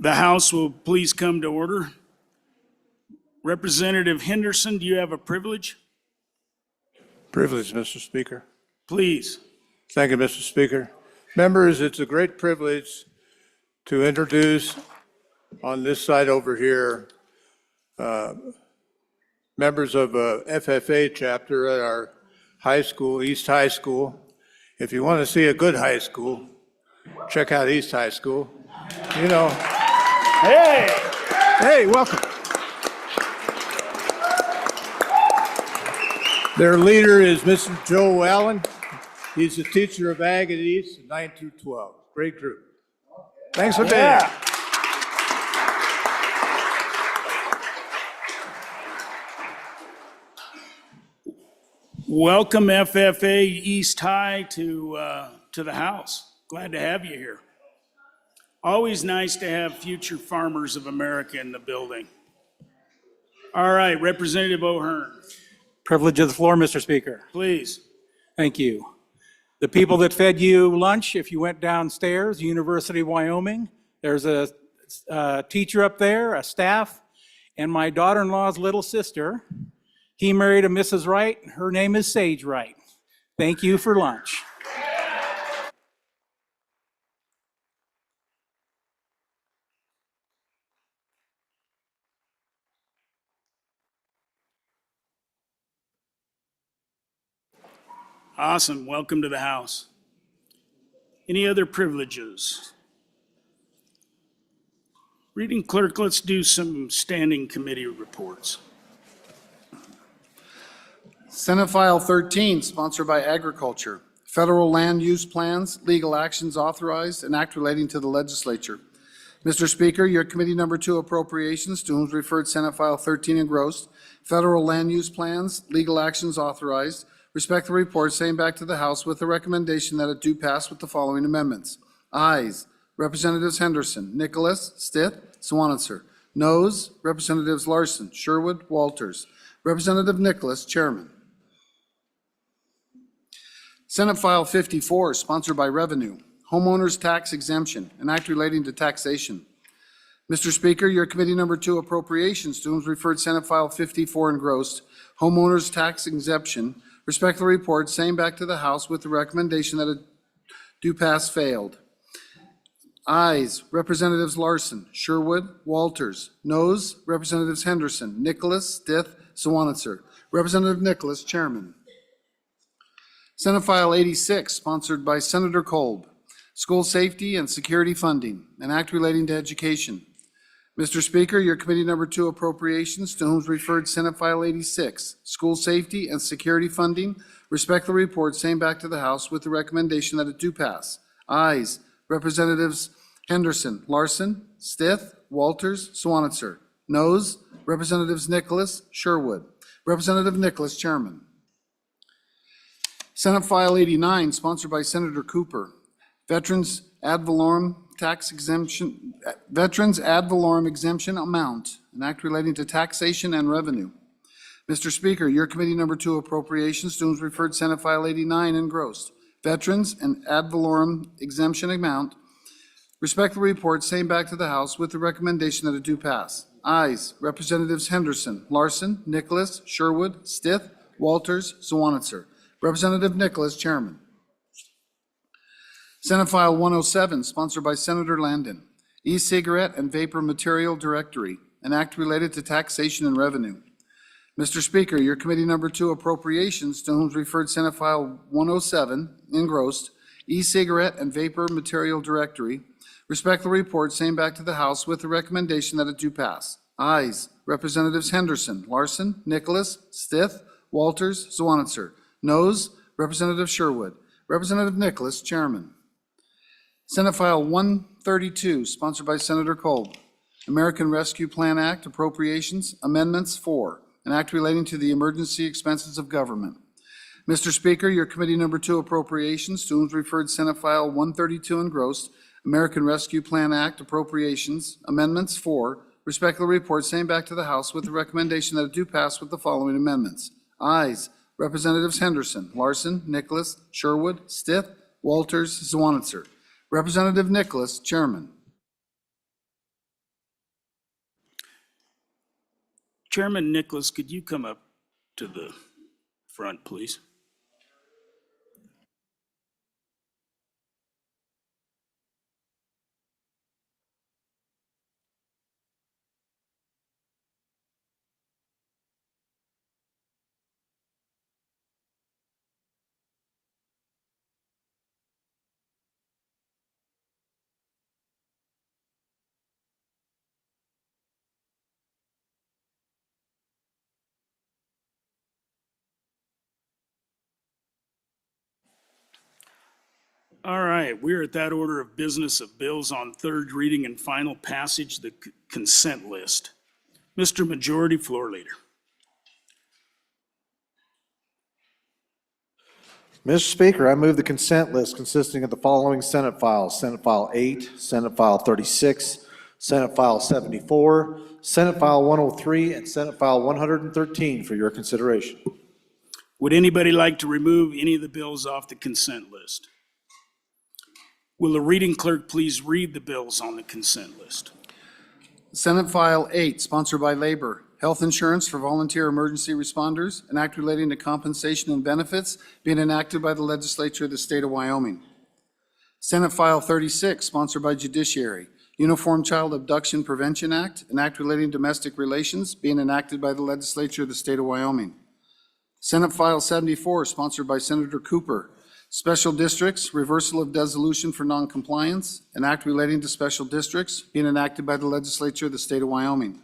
The House will please come to order. Representative Henderson, do you have a privilege? Privilege, Mr. Speaker. Please. Thank you, Mr. Speaker. Members, it's a great privilege to introduce on this side over here members of a FFA chapter at our high school, East High School. If you want to see a good high school, check out East High School. You know. Hey, welcome. Their leader is Mr. Joe Allen. He's a teacher of Ag at East, 9 through 12. Great group. Thanks for being here. Welcome FFA East High to the House. Glad to have you here. Always nice to have future farmers of America in the building. All right, Representative O'Hearn. Privilege of the floor, Mr. Speaker. Please. Thank you. The people that fed you lunch, if you went downstairs, University of Wyoming, there's a teacher up there, a staff, and my daughter-in-law's little sister. He married a Mrs. Wright. Her name is Sage Wright. Thank you for lunch. Awesome. Welcome to the House. Any other privileges? Reading clerk, let's do some standing committee reports. Senate File 13, sponsored by Agriculture. Federal land use plans, legal actions authorized, and act relating to the legislature. Mr. Speaker, your Committee Number 2 Appropriations, to whom is referred Senate File 13 engrossed. Federal land use plans, legal actions authorized. Respect the report, same back to the House with the recommendation that it do pass with the following amendments. Ayes, Representatives Henderson, Nicholas, Stith, Swanitzer. Noes, Representatives Larson, Sherwood, Walters. Representative Nicholas, Chairman. Senate File 54, sponsored by Revenue. Homeowners Tax Exemption, an act relating to taxation. Mr. Speaker, your Committee Number 2 Appropriations, to whom is referred Senate File 54 engrossed. Homeowners Tax Exemption. Respect the report, same back to the House with the recommendation that it do pass failed. Ayes, Representatives Larson, Sherwood, Walters. Noes, Representatives Henderson, Nicholas, Stith, Swanitzer. Representative Nicholas, Chairman. Senate File 86, sponsored by Senator Kolb. School Safety and Security Funding, an act relating to education. Mr. Speaker, your Committee Number 2 Appropriations, to whom is referred Senate File 86, School Safety and Security Funding. Respect the report, same back to the House with the recommendation that it do pass. Ayes, Representatives Henderson, Larson, Stith, Walters, Swanitzer. Noes, Representatives Nicholas, Sherwood. Representative Nicholas, Chairman. Senate File 89, sponsored by Senator Cooper. Veterans ad valorem tax exemption, Veterans ad valorem exemption amount, an act relating to taxation and revenue. Mr. Speaker, your Committee Number 2 Appropriations, to whom is referred Senate File 89 engrossed. Veterans and ad valorem exemption amount. Respect the report, same back to the House with the recommendation that it do pass. Ayes, Representatives Henderson, Larson, Nicholas, Sherwood, Stith, Walters, Swanitzer. Representative Nicholas, Chairman. Senate File 107, sponsored by Senator Landon. E-cigarette and vapor material directory, an act related to taxation and revenue. Mr. Speaker, your Committee Number 2 Appropriations, to whom is referred Senate File 107, engrossed, e-cigarette and vapor material directory. Respect the report, same back to the House with the recommendation that it do pass. Ayes, Representatives Henderson, Larson, Nicholas, Stith, Walters, Swanitzer. Noes, Representative Sherwood. Representative Nicholas, Chairman. Senate File 132, sponsored by Senator Kolb. American Rescue Plan Act Appropriations Amendments 4, an act relating to the emergency expenses of government. Mr. Speaker, your Committee Number 2 Appropriations, to whom is referred Senate File 132 engrossed, American Rescue Plan Act Appropriations Amendments 4. Respect the report, same back to the House with the recommendation that it do pass with the following amendments. Ayes, Representatives Henderson, Larson, Nicholas, Sherwood, Stith, Walters, Swanitzer. Representative Nicholas, Chairman. Chairman Nicholas, could you come up to the front, please? All right, we're at that order of business of bills on third reading and final passage, the consent list. Mr. Majority Floor Leader. Mr. Speaker, I move the consent list consisting of the following Senate files: Senate File 8, Senate File 36, Senate File 74, Senate File 103, and Senate File 113 for your consideration. Would anybody like to remove any of the bills off the consent list? Will the reading clerk please read the bills on the consent list? Senate File 8, sponsored by Labor, Health Insurance for Volunteer Emergency Responders, an act relating to compensation and benefits being enacted by the legislature of the state of Wyoming. Senate File 36, sponsored by Judiciary, Uniform Child Abduction Prevention Act, an act relating to domestic relations being enacted by the legislature of the state of Wyoming. Senate File 74, sponsored by Senator Cooper, Special Districts, Reversal of Dissolution for Noncompliance, an act relating to special districts being enacted by the legislature of the state of Wyoming.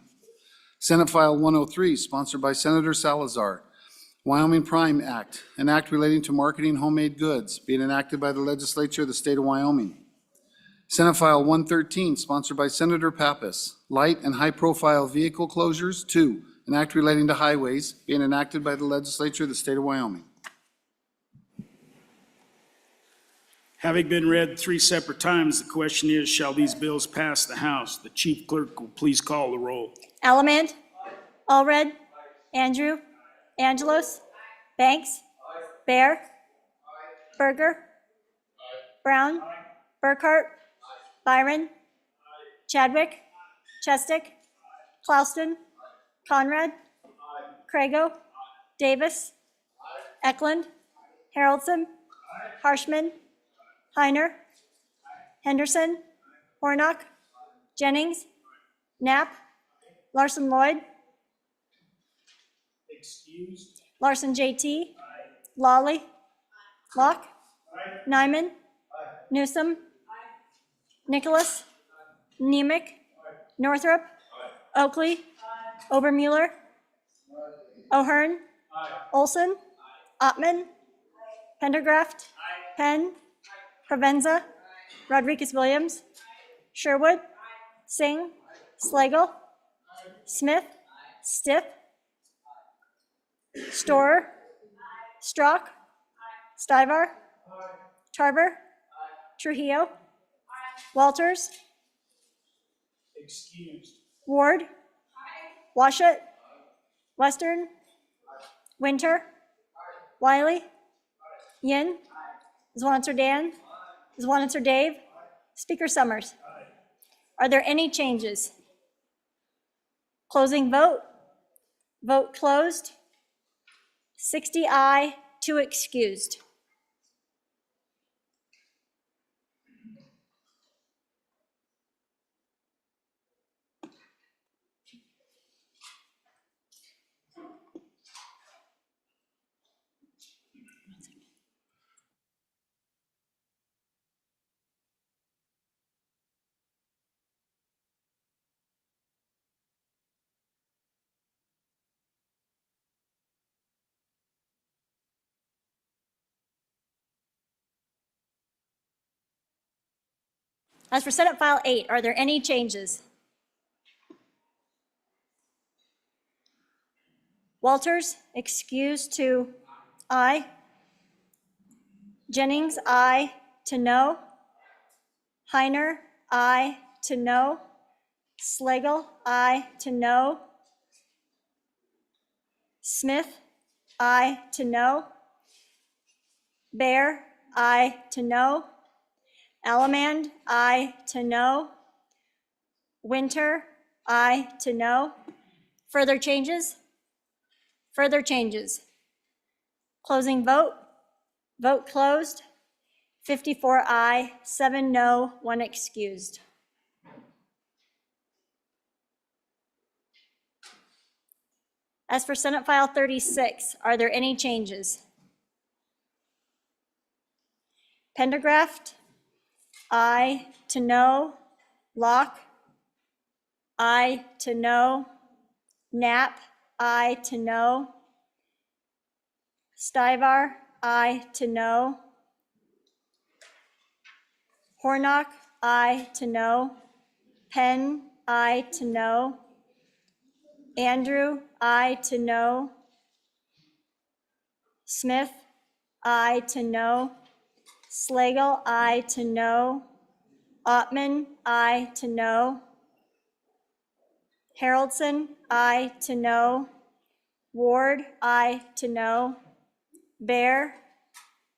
Senate File 103, sponsored by Senator Salazar, Wyoming Prime Act, an act relating to marketing homemade goods being enacted by the legislature of the state of Wyoming. Senate File 113, sponsored by Senator Pappas, Light and High-Profile Vehicle Closures 2, an act relating to highways being enacted by the legislature of the state of Wyoming. Having been read three separate times, the question is, shall these bills pass the House? The chief clerk will please call the roll. Allemande, Allred, Andrew, Angelos, Banks, Bear, Berger, Brown, Burkhart, Byron, Chadwick, Chestick, Clouston, Conrad, Crago, Davis, Eklund, Haroldson, Harshman, Heiner, Henderson, Hornock, Jennings, Knapp, Larson Lloyd, Larson JT, Lawley, Locke, Nyman, Newsom, Nicholas, Nemec, Northrup, Oakley, Obermuller, O'Hearn, Olson, Ottman, Pendergraft, Penn, Provenza, Rodriguez-Williams, Sherwood, Singh, Slagle, Smith, Stiff, Storer, Strock, Stivar, Tarver, Trujillo, Walters, Ward, Washut, Western, Winter, Wiley, Yin, Zwanitzer Dan, Zwanitzer Dave, Speaker Summers. Are there any changes? Closing vote. Vote closed. 60 aye, 2 excused. As for Senate File 8, are there any changes? Walters, excused to aye. Jennings, aye to no. Heiner, aye to no. Slagle, aye to no. Smith, aye to no. Bear, aye to no. Allemande, aye to no. Winter, aye to no. Further changes? Further changes? Closing vote? Vote closed. 54 aye, 7 no, 1 excused. As for Senate File 36, are there any changes? Pendergraft? Aye to no. Locke? Aye to no. Knapp? Aye to no. Stivar? Aye to no. Hornock? Aye to no. Penn? Aye to no. Andrew? Aye to no. Smith? Aye to no. Slagle? Aye to no. Ottman? Aye to no. Haroldson? Aye to no. Ward? Aye to no. Bear?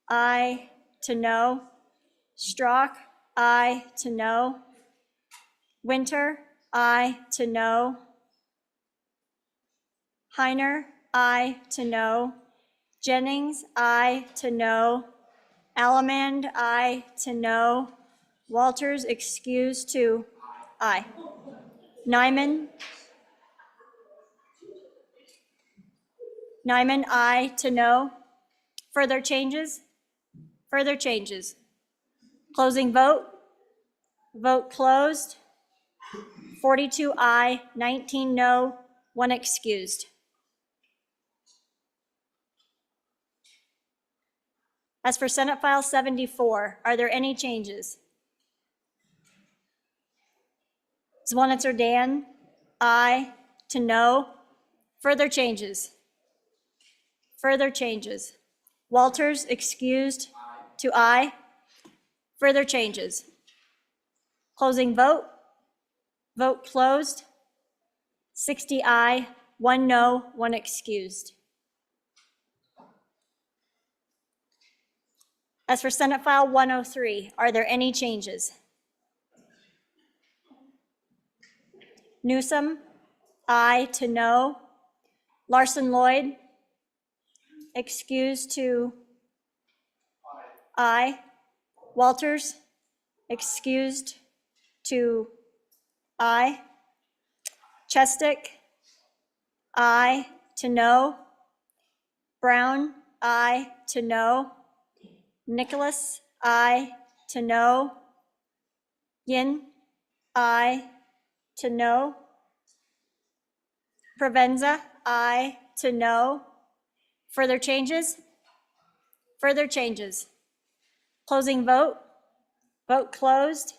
Aye to no. Strock? Aye to no. Winter? Aye to no. Heiner? Aye to no. Jennings? Aye to no. Allemand? Aye to no. Walters, excused to aye. Nyman? Nyman, aye to no. Further changes? Further changes? Closing vote? Vote closed. 42 aye, 19 no, 1 excused. As for Senate File 74, are there any changes? Zwonitzer Dan, aye to no. Further changes? Further changes? Walters, excused to aye. Further changes? Closing vote? Vote closed. 60 aye, 1 no, 1 excused. As for Senate File 103, are there any changes? Newsom, aye to no. Larson Lloyd, excused to aye. Walters, excused to aye. Chestick, aye to no. Brown, aye to no. Nicholas, aye to no. Yin, aye to no. Provenza, aye to no. Further changes? Further changes? Closing vote? Vote closed.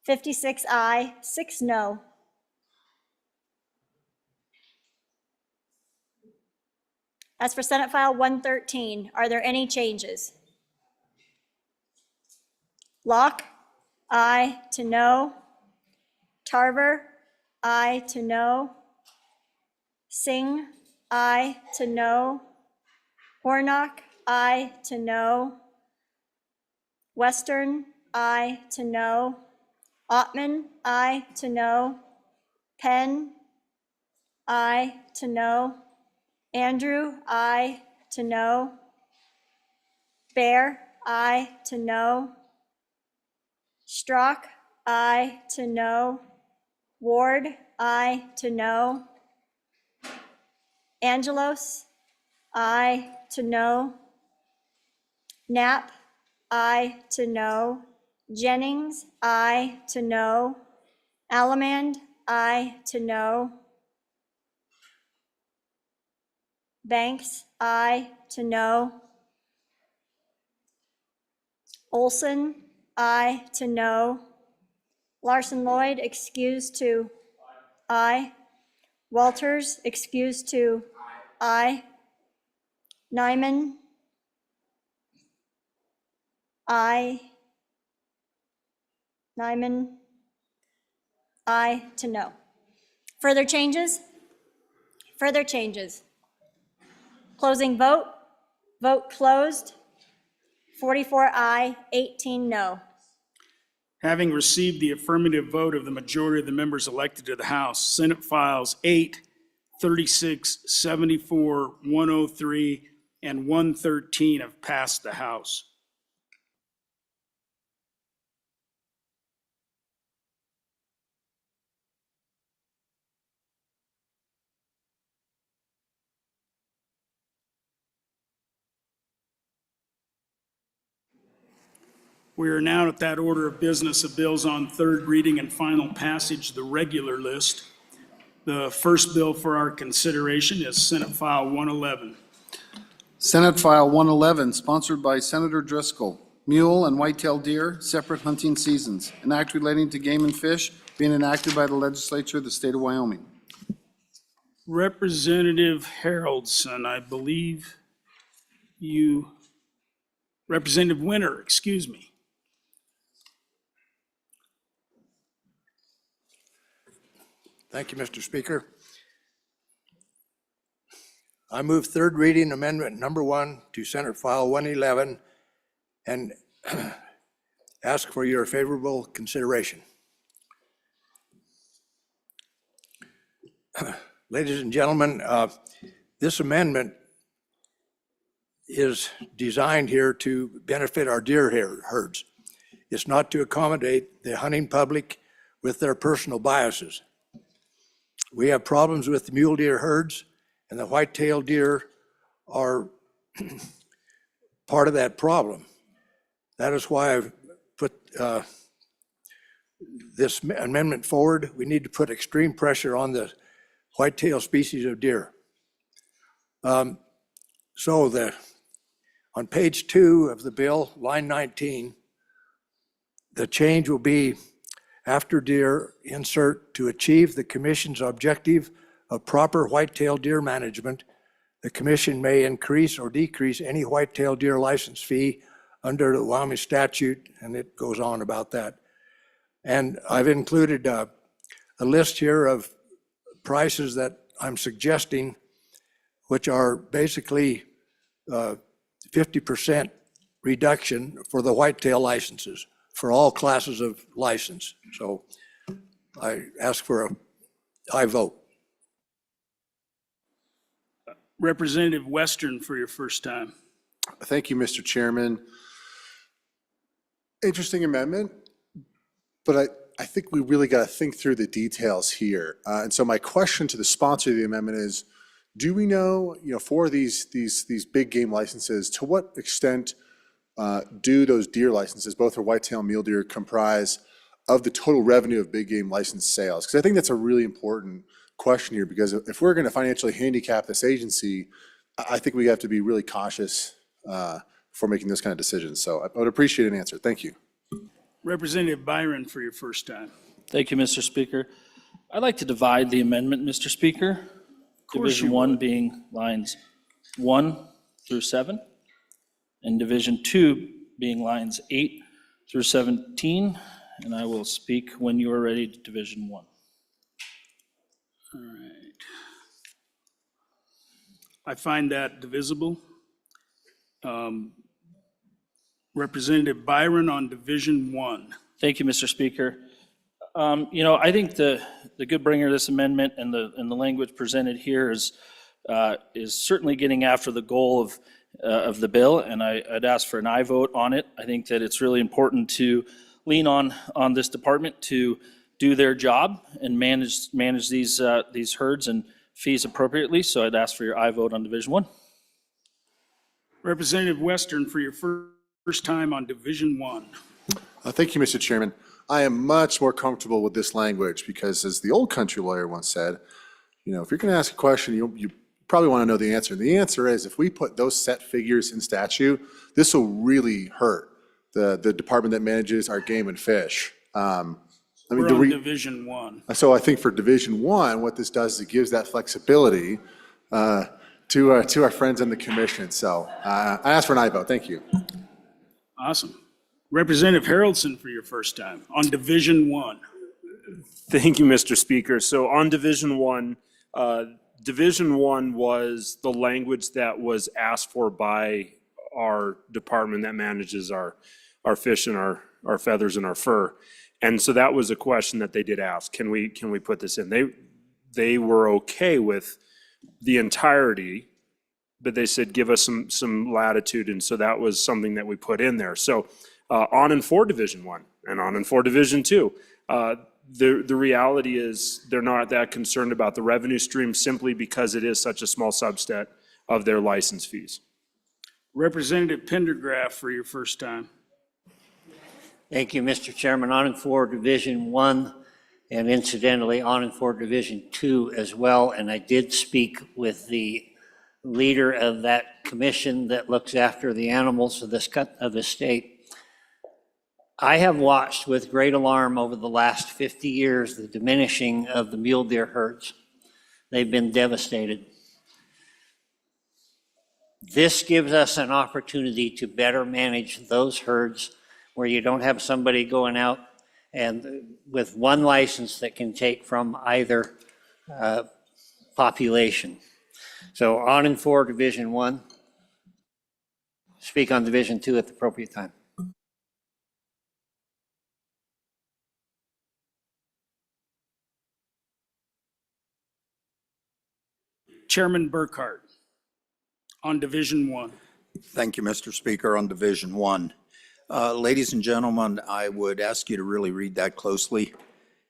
56 aye, 6 no. As for Senate File 113, are there any changes? Locke, aye to no. Tarver, aye to no. Singh, aye to no. Warnock, aye to no. Western, aye to no. Ottman, aye to no. Penn, aye to no. Andrew, aye to no. Bear, aye to no. Strock, aye to no. Ward, aye to no. Angelos, aye to no. Knapp, aye to no. Jennings, aye to no. Allemand, aye to no. Banks, aye to no. Olson, aye to no. Larson Lloyd, excused to aye. Walters, excused to aye. Nyman, aye. Nyman, aye to no. Further changes? Further changes? Closing vote? Vote closed. 44 aye, 18 no. Having received the affirmative vote of the majority of the members elected to the House, Senate Files 8, 36, 74, 103, and 113 have passed the House. We are now at that order of business of bills on third reading and final passage, the regular list. The first bill for our consideration is Senate File 111. Senate File 111, sponsored by Senator Driscoll. Mule and whitetail deer, separate hunting seasons. An act relating to game and fish being enacted by the legislature of the state of Wyoming. Representative Haroldson, I believe you, Representative Winter, excuse me. Thank you, Mr. Speaker. I move third reading amendment number 1 to Senate File 111 and ask for your favorable consideration. Ladies and gentlemen, this amendment is designed here to benefit our deer herds. It's not to accommodate the hunting public with their personal biases. We have problems with the mule deer herds, and the white-tailed deer are part of that problem. That is why I've put this amendment forward. We need to put extreme pressure on the white-tailed species of deer. On page 2 of the bill, line 19, the change will be after deer, insert to achieve the commission's objective of proper white-tailed deer management, the commission may increase or decrease any white-tailed deer license fee under the Wyoming statute, and it goes on about that. And I've included a list here of prices that I'm suggesting, which are basically 50% reduction for the whitetail licenses, for all classes of license. So I ask for a aye vote. Representative Western for your first time. Thank you, Mr. Chairman. Interesting amendment, but I think we really got to think through the details here. And so my question to the sponsor of the amendment is, do we know, for these big game licenses, to what extent do those deer licenses, both for whitetail and mule deer, comprise of the total revenue of big game license sales? Because I think that's a really important question here, because if we're going to financially handicap this agency, I think we have to be really cautious for making those kind of decisions. So I would appreciate an answer. Thank you. Representative Byron for your first time. Thank you, Mr. Speaker. I'd like to divide the amendment, Mr. Speaker. Division 1 being lines 1 through 7, and Division 2 being lines 8 through 17. And I will speak when you are ready to Division 1. All right. I find that divisible. Representative Byron on Division 1. Thank you, Mr. Speaker. I think the good bringer of this amendment and the language presented here is certainly getting after the goal of the bill, and I'd ask for an aye vote on it. I think that it's really important to lean on this department to do their job and manage these herds and fees appropriately. So I'd ask for your aye vote on Division 1. Representative Western for your first time on Division 1. Thank you, Mr. Chairman. I am much more comfortable with this language because, as the old country lawyer once said, if you're going to ask a question, you probably want to know the answer. And the answer is, if we put those set figures in statute, this will really hurt the department that manages our game and fish. We're on Division 1. So I think for Division 1, what this does is it gives that flexibility to our friends in the commission. So I ask for an aye vote. Thank you. Awesome. Representative Haroldson for your first time on Division 1. Thank you, Mr. Speaker. So on Division 1, Division 1 was the language that was asked for by our department that manages our fish and our feathers and our fur. And so that was a question that they did ask. Can we put this in? They were okay with the entirety, but they said, give us some latitude, and so that was something that we put in there. So on and for Division One and on and for Division Two. The reality is they're not that concerned about the revenue stream simply because it is such a small subset of their license fees. Representative Pendergraph for your first time. Thank you, Mr. Chairman. On and for Division 1, and incidentally, on and for Division 2 as well. And I did speak with the leader of that commission that looks after the animals of the state. I have watched with great alarm over the last 50 years the diminishing of the mule deer herds. They've been devastated. This gives us an opportunity to better manage those herds where you don't have somebody going out and with one license that can take from either population. So on and for Division 1. Speak on Division 2 at the appropriate time. Chairman Burkhart on Division 1. Thank you, Mr. Speaker. On Division 1. Ladies and gentlemen, I would ask you to really read that closely.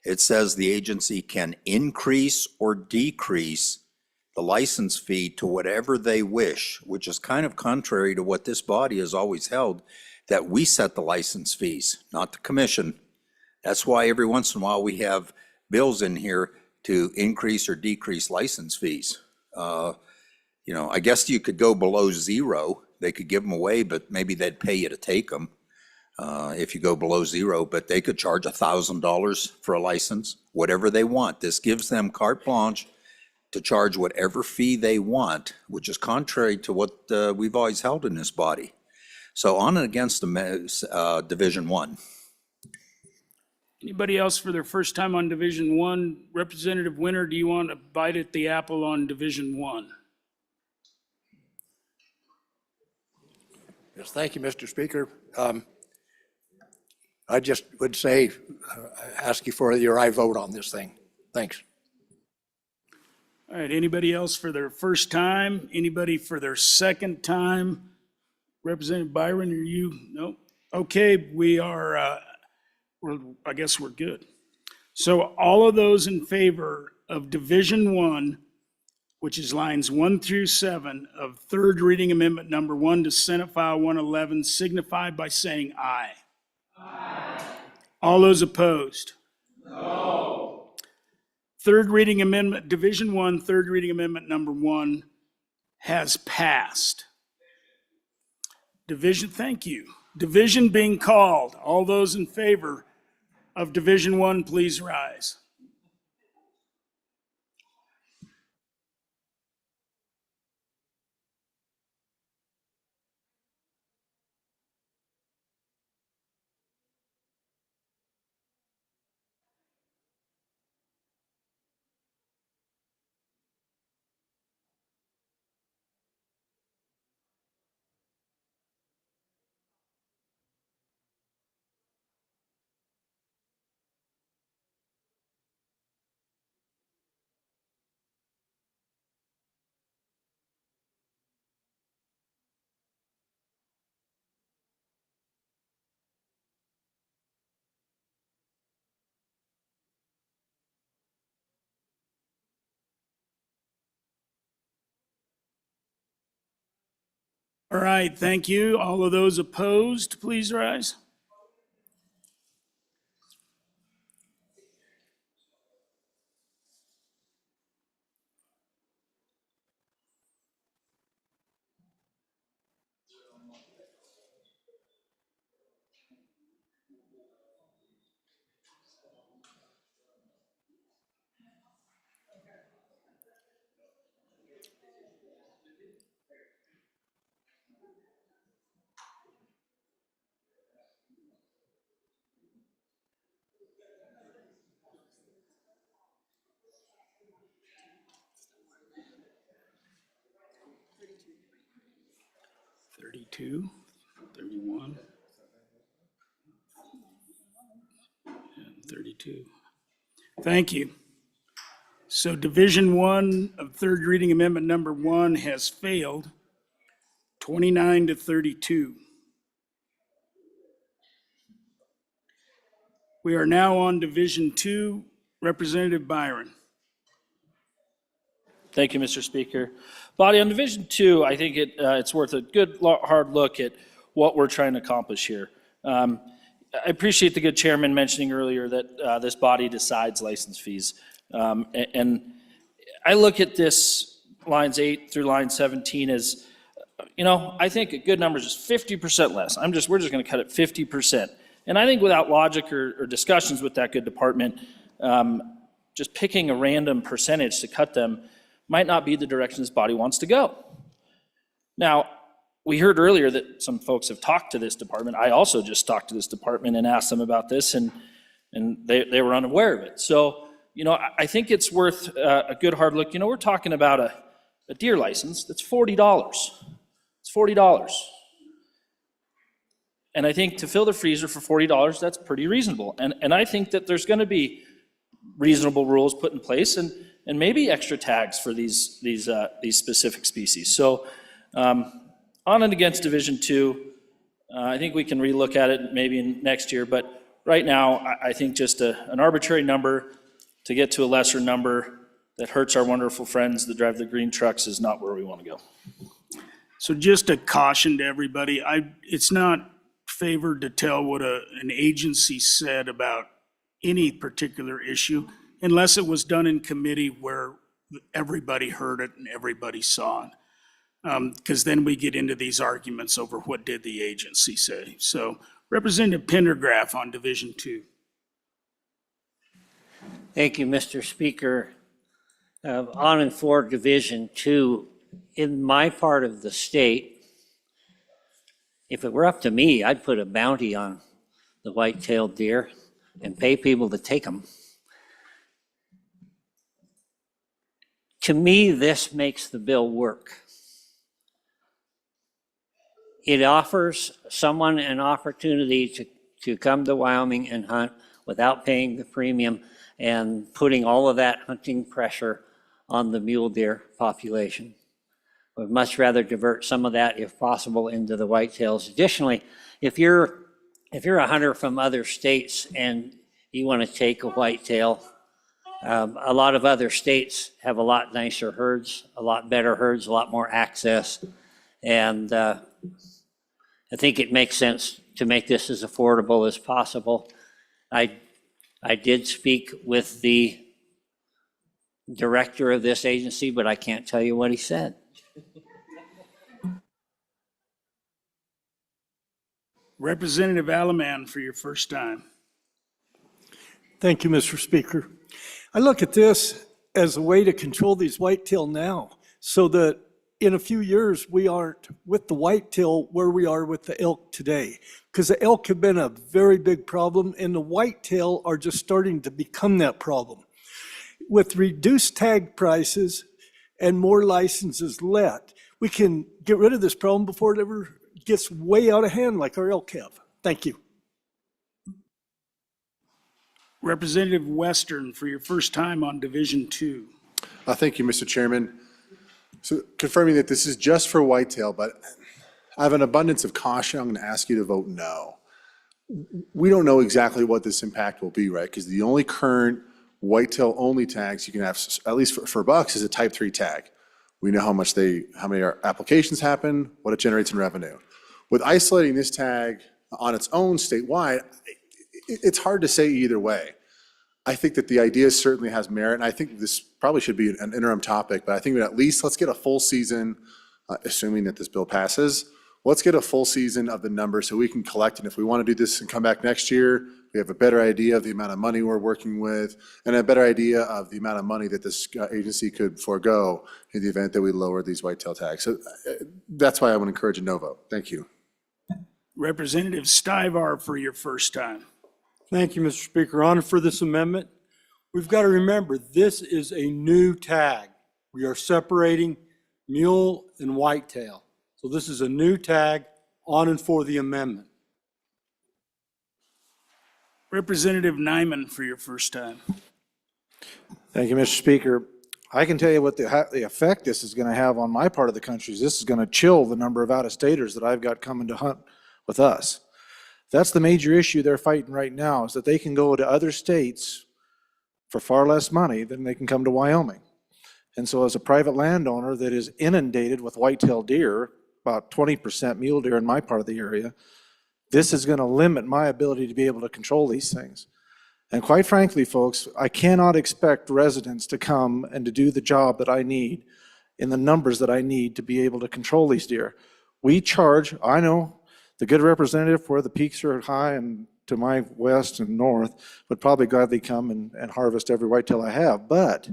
It says the agency can increase or decrease the license fee to whatever they wish, which is kind of contrary to what this body has always held, that we set the license fees, not the commission. That's why every once in a while we have bills in here to increase or decrease license fees. You know, I guess you could go below zero. They could give them away, but maybe they'd pay you to take them if you go below zero. But they could charge $1,000 for a license, whatever they want. This gives them carte blanche to charge whatever fee they want, which is contrary to what we've always held in this body. So on and against the Division 1. Anybody else for their first time on Division 1? Representative Winter, do you want to bite at the apple on Division 1? Yes, thank you, Mr. Speaker. I just would say, ask you for your aye vote on this thing. Thanks. All right, anybody else for their first time? Anybody for their second time? Representative Byron, are you? No? Okay, we are, I guess we're good. So all of those in favor of Division 1, which is lines 1 through 7 of third reading amendment number 1 to Senate File 111, signify by saying aye. Aye. All those opposed? No. Third reading amendment, Division 1, third reading amendment number 1 has passed. Division, thank you. Division being called. All those in favor of Division 1, please rise. All right, thank you. All of those opposed, please rise. Thirty-two, 31, and 32. Thank you. So Division 1 of third reading amendment number 1 has failed, 29 to 32. We are now on Division 2. Representative Byron. Thank you, Mr. Speaker. Body, on Division 2, I think it's worth a good, hard look at what we're trying to accomplish here. I appreciate the good chairman mentioning earlier that this body decides license fees. And I look at this lines 8 through line 17 as, I think a good number is just 50% less. We're just going to cut it 50%. And I think without logic or discussions with that good department, just picking a random percentage to cut them might not be the direction this body wants to go. Now, we heard earlier that some folks have talked to this department. I also just talked to this department and asked them about this, and they were unaware of it. So, I think it's worth a good hard look. We're talking about a deer license that's $40. It's $40. And I think to fill the freezer for $40, that's pretty reasonable. And I think that there's going to be reasonable rules put in place and maybe extra tags for these specific species. So on and against Division 2, I think we can relook at it maybe next year. But right now, I think just an arbitrary number to get to a lesser number that hurts our wonderful friends that drive the green trucks is not where we want to go. So just a caution to everybody, it's not favored to tell what an agency said about any particular issue unless it was done in committee where everybody heard it and everybody saw it. Because then we get into these arguments over what did the agency say. So Representative Pendergraph on Division 2. Thank you, Mr. Speaker. On and for Division 2, in my part of the state, if it were up to me, I'd put a bounty on the white-tailed deer and pay people to take them. To me, this makes the bill work. It offers someone an opportunity to come to Wyoming and hunt without paying the premium and putting all of that hunting pressure on the mule deer population. Would much rather divert some of that, if possible, into the whitetails. Additionally, if you're a hunter from other states and you want to take a whitetail, a lot of other states have a lot nicer herds, a lot better herds, a lot more access. And I think it makes sense to make this as affordable as possible. I did speak with the director of this agency, but I can't tell you what he said. Representative Alaman for your first time. Thank you, Mr. Speaker. I look at this as a way to control these whitetail now so that in a few years we aren't with the whitetail where we are with the elk today. Because the elk have been a very big problem and the whitetail are just starting to become that problem. With reduced tag prices and more licenses let, we can get rid of this problem before it ever gets way out of hand like our elk have. Thank you. Representative Western for your first time on Division 2. Thank you, Mr. Chairman. So confirming that this is just for whitetail, but I have an abundance of caution. I'm going to ask you to vote no. We don't know exactly what this impact will be, right? Because the only current whitetail only tags you can have, at least for bucks, is a Type 3 tag. We know how many applications happen, what it generates in revenue. With isolating this tag on its own statewide, it's hard to say either way. I think that the idea certainly has merit, and I think this probably should be an interim topic, but I think that at least let's get a full season, assuming that this bill passes, let's get a full season of the numbers so we can collect, and if we want to do this and come back next year, we have a better idea of the amount of money we're working with, and a better idea of the amount of money that this agency could forego in the event that we lower these whitetail tags. So that's why I would encourage a no vote. Thank you. Representative Stivar for your first time. Thank you, Mr. Speaker. On for this amendment. We've got to remember, this is a new tag. We are separating mule and whitetail. So this is a new tag on and for the amendment. Representative Nyman for your first time. Thank you, Mr. Speaker. I can tell you what the effect this is going to have on my part of the country is this is going to chill the number of out-of-staters that I've got coming to hunt with us. That's the major issue they're fighting right now, is that they can go to other states for far less money than they can come to Wyoming. And so as a private landowner that is inundated with whitetail deer, about 20% mule deer in my part of the area, this is going to limit my ability to be able to control these things. And quite frankly, folks, I cannot expect residents to come and to do the job that I need in the numbers that I need to be able to control these deer. We charge, I know, the good representative where the peaks are high and to my west and north would probably gladly come and harvest every whitetail I have, but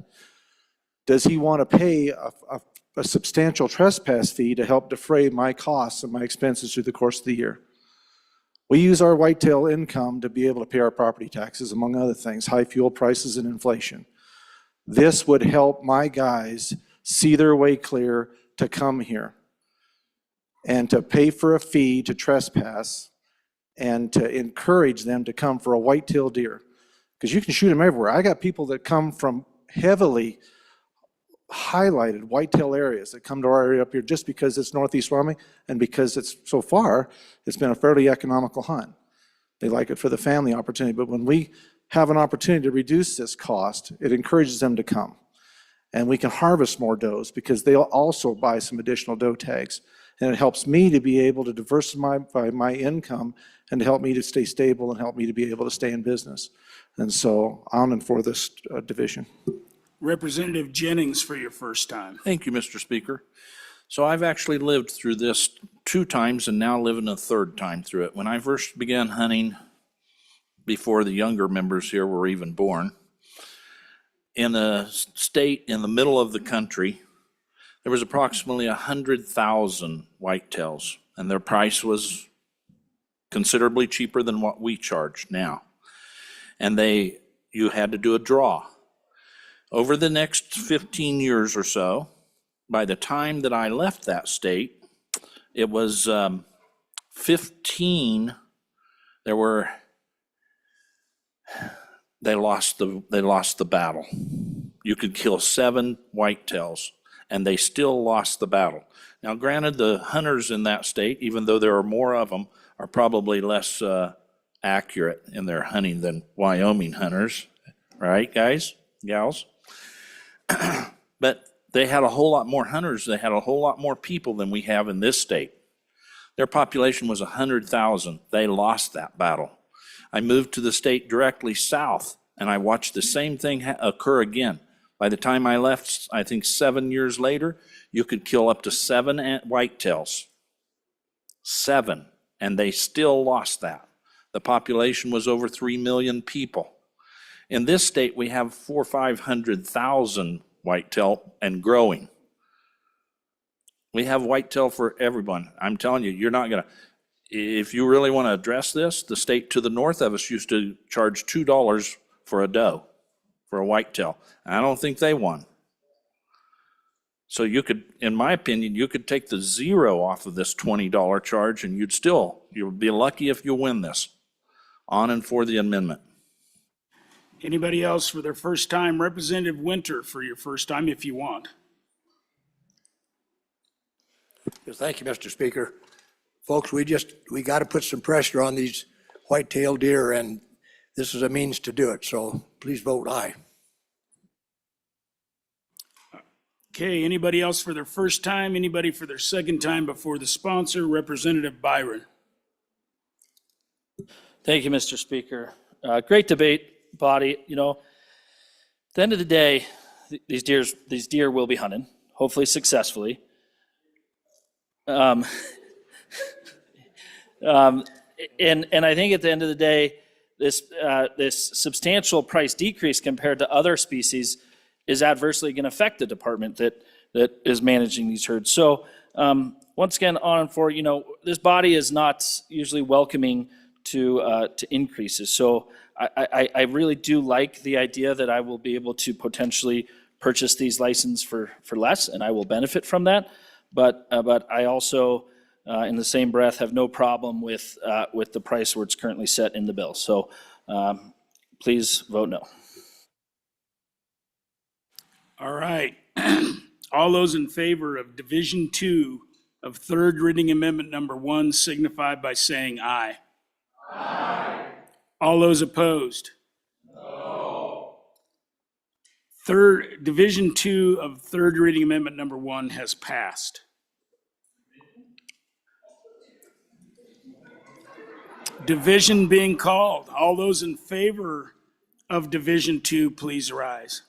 does he want to pay a substantial trespass fee to help defray my costs and my expenses through the course of the year? We use our whitetail income to be able to pay our property taxes, among other things, high fuel prices and inflation. This would help my guys see their way clear to come here and to pay for a fee to trespass and to encourage them to come for a whitetail deer. Because you can shoot them everywhere. I got people that come from heavily highlighted whitetail areas that come to our area up here just because it's northeast Wyoming and because it's so far, it's been a fairly economical hunt. They like it for the family opportunity, but when we have an opportunity to reduce this cost, it encourages them to come. And we can harvest more does because they'll also buy some additional doe tags. And it helps me to be able to diversify my income and to help me to stay stable and help me to be able to stay in business. And so on and for this division. Representative Jennings for your first time. Thank you, Mr. Speaker. So I've actually lived through this 2 times and now living a 3rd time through it. When I first began hunting, before the younger members here were even born, in a state in the middle of the country, there was approximately 100,000 whitetails, and their price was considerably cheaper than what we charge now. And you had to do a draw. Over the next 15 years or so, by the time that I left that state, it was 15, they lost the battle. You could kill 7 whitetails, and they still lost the battle. Now, granted, the hunters in that state, even though there are more of them, are probably less accurate in their hunting than Wyoming hunters, right, guys, gals? But they had a whole lot more hunters. They had a whole lot more people than we have in this state. Their population was 100,000. They lost that battle. I moved to the state directly south, and I watched the same thing occur again. By the time I left, I think 7 years later, you could kill up to 7 whitetails. 7, and they still lost that. The population was over 3 million people. In this state, we have 400,000 or 500,000 whitetail and growing. We have whitetail for everyone. I'm telling you, you're not gonna, if you really want to address this, the state to the north of us used to charge $2 for a doe, for a whitetail. I don't think they won. So you could, in my opinion, you could take the 0 off of this $20 charge and you'll be lucky if you win this. On and for the amendment. Anybody else for their first time? Representative Winter for your first time if you want. Thank you, Mr. Speaker. Folks, we got to put some pressure on these white-tailed deer, and this is a means to do it, so please vote aye. Okay, anybody else for their first time? Anybody for their second time before the sponsor? Representative Byron. Thank you, Mr. Speaker. Great debate, body. You know, at the end of the day, these deer will be hunted, hopefully successfully. And I think at the end of the day, this substantial price decrease compared to other species is adversely going to affect the department that is managing these herds. So once again, on and for, this body is not usually welcoming to increases. So I really do like the idea that I will be able to potentially purchase these licenses for less, and I will benefit from that. But I also, in the same breath, have no problem with the price where it's currently set in the bill. So please vote no. All right. All those in favor of Division 2 of third reading amendment number 1 signify by saying aye. Aye. All those opposed? No. Division 2 of third reading amendment number 1 has passed. Division being called. All those in favor of Division 2, please rise.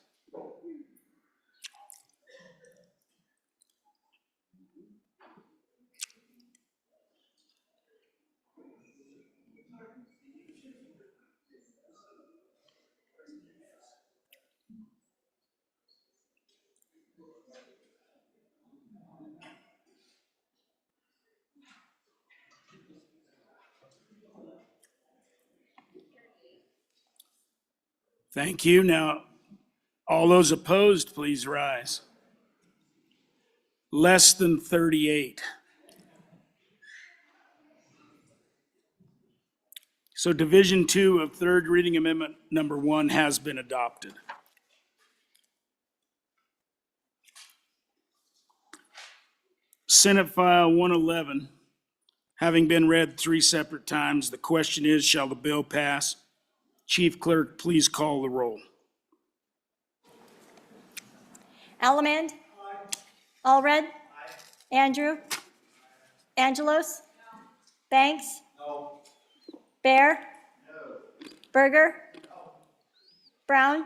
Thank you. Now, all those opposed, please rise. Less than 38. So Division 2 of third reading amendment number 1 has been adopted. Senate File 111, having been read 3 separate times, the question is, shall the bill pass? Chief Clerk, please call the roll. Allemande? Allred? Andrew? Angelos? Banks? Bear? Berger? Brown?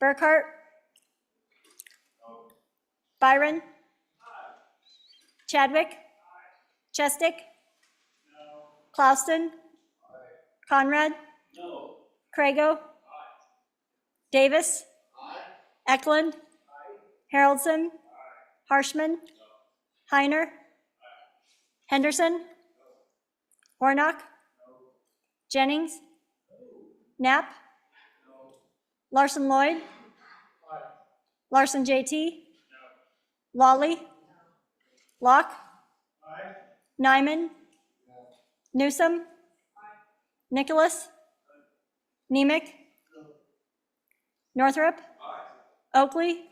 Burkhart? Byron? Chadwick? Chestick? Clausen? Conrad? Crago? Davis? Eklund? Haroldson? Harshman? Heiner? Henderson? Warnock? Jennings? Knapp? Larson Lloyd? Larson JT? Lawley? Locke? Nyman? Newsom? Nicholas? Nemec? Northrup? Oakley?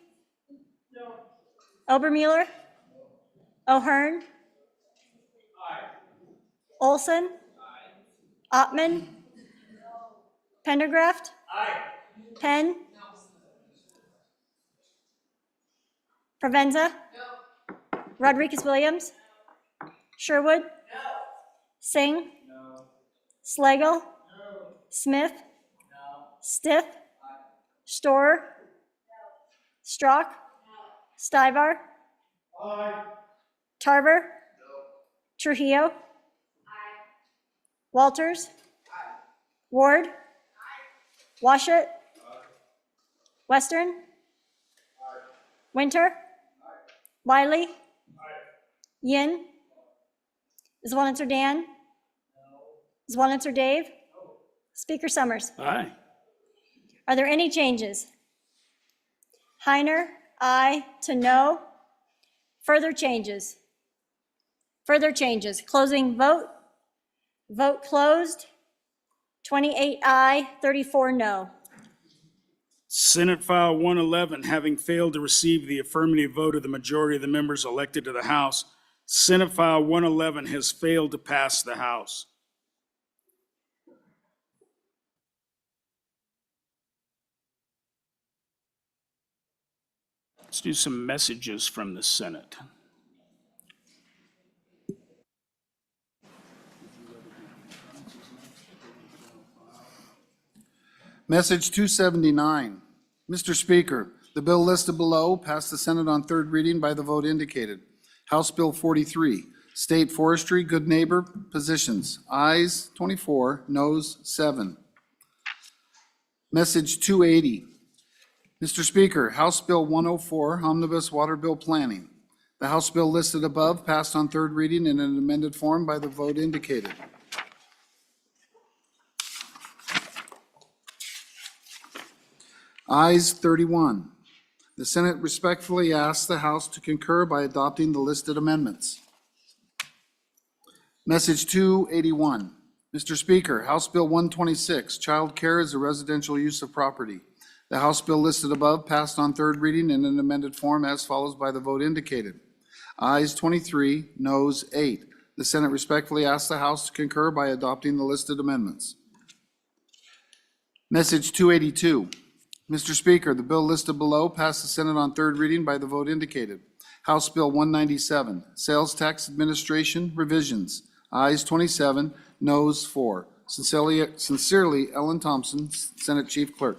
Obermueller? O'Hearn? Olson? Ottman? Pendergraft? Penn? Provenza? Rodriguez Williams? Sherwood? Singh? Slagle? Smith? Stiff? Storer? Strock? Stivar? Tarver? Trujillo? Walters? Ward? Washut? Western? Winter? Wiley? Yin? Zwonitzer Dan? Zwonitzer Dave? Speaker Summers? Aye. Are there any changes? Heiner, aye to no. Further changes? Further changes. Closing vote. Vote closed. 28 aye, 34 no. Senate File 111, having failed to receive the affirmative vote of the majority of the members elected to the House, Senate File 111 has failed to pass the House. Let's do some messages from the Senate. Message 279. Mr. Speaker, the bill listed below passed the Senate on third reading by the vote indicated. House Bill 43, State Forestry Good Neighbor Positions, ayes 24, noes 7. Message 280. Mr. Speaker, House Bill 104, Omnibus Water Bill Planning. The House bill listed above passed on third reading in an amended form by the vote indicated. Ayes 31. The Senate respectfully asks the House to concur by adopting the listed amendments. Message 281. Mr. Speaker, House Bill 126, Child Care is a Residential Use of Property. The House bill listed above passed on third reading in an amended form as follows by the vote indicated. Ayes 23, noes 8. The Senate respectfully asks the House to concur by adopting the listed amendments. Message 282. Mr. Speaker, the bill listed below passed the Senate on third reading by the vote indicated. House Bill 197, Sales Tax Administration Revisions. Ayes 27, noes 4. Sincerely, Ellen Thompson, Senate Chief Clerk.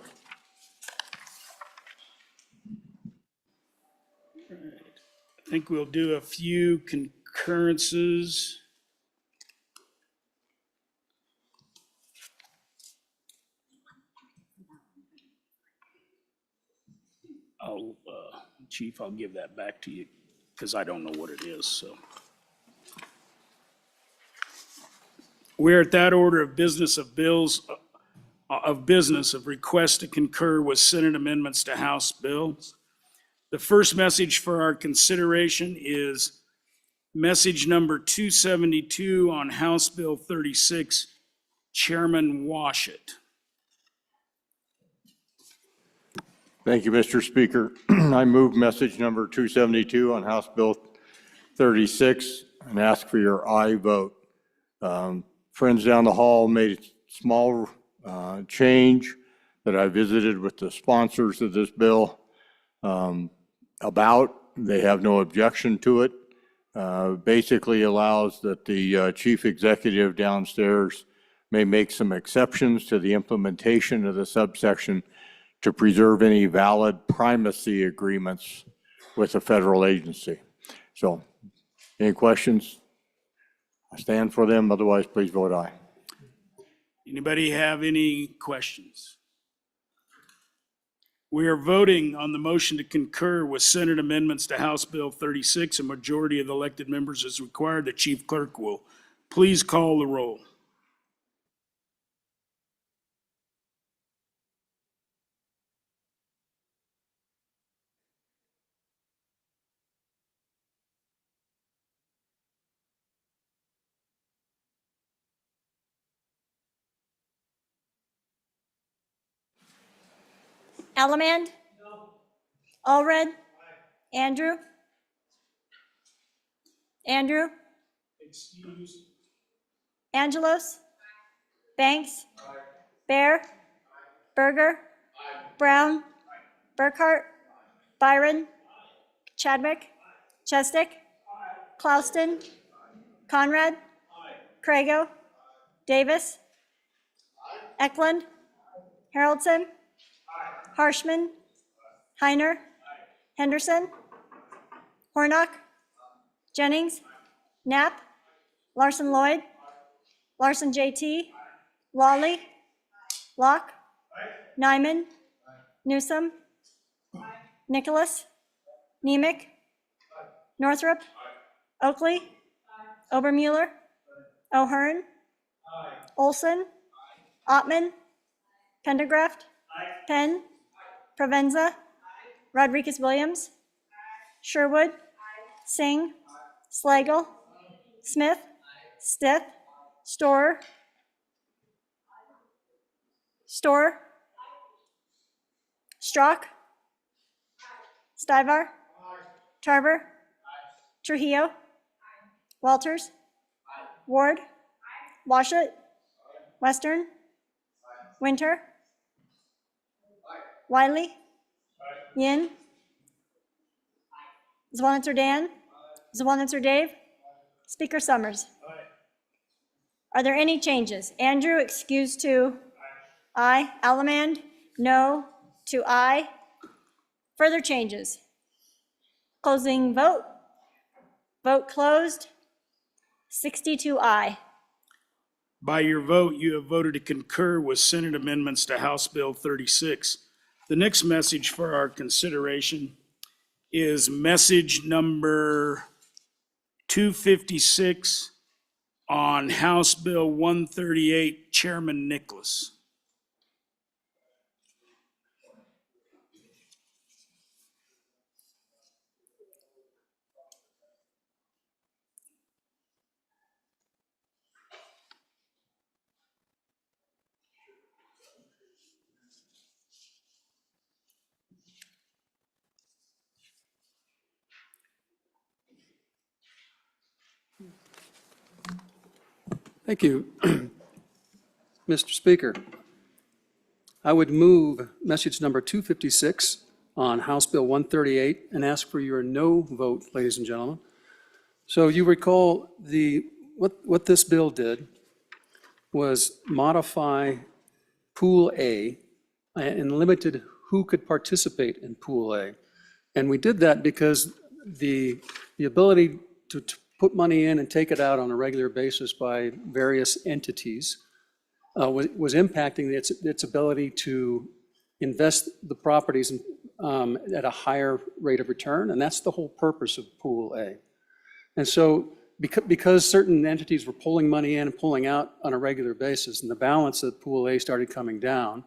I think we'll do a few concurrences. Chief, I'll give that back to you because I don't know what it is, so. We're at that order of business of bills, of request to concur with Senate amendments to House bills. The first message for our consideration is message number 272 on House Bill 36, Chairman Washit. Thank you, Mr. Speaker. I move message number 272 on House Bill 36 and ask for your aye vote. Friends down the hall made a small change that I visited with the sponsors of this bill about. They have no objection to it. Basically allows that the chief executive downstairs may make some exceptions to the implementation of the subsection to preserve any valid primacy agreements with a federal agency. So, any questions? I stand for them, otherwise please vote aye. Anybody have any questions? We are voting on the motion to concur with Senate amendments to House Bill 36. A majority of the elected members is required. The chief clerk will please call the roll. Allemand? Allred? Andrew? Andrew? Angelos? Banks? Bear? Berger? Brown? Burkhart? Byron? Chadwick? Chestick? Klauston? Conrad? Crago? Davis? Eklund? Haroldson? Harshman? Heiner? Henderson? Hornock? Jennings? Knapp? Larson Lloyd? Larson JT? Lawley? Locke? Nyman? Newsom? Nicholas? Nemec? Northrup? Oakley? Obermueller? O'Hearn? Olson? Ottman? Pendergraft? Penn? Provenza? Rodriguez-Williams? Sherwood? Singh? Slagle? Smith? Stith? Storer? Strock? Stivar? Tarver? Trujillo? Walters? Ward? Washut? Western? Winter? Wiley? Yin? Zwanitzer Dan? Zwanitzer Dave? Speaker Summers? Are there any changes? Andrew, excuse to aye. Allemand, no to aye. Further changes? Closing vote. Vote closed. 62 aye. By your vote, you have voted to concur with Senate amendments to House Bill 36. The next message for our consideration is message number 256 on House Bill 138, Chairman Nicholas. Thank you. Mr. Speaker, I would move message number 256 on House Bill 138 and ask for your no vote, ladies and gentlemen. So you recall what this bill did was modify Pool A and limited who could participate in Pool A. And we did that because the ability to put money in and take it out on a regular basis by various entities was impacting its ability to invest the properties at a higher rate of return, and that's the whole purpose of Pool A. And so because certain entities were pulling money in and pulling out on a regular basis, and the balance of Pool A started coming down,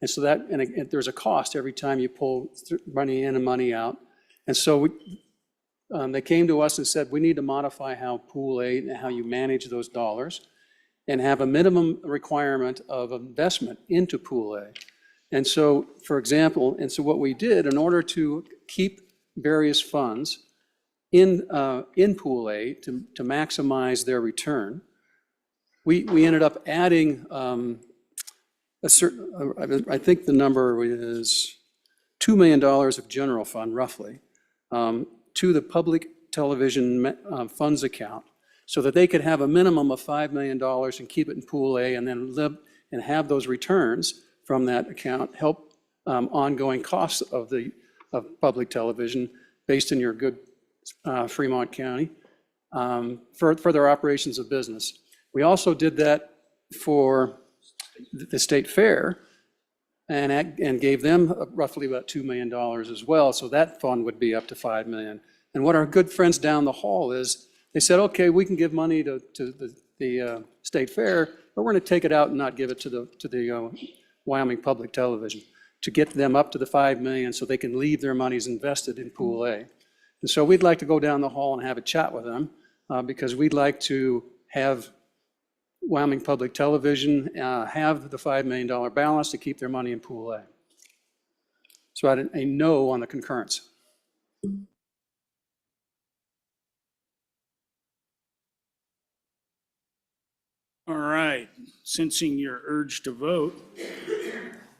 and so there's a cost every time you pull money in and money out. And so they came to us and said, we need to modify how Pool A and how you manage those dollars and have a minimum requirement of investment into Pool A. And so, for example, what we did in order to keep various funds in Pool A to maximize their return, we ended up adding a certain, I think the number is $2 million of general fund, roughly, to the public television funds account, so that they could have a minimum of $5 million and keep it in Pool A and then live and have those returns from that account help ongoing costs of public television based in your good Fremont County for their operations of business. We also did that for the State Fair and gave them roughly about $2 million as well, so that fund would be up to $5 million. And what our good friends down the hall is, they said, okay, we can give money to the State Fair, but we're going to take it out and not give it to the Wyoming Public Television to get them up to the $5 million so they can leave their monies invested in Pool A. And so we'd like to go down the hall and have a chat with them because we'd like to have Wyoming Public Television have the $5 million balance to keep their money in Pool A. So I had a no on the concurrence. All right, sensing your urge to vote,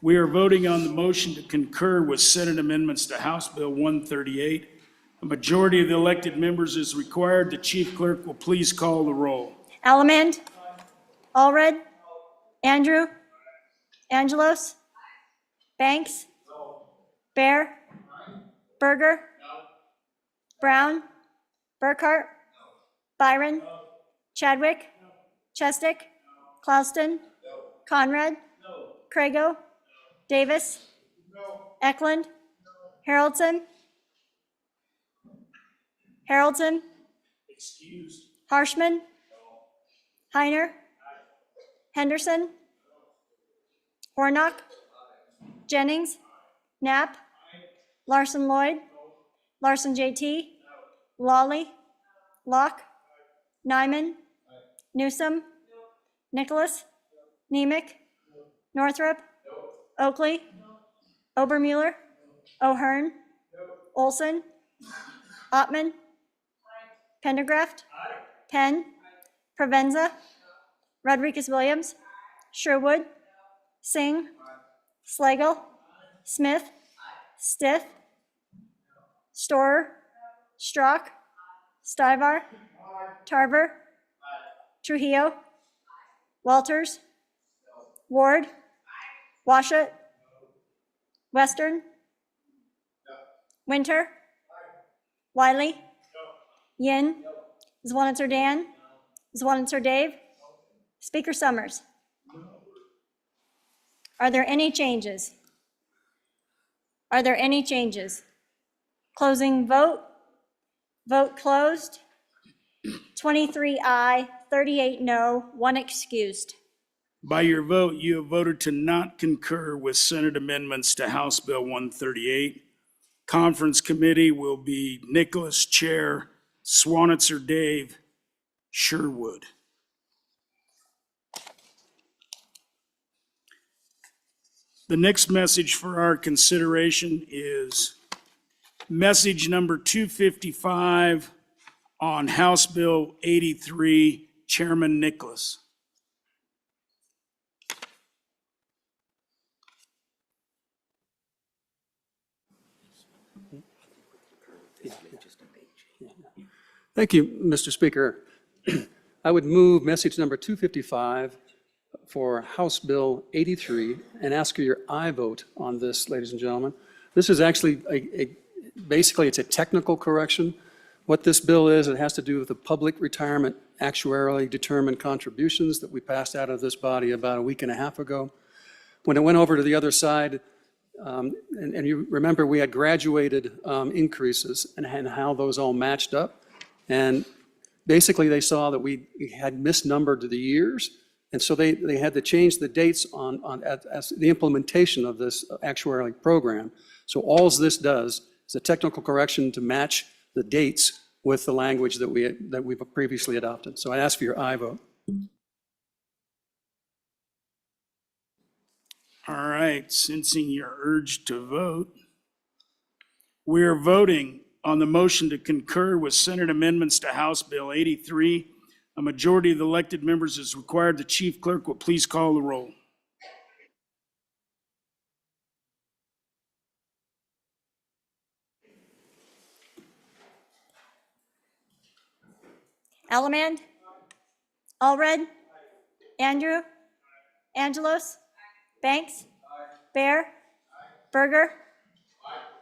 we are voting on the motion to concur with Senate amendments to House Bill 138. A majority of the elected members is required. The chief clerk will please call the roll. Allemande, Allred, Andrew, Angelos, Banks, Bear, Berger, Brown, Burkhart, Byron, Chadwick, Chestick, Clauston, Conrad, Crago, Davis, Eklund, Haroldson, Harshman, Heiner, Henderson, Hornock, Jennings, Knapp, Larson Lloyd, Larson JT, Lawley, Locke, Nyman, Newsom, Nicholas, Nemec, Northrup, Oakley, Obermuller, O'Hearn, Olson, Ottman, Pendergraft, Penn, Provenza, Rodriguez-Williams, Sherwood, Singh, Slagle, Smith, Stiff, Storer, Strzok, Stivar, Tarver, Trujillo, Walters, Ward, Washut, Western, Winter, Wiley, Yin, Zwanitzer Dan, Zwanitzer Dave, Speaker Summers. Are there any changes? Are there any changes? Closing vote. Vote closed. 23 aye, 38 no, 1 excused. By your vote, you have voted to not concur with Senate amendments to House Bill 138. Conference committee will be Nicholas Chair, Zwanitzer Dave, Sherwood. The next message for our consideration is message number 255 on House Bill 83, Chairman Nicholas. Thank you, Mr. Speaker. I would move message number 255 for House Bill 83 and ask for your aye vote on this, ladies and gentlemen. This is actually basically it's a technical correction. What this bill is, it has to do with the public retirement actuarially determined contributions that we passed out of this body about a week and a half ago. When it went over to the other side, and you remember we had graduated increases and how those all matched up. And basically they saw that we had misnumbered the years. And so they had to change the dates as the implementation of this actuarial program. So all this does is a technical correction to match the dates with the language that we've previously adopted. So I ask for your aye vote. All right, sensing your urge to vote, we are voting on the motion to concur with Senate amendments to House Bill 83. A majority of the elected members is required. The chief clerk will please call the roll. Ellerman, Allred, Andrew, Angelos, Banks, Bear, Berger,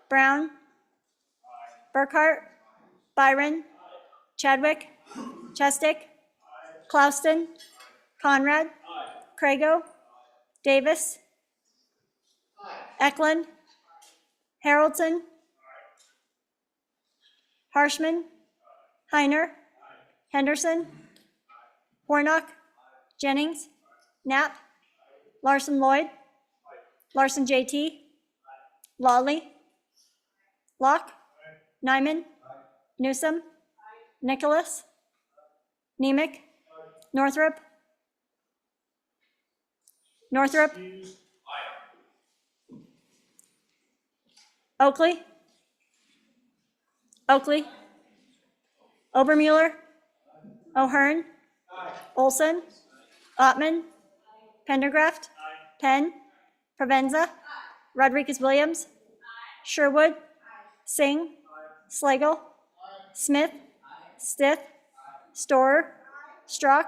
Brown, Burkhart, Byron, Chadwick, Chestick, Klauston, Conrad, Crago, Davis, Eklund, Haroldson, Harshman, Heiner, Henderson, Warnock, Jennings, Knapp, Larson Lloyd, Larson JT, Lawley, Locke, Nyman, Newsom, Nicholas, Nemec, Northrup, Oakley, Obermuller, O'Hearn, Olson, Ottman, Pendergraft, Penn, Provenza, Rodriguez-Williams, Sherwood, Singh, Slagle, Smith, Stith, Storer, Strzok,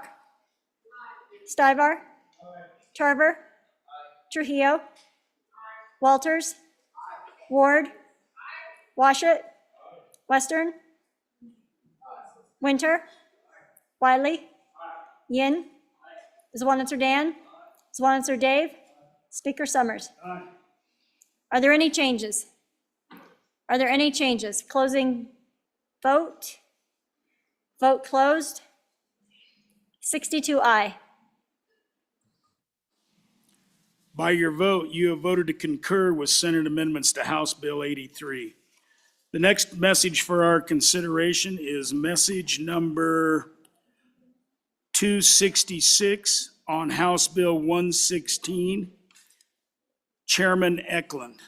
Stivar, Tarver, Trujillo, Walters, Ward, Washut, Western, Winter, Wiley, Yin, Zwanitzer Dan, Zwanitzer Dave, Speaker Summers. Are there any changes? Are there any changes? Closing vote. Vote closed. 62 aye. By your vote, you have voted to concur with Senate amendments to House Bill 83. The next message for our consideration is message number 266 on House Bill 116. Chairman Eklund.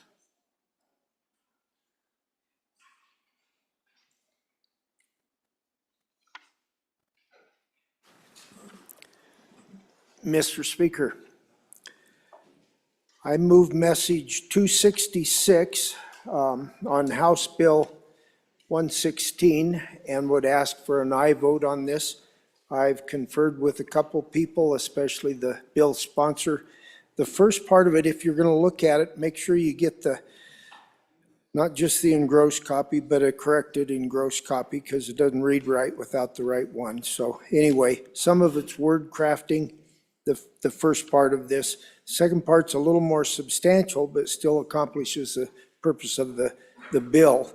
Mr. Speaker, I move message 266 on House Bill 116 and would ask for an aye vote on this. I've conferred with a couple people, especially the bill sponsor. The first part of it, if you're going to look at it, make sure you get not just the engrossed copy, but a corrected engrossed copy because it doesn't read right without the right one. So anyway, some of it's word crafting, the first part of this. Second part's a little more substantial, but still accomplishes the purpose of the bill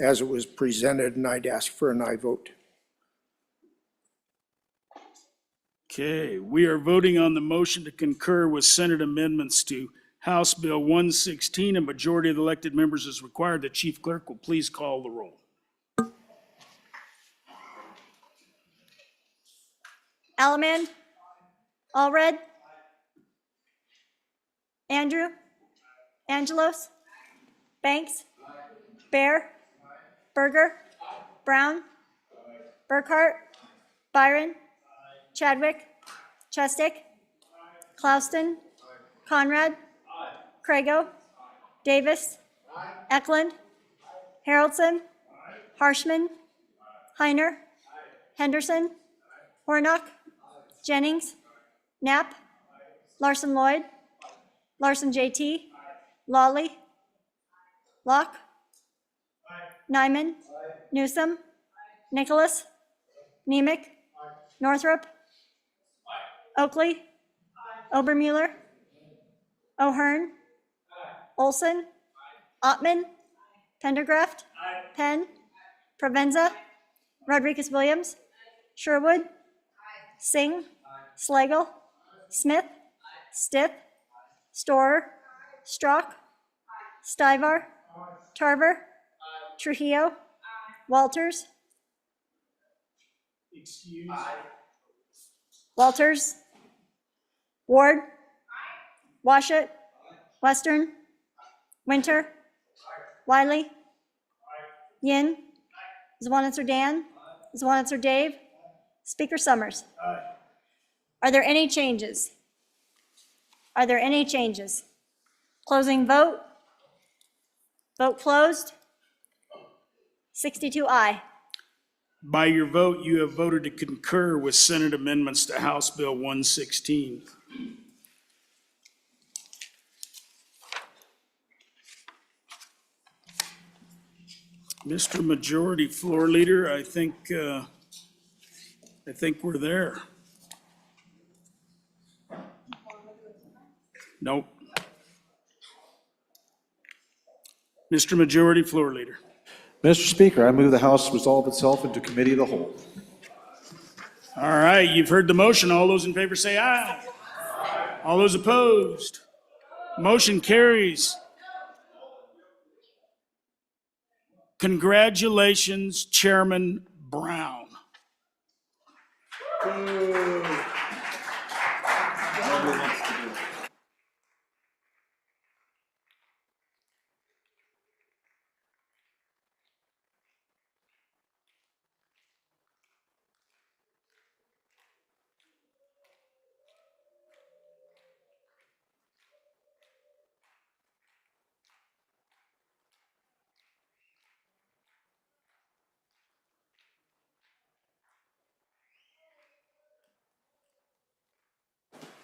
as it was presented, and I'd ask for an aye vote. Okay, we are voting on the motion to concur with Senate amendments to House Bill 116. A majority of the elected members is required. The chief clerk will please call the roll. Alaman, Allred, Andrew, Angelos, Banks, Bear, Berger, Brown, Burkhart, Byron, Chadwick, Chestick, Klauston, Conrad, Crago, Davis, Eklund, Haroldson, Harshman, Heiner, Henderson, Hornock, Jennings, Knapp, Larson Lloyd, Larson JT, Lawley, Locke, Nyman, Newsom, Nicholas, Nemec, Northrup, Oakley, Obermuller, O'Hearn, Olson, Ottman, Pendergraft, Penn, Provenza, Rodriguez-Williams, Sherwood, Singh, Slagle, Smith, Stith, Storer, Strock, Stivar, Tarver, Trujillo, Walters, Walters, Ward, Washut, Western, Winter, Wiley, Yin, Zwanitzer Dan, Zwanitzer Dave, Speaker Summers. Are there any changes? Are there any changes? Closing vote. Vote closed. 62 aye. By your vote, you have voted to concur with Senate amendments to House Bill 116. Mr. Majority Floor Leader, I think we're there. Nope. Mr. Majority Floor Leader. Mr. Speaker, I move the House resolve itself into committee of the whole. All right, you've heard the motion. All those in favor say aye. All those opposed? Motion carries. Congratulations, Chairman Brown.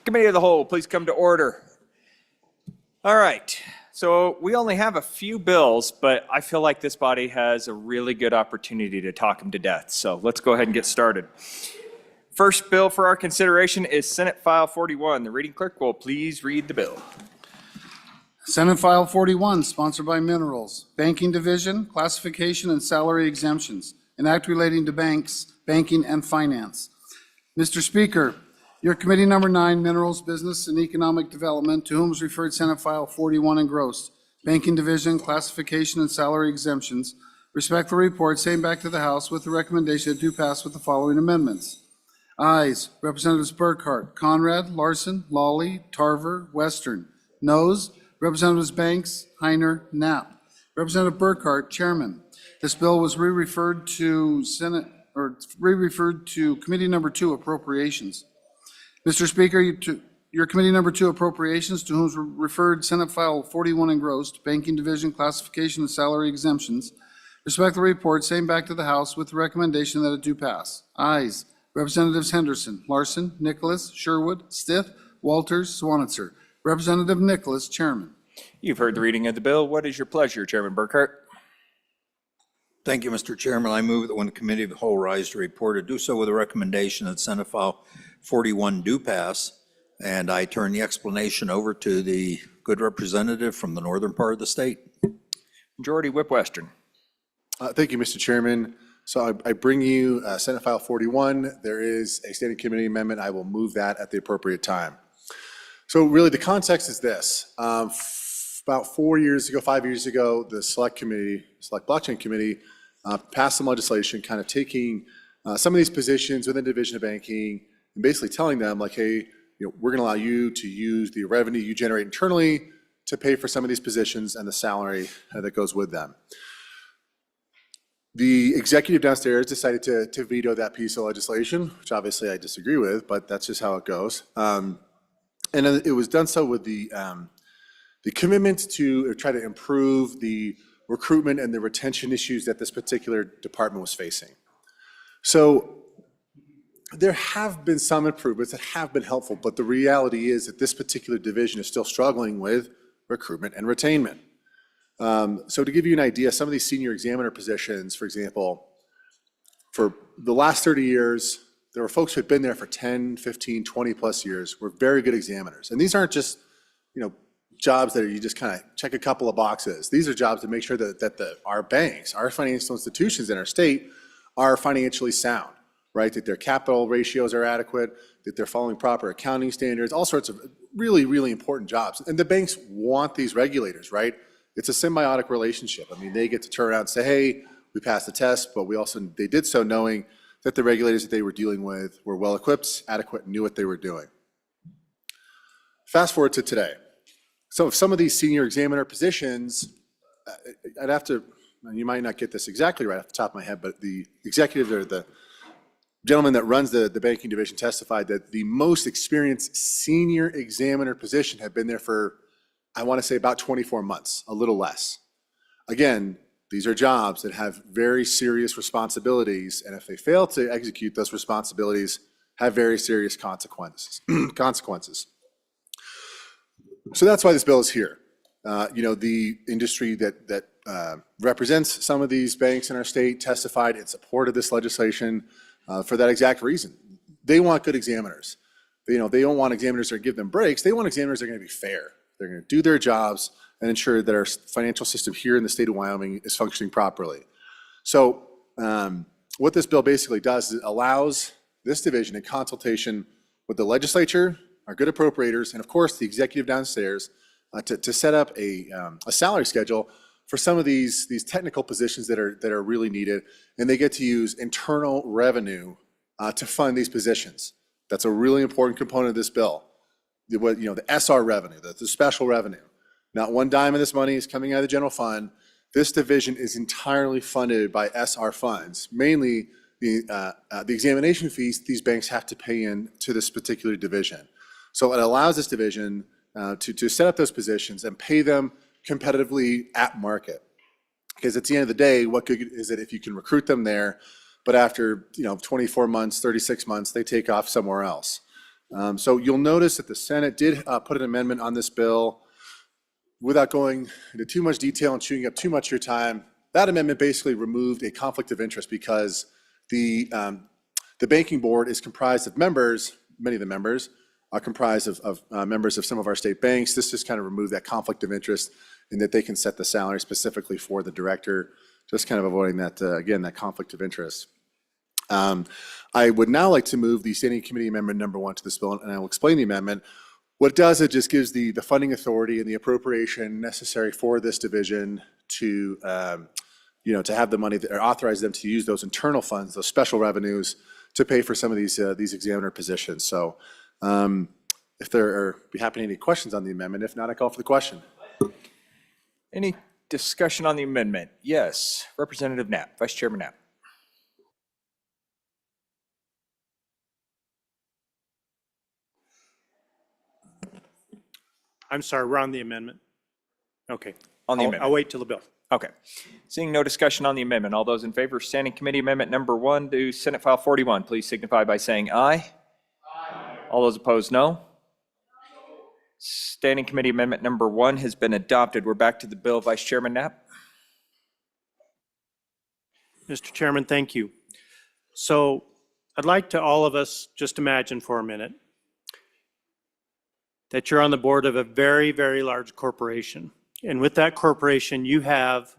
Committee of the Whole, please come to order. All right, so we only have a few bills, but I feel like this body has a really good opportunity to talk them to death. So let's go ahead and get started. First bill for our consideration is Senate File 41. The reading clerk will please read the bill. Senate File 41, sponsored by Minerals, Banking Division, Classification and Salary Exemptions, an act relating to banks, banking, and finance. Mr. Speaker, your Committee Number 9, Minerals, Business, and Economic Development, to whom is referred Senate File 41 engrossed, Banking Division, Classification and Salary Exemptions, respectfully report, same back to the House with the recommendation that do pass with the following amendments. Ayes, Representatives Burkhart, Conrad, Larson, Lawley, Tarver, Western. Noes, Representatives Banks, Heiner, Knapp. Representative Burkhart, Chairman. This bill was re-referred to Committee Number 2, Appropriations. Mr. Speaker, your Committee Number 2, Appropriations, to whom is referred Senate File 41 engrossed, Banking Division, Classification and Salary Exemptions, respectfully report, same back to the House with the recommendation that it do pass. Ayes, Representatives Henderson, Larson, Nicholas, Sherwood, Stith, Walters, Zwanitzer. Representative Nicholas, Chairman. You've heard the reading of the bill. What is your pleasure, Chairman Burkhart? Thank you, Mr. Chairman. I move that when the Committee of the Whole rise to report, it do so with a recommendation that Senate File 41 do pass, and I turn the explanation over to the good representative from the northern part of the state. Majority Whip Western. Thank you, Mr. Chairman. So I bring you Senate File 41. There is a standing committee amendment. I will move that at the appropriate time. So really, the context is this. About 5 years ago, the Select Blockchain Committee passed some legislation kind of taking some of these positions within the Division of Banking and basically telling them like, hey, we're going to allow you to use the revenue you generate internally to pay for some of these positions and the salary that goes with them. The executive downstairs decided to veto that piece of legislation, which obviously I disagree with, but that's just how it goes. And it was done so with the commitment to try to improve the recruitment and the retention issues that this particular department was facing. So there have been some improvements that have been helpful, but the reality is that this particular division is still struggling with recruitment and retainment. So to give you an idea, some of these senior examiner positions, for example, for the last 30 years, there were folks who had been there for 10, 15, 20 plus years, were very good examiners. And these aren't just, jobs that you just kind of check a couple of boxes. These are jobs to make sure that our banks, our financial institutions in our state are financially sound, right? That their capital ratios are adequate, that they're following proper accounting standards, all sorts of really, really important jobs. And the banks want these regulators, right? It's a symbiotic relationship. I mean, they get to turn around and say, hey, we passed the test, but they did so knowing that the regulators that they were dealing with were well-equipped, adequate, and knew what they were doing. Fast forward to today. So some of these senior examiner positions, I'd have to, you might not get this exactly right off the top of my head, but the executive or the gentleman that runs the banking division testified that the most experienced senior examiner position had been there for, I want to say, about 24 months, a little less. Again, these are jobs that have very serious responsibilities, and if they fail to execute those responsibilities, have very serious consequences. So that's why this bill is here. The industry that represents some of these banks in our state testified in support of this legislation for that exact reason. They want good examiners. They don't want examiners that give them breaks. They want examiners that are going to be fair. They're going to do their jobs and ensure that our financial system here in the state of Wyoming is functioning properly. So what this bill basically does is it allows this division in consultation with the legislature, our good appropriators, and of course the executive downstairs to set up a salary schedule for some of these technical positions that are really needed, and they get to use internal revenue to fund these positions. That's a really important component of this bill. The SR revenue, the special revenue. Not one dime of this money is coming out of the general fund. This division is entirely funded by SR funds, mainly the examination fees these banks have to pay in to this particular division. So it allows this division to set up those positions and pay them competitively at market. Because at the end of the day, what good is it if you can recruit them there, but after 24 months, 36 months, they take off somewhere else. So you'll notice that the Senate did put an amendment on this bill. Without going into too much detail and chewing up too much of your time, that amendment basically removed a conflict of interest because the banking board is comprised of members, many of the members are comprised of members of some of our state banks. This just kind of removed that conflict of interest in that they can set the salary specifically for the director, just kind of avoiding that, again, that conflict of interest. I would now like to move the Standing Committee Amendment number 1 to this bill, and I will explain the amendment. What it does, it just gives the funding authority and the appropriation necessary for this division to, to have the money, or authorize them to use those internal funds, those special revenues, to pay for some of these examiner positions. So if there are, be happy to any questions on the amendment. If not, I call for the question. Any discussion on the amendment? Yes, Representative Knapp, Vice Chairman Knapp. I'm sorry, we're on the amendment. Okay. On the amendment. I'll wait till the bill. Okay. Seeing no discussion on the amendment, all those in favor of Standing Committee Amendment number 1 to Senate File 41, please signify by saying aye. Aye. All those opposed, no. Standing Committee Amendment number 1 has been adopted. We're back to the bill. Vice Chairman Knapp. Mr. Chairman, thank you. So I'd like to all of us just imagine for a minute that you're on the board of a very, very large corporation. And with that corporation, you have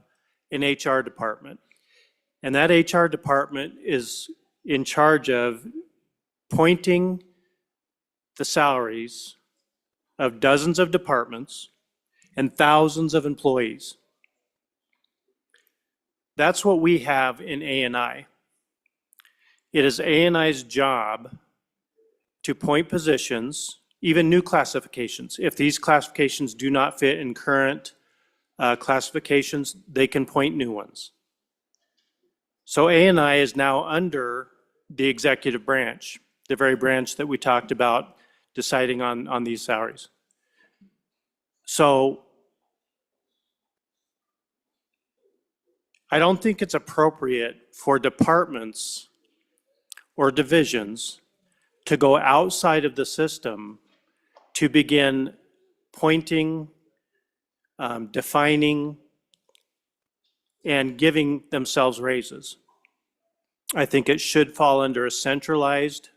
an HR department. And that HR department is in charge of pointing the salaries of dozens of departments and thousands of employees. That's what we have in A&I. It is A&I's job to point positions, even new classifications. If these classifications do not fit in current classifications, they can point new ones. So A&I is now under the executive branch, the very branch that we talked about deciding on these salaries. So I don't think it's appropriate for departments or divisions to go outside of the system to begin pointing, defining, and giving themselves raises. I think it should fall under a centralized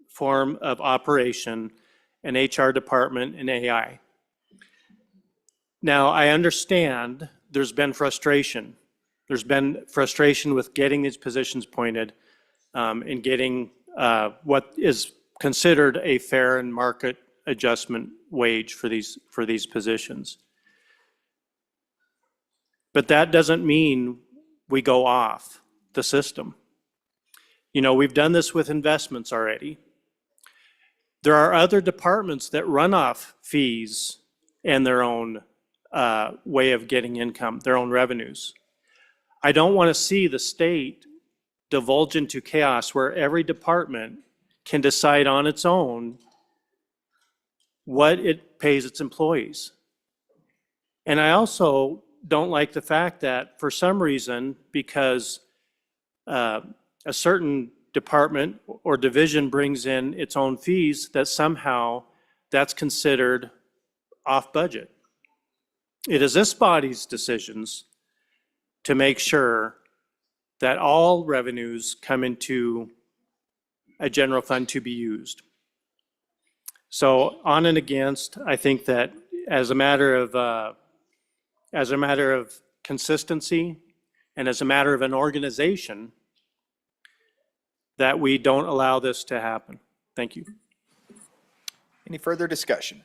form of operation, an HR department and AI. Now, I understand there's been frustration. There's been frustration with getting these positions pointed and getting what is considered a fair and market adjustment wage for these positions. But that doesn't mean we go off the system. You know, we've done this with investments already. There are other departments that run off fees and their own way of getting income, their own revenues. I don't want to see the state divulge into chaos where every department can decide on its own what it pays its employees. And I also don't like the fact that for some reason, because a certain department or division brings in its own fees, that somehow that's considered off budget. It is this body's decisions to make sure that all revenues come into a general fund to be used. So on and against, I think that as a matter of consistency and as a matter of an organization, that we don't allow this to happen. Thank you. Any further discussion?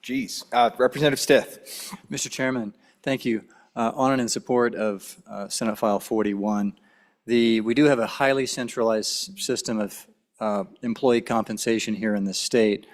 Representative Stith. Mr. Chairman, thank you. On and in support of Senate File 41, we do have a highly centralized system of employee compensation here in the state.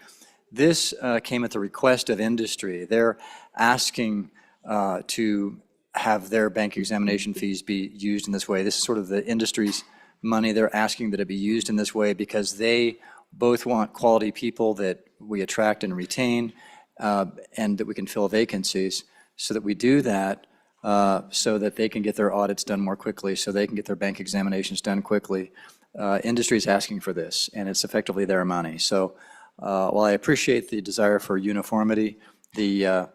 This came at the request of industry. They're asking to have their bank examination fees be used in this way. This is sort of the industry's money. They're asking that it be used in this way because they both want quality people that we attract and retain and that we can fill vacancies, so that we do that so that they can get their audits done more quickly, so they can get their bank examinations done quickly. Industry is asking for this, and it's effectively their money. So while I appreciate the desire for uniformity, this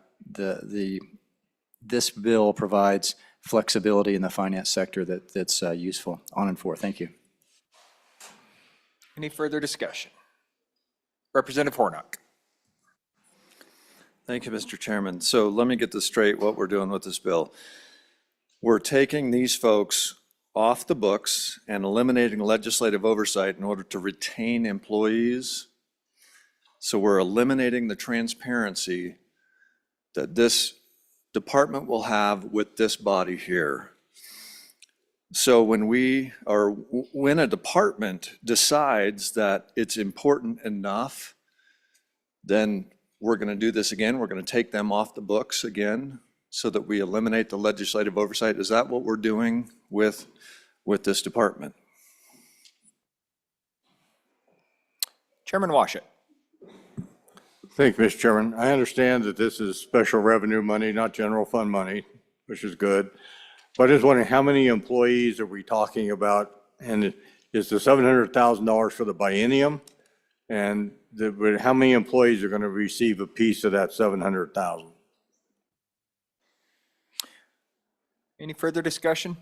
bill provides flexibility in the finance sector that's useful. On and forth. Thank you. Any further discussion? Representative Hornock. Thank you, Mr. Chairman. So let me get this straight, what we're doing with this bill. We're taking these folks off the books and eliminating legislative oversight in order to retain employees. So we're eliminating the transparency that this department will have with this body here. So when a department decides that it's important enough, then we're going to do this again. We're going to take them off the books again so that we eliminate the legislative oversight. Is that what we're doing with this department? Chairman Washut. Thank you, Mr. Chairman. I understand that this is special revenue money, not general fund money, which is good. But I was wondering, how many employees are we talking about? And is the $700,000 for the biennium? And how many employees are going to receive a piece of that $700,000? Any further discussion?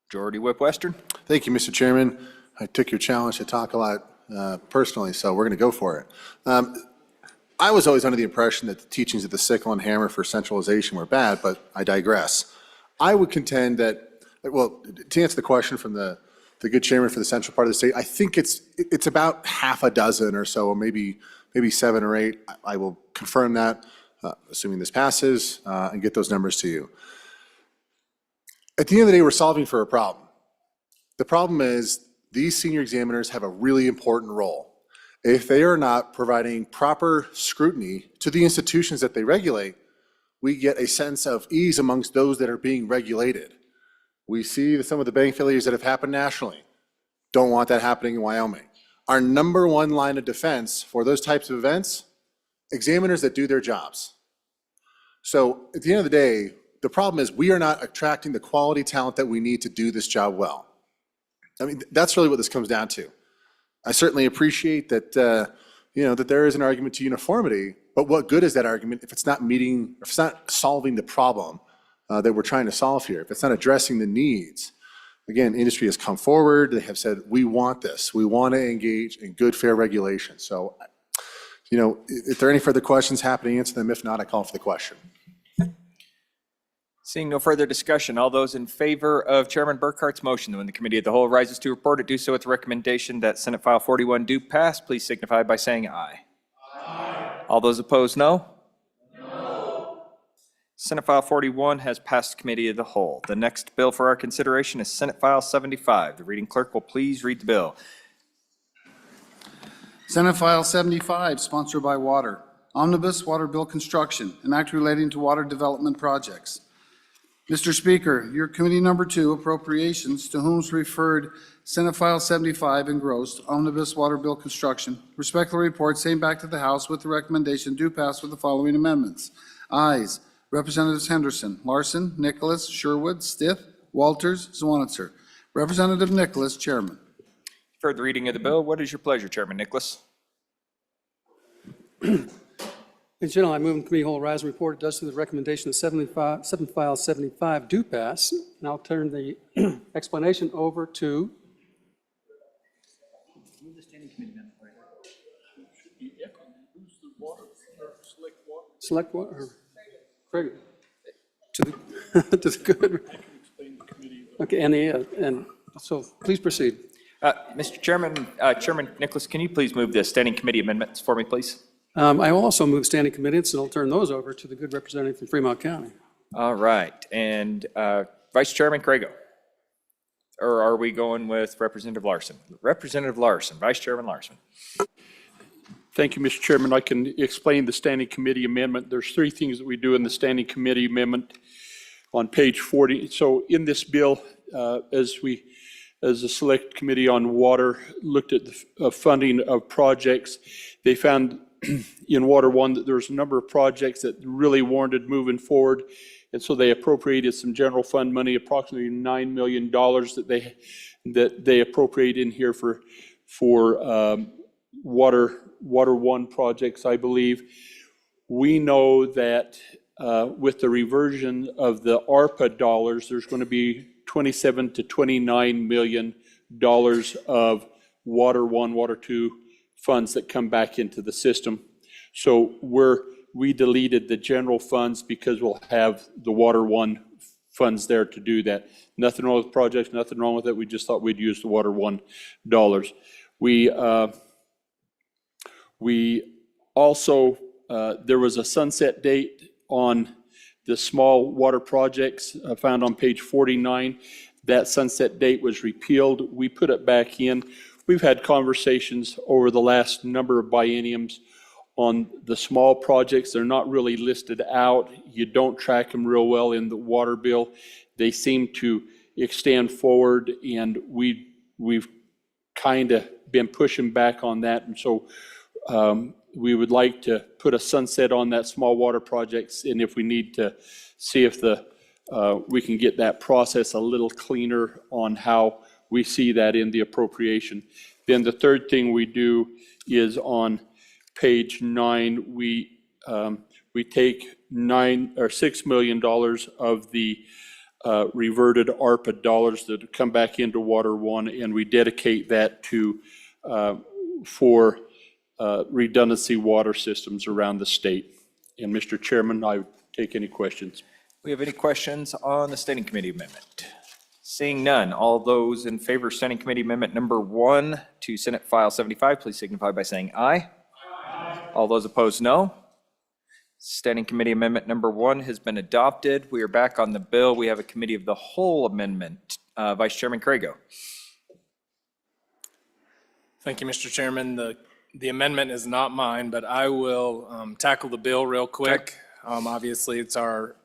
Majority Whip Western. Thank you, Mr. Chairman. I took your challenge to talk a lot personally, so we're going to go for it. I was always under the impression that the teachings of the sickle and hammer for centralization were bad, but I digress. I would contend that, well, to answer the question from the good chairman for the central part of the state, I think it's about half a dozen or so, or maybe 7 or 8. I will confirm that, assuming this passes, and get those numbers to you. At the end of the day, we're solving for a problem. The problem is these senior examiners have a really important role. If they are not providing proper scrutiny to the institutions that they regulate, we get a sense of ease amongst those that are being regulated. We see some of the bank failures that have happened nationally. Don't want that happening in Wyoming. Our number one line of defense for those types of events, examiners that do their jobs. So at the end of the day, the problem is we are not attracting the quality talent that we need to do this job well. I mean, that's really what this comes down to. I certainly appreciate that, that there is an argument to uniformity, but what good is that argument if it's not solving the problem that we're trying to solve here, if it's not addressing the needs? Again, industry has come forward. They have said, we want this. We want to engage in good, fair regulation. So, if there are any further questions, happy to answer them. If not, I call for the question. Seeing no further discussion, all those in favor of Chairman Burkhart's motion that when the committee of the whole rises to report it, do so with the recommendation that Senate File 41 do pass, please signify by saying aye. Aye. All those opposed, no? No. Senate File 41 has passed committee of the whole. The next bill for our consideration is Senate File 75. The reading clerk will please read the bill. Senate File 75, sponsored by Water. Omnibus Water Bill Construction, an act relating to water development projects. Mr. Speaker, your committee number 2, Appropriations, to whom's referred Senate File 75 engrossed, Omnibus Water Bill Construction, respectfully report same back to the House with the recommendation do pass with the following amendments. Ayes, Representatives Henderson, Larson, Nicholas, Sherwood, Stith, Walters, Zwanitzer. Representative Nicholas, Chairman. For the reading of the bill, what is your pleasure, Chairman Nicholas? In general, I move the committee whole rise and report it does to the recommendation of Senate File 75 do pass. And I'll turn the explanation over to Select Water, Craig, to the good. Okay, and so please proceed. Mr. Chairman, Chairman Nicholas, can you please move the standing committee amendments for me, please? I will also move standing committees, and I'll turn those over to the good representative from Fremont County. All right, and Vice Chairman Crago? Or are we going with Representative Larson? Representative Larson, Vice Chairman Larson. Thank you, Mr. Chairman. I can explain the standing committee amendment. There's 3 things that we do in the standing committee amendment on page 40. So in this bill, as the Select Committee on Water looked at the funding of projects, they found in Water One that there's a number of projects that really warranted moving forward. And so they appropriated some general fund money, approximately $9 million that they appropriate in here for Water One projects, I believe. We know that with the reversion of the ARPA dollars, there's going to be $27 to $29 million of Water One, Water Two funds that come back into the system. So we deleted the general funds because we'll have the Water One funds there to do that. Nothing wrong with projects, nothing wrong with it. We just thought we'd use the Water One dollars. We also, there was a sunset date on the small water projects found on page 49. That sunset date was repealed. We put it back in. We've had conversations over the last number of bienniums on the small projects. They're not really listed out. You don't track them real well in the water bill. They seem to extend forward, and we've kind of been pushing back on that. And so we would like to put a sunset on that small water projects, and if we need to see if we can get that process a little cleaner on how we see that in the appropriation. Then the third thing we do is on page 9, we take $6 million of the reverted ARPA dollars that come back into Water One, and we dedicate that to for redundancy water systems around the state. And Mr. Chairman, I would take any questions. We have any questions on the standing committee amendment? Seeing none, all those in favor of standing committee amendment number 1 to Senate File 75, please signify by saying aye. Aye. All those opposed, no. Standing committee amendment number 1 has been adopted. We are back on the bill. We have a committee of the whole amendment. Vice Chairman Crago. Thank you, Mr. Chairman. The amendment is not mine, but I will tackle the bill real quick. Obviously, it's our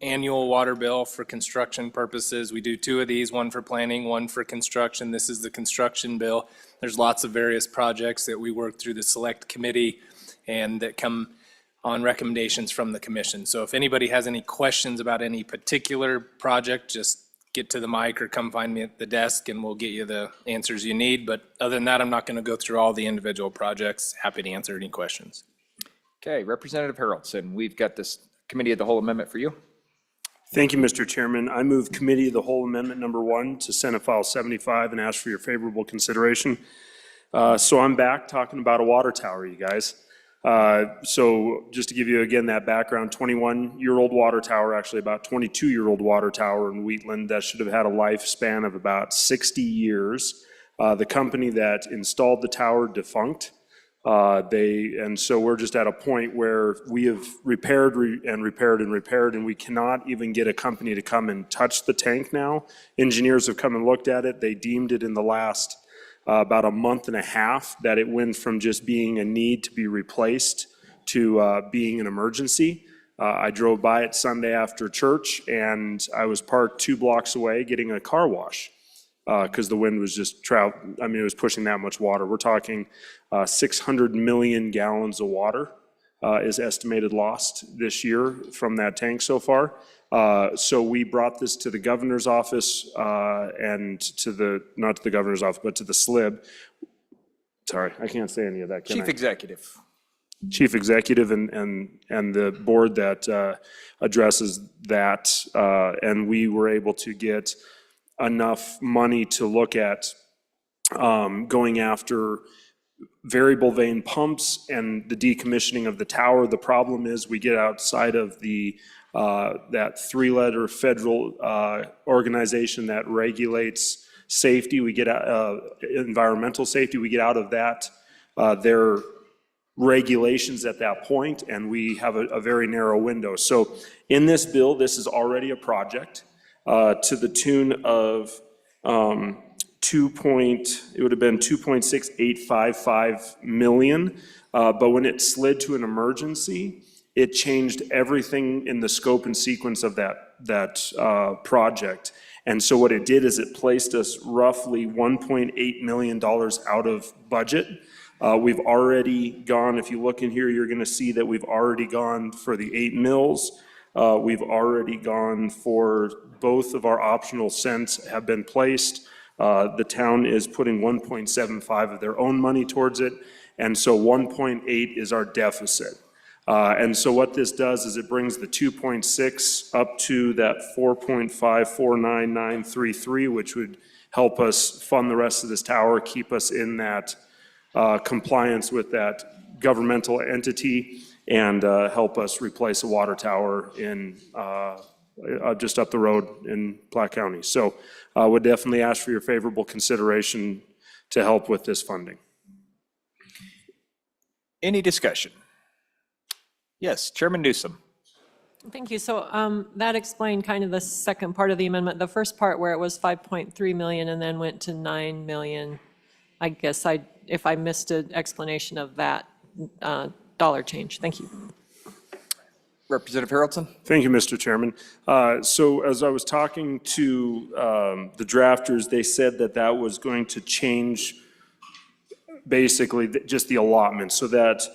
annual water bill for construction purposes. We do 2 of these, one for planning, one for construction. This is the construction bill. There's lots of various projects that we work through the select committee and that come on recommendations from the commission. So if anybody has any questions about any particular project, just get to the mic or come find me at the desk and we'll get you the answers you need. But other than that, I'm not going to go through all the individual projects. Happy to answer any questions. Okay, Representative Haroldson, we've got this Committee of the Whole Amendment for you. Thank you, Mr. Chairman. I move Committee of the Whole Amendment number 1 to Senate File 75 and ask for your favorable consideration. So I'm back talking about a water tower, you guys. So just to give you again that background, 21-year-old water tower, actually about 22-year-old water tower in Wheatland that should have had a lifespan of about 60 years. The company that installed the tower defunct. And so we're just at a point where we have repaired and repaired, and we cannot even get a company to come and touch the tank now. Engineers have come and looked at it. They deemed it in the last about a month and a half that it went from just being a need to be replaced to being an emergency. I drove by it Sunday after church, and I was parked 2 blocks away getting a car wash because the wind was just it was pushing that much water. We're talking 600 million gallons of water is estimated lost this year from that tank so far. So we brought this to the governor's office and not to the governor's office, but to the SLIB. Sorry, I can't say any of that, can I? Chief Executive. Chief Executive and the board that addresses that. And we were able to get enough money to look at going after variable vane pumps and the decommissioning of the tower. The problem is we get outside of the that 3-letter federal organization that regulates safety. We get environmental safety. We get out of that their regulations at that point, and we have a very narrow window. So in this bill, this is already a project to the tune of it would have been 2.6855 million. But when it slid to an emergency, it changed everything in the scope and sequence of that project. And so what it did is it placed us roughly $1.8 million out of budget. We've already gone, if you look in here, you're going to see that we've already gone for the 8 mills. We've already gone for both of our optional cents have been placed. The town is putting 1.75 of their own money towards it. And so 1.8 is our deficit. And so what this does is it brings the 2.6 up to that 4.549933, which would help us fund the rest of this tower, keep us in that compliance with that governmental entity, and help us replace a water tower in just up the road in Platte County. So would definitely ask for your favorable consideration to help with this funding. Any discussion? Yes, Chairman Newsom. Thank you. So that explained kind of the second part of the amendment. The first part where it was 5.3 million and then went to 9 million. I guess if I missed an explanation of that dollar change. Thank you. Representative Haroldson. Thank you, Mr. Chairman. So as I was talking to the drafters, they said that that was going to change basically just the allotment, so that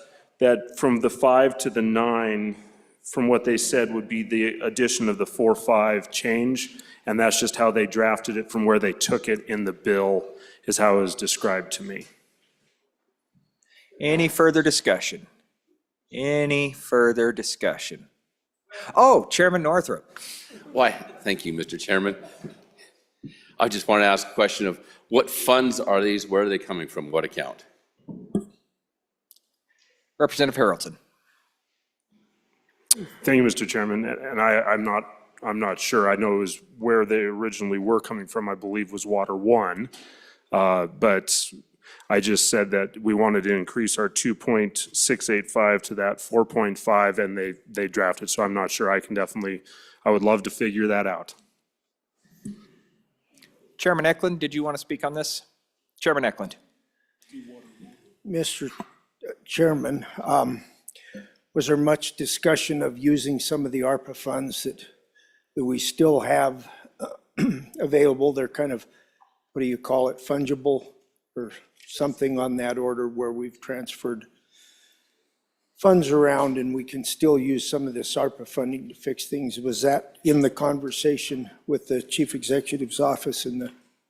from the 5 to the 9, from what they said would be the addition of the 4-5 change, and that's just how they drafted it from where they took it in the bill, is how it was described to me. Any further discussion? Any further discussion? Oh, Chairman Northrup. Why, thank you, Mr. Chairman. I just want to ask a question of what funds are these? Where are they coming from? What account? Representative Haroldson. Thank you, Mr. Chairman. And I'm not sure. I know it was where they originally were coming from, I believe was Water One. But I just said that we wanted to increase our 2.685 to that 4.5, and they drafted. So I'm not sure. I would love to figure that out. Chairman Eklund, did you want to speak on this? Chairman Eklund. Mr. Chairman, was there much discussion of using some of the ARPA funds that we still have available? They're kind of, what do you call it, fungible or something on that order, where we've transferred funds around and we can still use some of this ARPA funding to fix things. Was that in the conversation with the chief executive's office and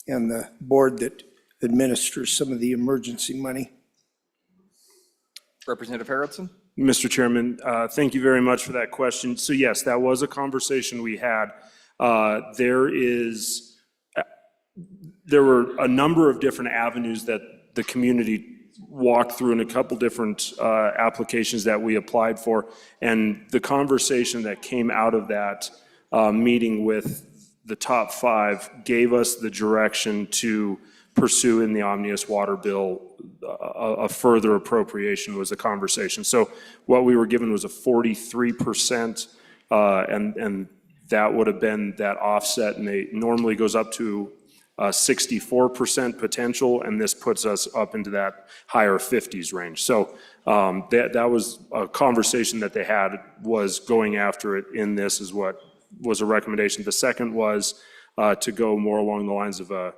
the board that administers some of the emergency money? Representative Haroldson? Mr. Chairman, thank you very much for that question. So yes, that was a conversation we had. There were a number of different avenues that the community walked through in a couple different applications that we applied for. And the conversation that came out of that meeting with the top 5 gave us the direction to pursue in the omnibus water bill a further appropriation was the conversation. So what we were given was a 43%, and that would have been that offset, and it normally goes up to 64% potential, and this puts us up into that higher 50s range. So that was a conversation that they had, was going after it in this is what was a recommendation. The second was to go more along the lines of a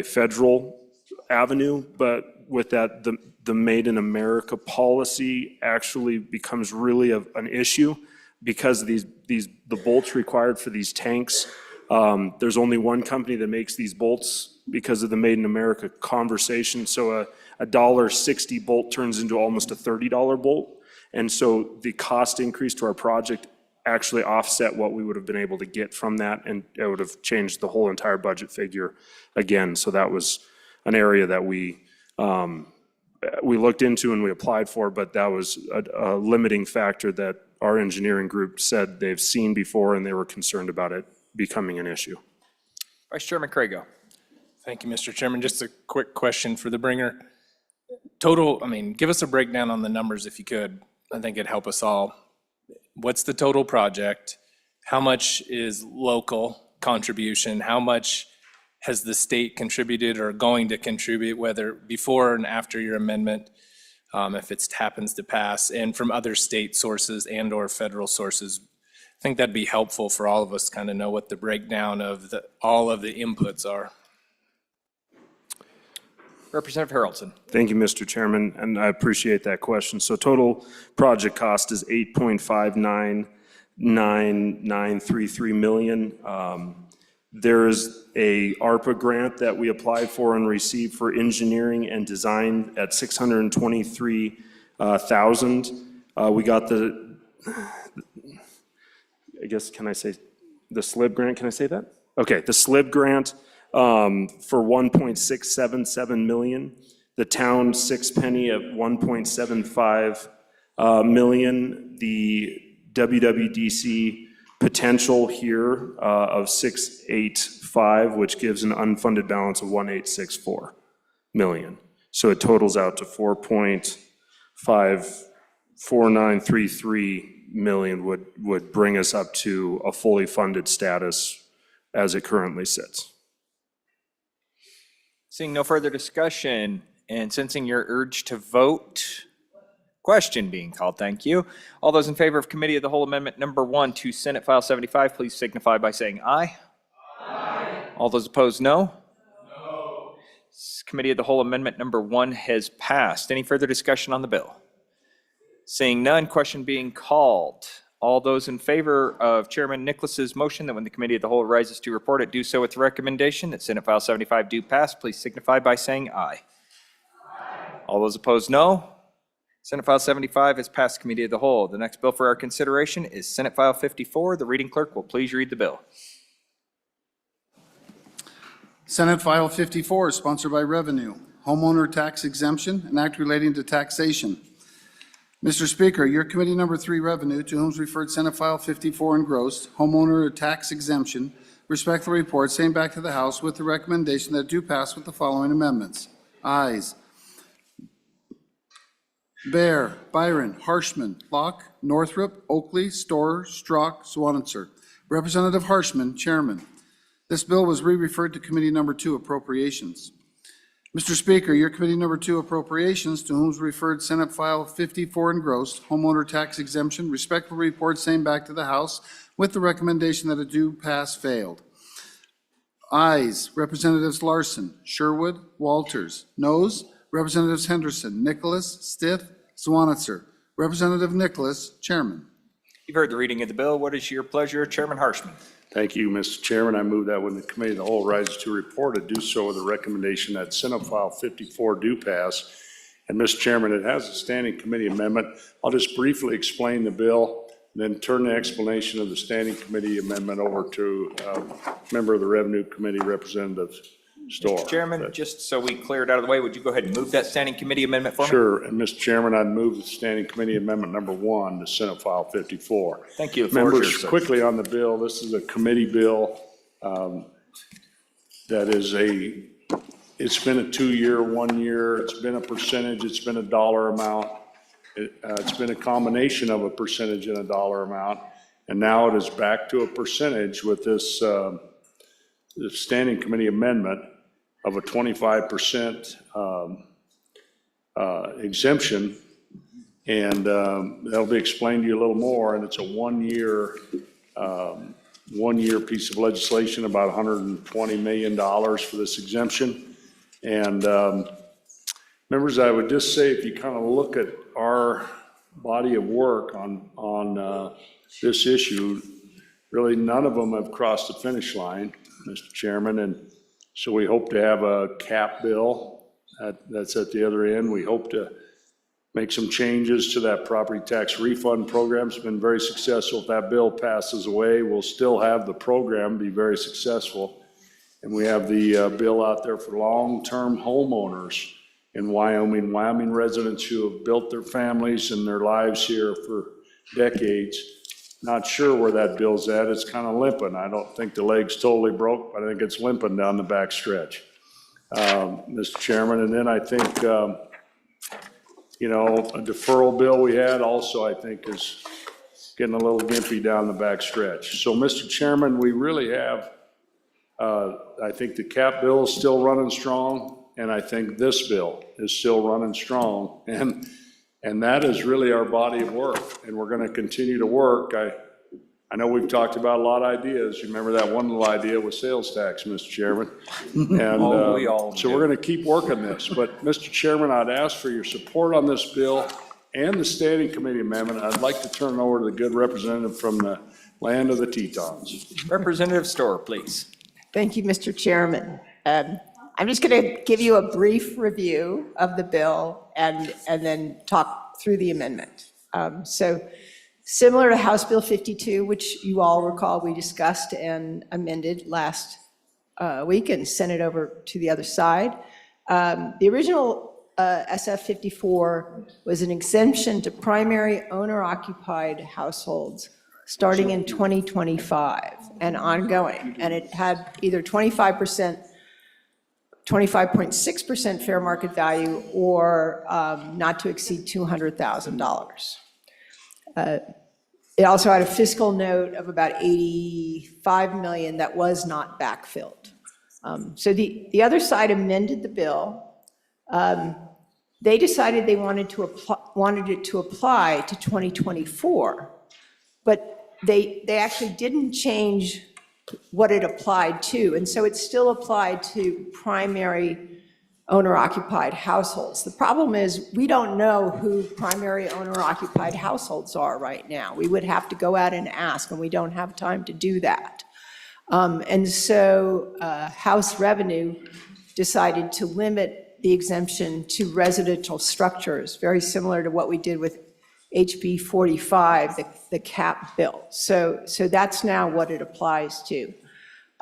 federal avenue, but with that, the Made in America policy actually becomes really an issue because the bolts required for these tanks, there's only one company that makes these bolts because of the Made in America conversation. So a $1.60 bolt turns into almost a $30 bolt. And so the cost increase to our project actually offset what we would have been able to get from that, and it would have changed the whole entire budget figure again. So that was an area that we looked into and we applied for, but that was a limiting factor that our engineering group said they've seen before, and they were concerned about it becoming an issue. Vice Chairman Craigo. Thank you, Mr. Chairman. Just a quick question for the bringer. Total, give us a breakdown on the numbers if you could. I think it'd help us all. What's the total project? How much is local contribution? How much has the state contributed or going to contribute, whether before and after your amendment, if it happens to pass, and from other state sources and or federal sources? I think that'd be helpful for all of us to kind of know what the breakdown of all of the inputs are. Representative Haroldson. Thank you, Mr. Chairman, and I appreciate that question. So total project cost is $8.59933 million. There is a ARPA grant that we applied for and received for engineering and design at $623,000. We got I guess, can I say the SLIB grant? Can I say that? Okay, the SLIB grant for $1.677 million. The town 6 penny at $1.75 million. The WWDC potential here of 685, which gives an unfunded balance of 1.864 million. So it totals out to 4.54933 million would bring us up to a fully funded status as it currently sits. Seeing no further discussion and sensing your urge to vote, question being called, thank you. All those in favor of Committee of the Whole Amendment number 1 to Senate File 75, please signify by saying aye. Aye. All those opposed, no? No. Committee of the Whole Amendment number 1 has passed. Any further discussion on the bill? Seeing none, question being called. All those in favor of Chairman Nicholas's motion that when the Committee of the Whole rises to report it, do so with the recommendation that Senate File 75 do pass, please signify by saying aye. Aye. All those opposed, no. Senate File 75 has passed Committee of the Whole. The next bill for our consideration is Senate File 54. The reading clerk will please read the bill. Senate File 54, sponsored by Revenue, Homeowner Tax Exemption, an act relating to taxation. Mr. Speaker, your Committee number 3, Revenue, to whom is referred Senate File 54 engrossed, Homeowner Tax Exemption, respectfully report, same back to the House with the recommendation that do pass with the following amendments. Ayes. Bear, Byron, Harshman, Locke, Northrup, Oakley, Storer, Strzok, Swanitzer. Representative Harshman, Chairman. This bill was re-referred to Committee number 2, Appropriations. Mr. Speaker, your Committee number 2, Appropriations, to whom is referred Senate File 54 engrossed, Homeowner Tax Exemption, respectful report, same back to the House, with the recommendation that a do pass failed. Ayes, Representatives Larson, Sherwood, Walters. Noes, Representatives Henderson, Nicholas, Stith, Swanitzer. Representative Nicholas, Chairman. You've heard the reading of the bill. What is your pleasure, Chairman Harshman? Thank you, Mr. Chairman. I move that when the committee of the whole rises to report, it do so with the recommendation that Senate File 54 do pass. And Mr. Chairman, it has a standing committee amendment. I'll just briefly explain the bill, then turn the explanation of the standing committee amendment over to a member of the Revenue Committee, Representative Storr. Mr. Chairman, just so we clear it out of the way, would you go ahead and move that standing committee amendment for me? Sure, and Mr. Chairman, I'd move the standing committee amendment number 1 to Senate File 54. Thank you. The floor is Members, yours, sir. quickly on the bill, this is a committee bill that is it's been a 2-year, 1 year, it's been a percentage, it's been a dollar amount. It's been a combination of a percentage and a dollar amount, and now it is back to a percentage with this standing committee amendment of a 25% exemption, and that'll be explained to you a little more, and it's a 1-year piece of legislation, about $120 million for this exemption. And members, I would just say, if you kind of look at our body of work on this issue, really none of them have crossed the finish line, Mr. Chairman, and so we hope to have a cap bill that's at the other end. We hope to make some changes to that property tax refund program. It's been very successful. If that bill passes away, we'll still have the program be very successful. And we have the bill out there for long-term homeowners in Wyoming residents who have built their families and their lives here for decades. Not sure where that bill's at. It's kind of limping. I don't think the leg's totally broke, but I think it's limping down the back stretch, Mr. Chairman. And then I think, a deferral bill we had also, I think, is getting a little gimpy down the back stretch. So, Mr. Chairman, we really have, I think the cap bill is still running strong, and I think this bill is still running strong. And that is really our body of work, and we're going to continue to work. I know we've talked about a lot of ideas. You remember that one little idea with sales tax, Mr. Chairman? And we all so we're going to keep working this. But, Mr. Chairman, I'd ask for your support on this bill and the standing committee amendment. I'd like to turn it over to the good representative from the land of the Tetons. Representative Storr, please. Thank you, Mr. Chairman. I'm just going to give you a brief review of the bill and then talk through the amendment. So similar to House Bill 52, which you all recall we discussed and amended last week and sent it over to the other side. The original SF 54 was an exemption to primary owner-occupied households starting in 2025 and ongoing. And it had either 25.6% fair market value or not to exceed $200,000. It also had a fiscal note of about $85 million that was not backfilled. So the other side amended the bill. They decided they wanted it to apply to 2024, but they actually didn't change what it applied to, and so it still applied to primary owner-occupied households. The problem is we don't know who primary owner-occupied households are right now. We would have to go out and ask, and we don't have time to do that. And so House Revenue decided to limit the exemption to residential structures, very similar to what we did with HB 45, the cap bill. So that's now what it applies to.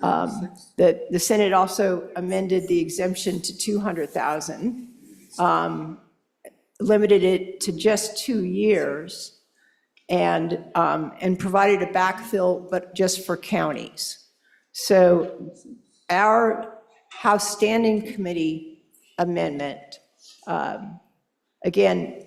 The Senate also amended the exemption to $200,000, limited it to just 2 years, and provided a backfill, but just for counties. So our House Standing Committee amendment, again,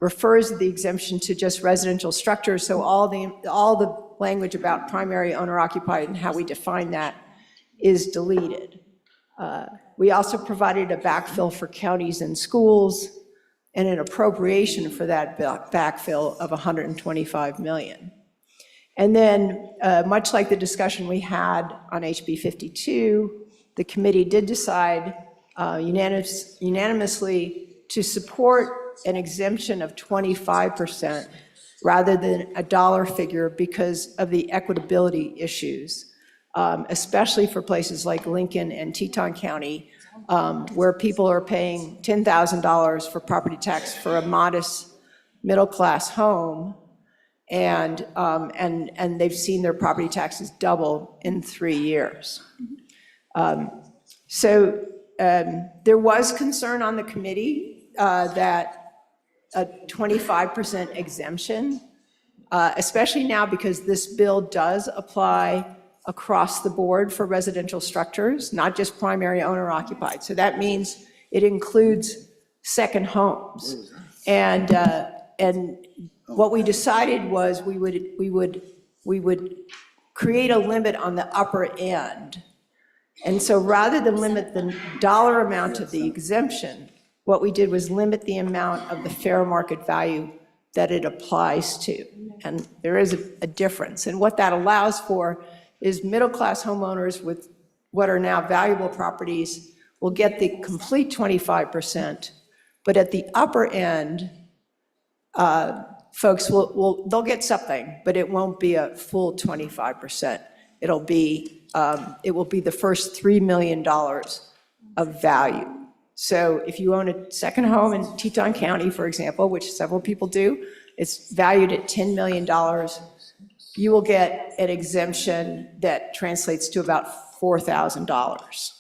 refers the exemption to just residential structures, so all the language about primary owner-occupied and how we define that is deleted. We also provided a backfill for counties and schools and an appropriation for that backfill of $125 million. And then, much like the discussion we had on HB 52, the committee did decide unanimously to support an exemption of 25% rather than a dollar figure because of the equitability issues, especially for places like Lincoln and Teton County, where people are paying $10,000 for property tax for a modest middle-class home, and they've seen their property taxes double in 3 years. So there was concern on the committee that a 25% exemption, especially now because this bill does apply across the board for residential structures, not just primary owner occupied. So that means it includes second homes. And what we decided was we would create a limit on the upper end. And so rather than limit the dollar amount of the exemption, what we did was limit the amount of the fair market value that it applies to. And there is a difference. And what that allows for is middle-class homeowners with what are now valuable properties will get the complete 25%, but at the upper end, folks they'll get something, but it won't be a full 25%. It will be the first $3 million of value. So if you own a second home in Teton County, for example, which several people do, it's valued at $10 million. You will get an exemption that translates to about $4,000.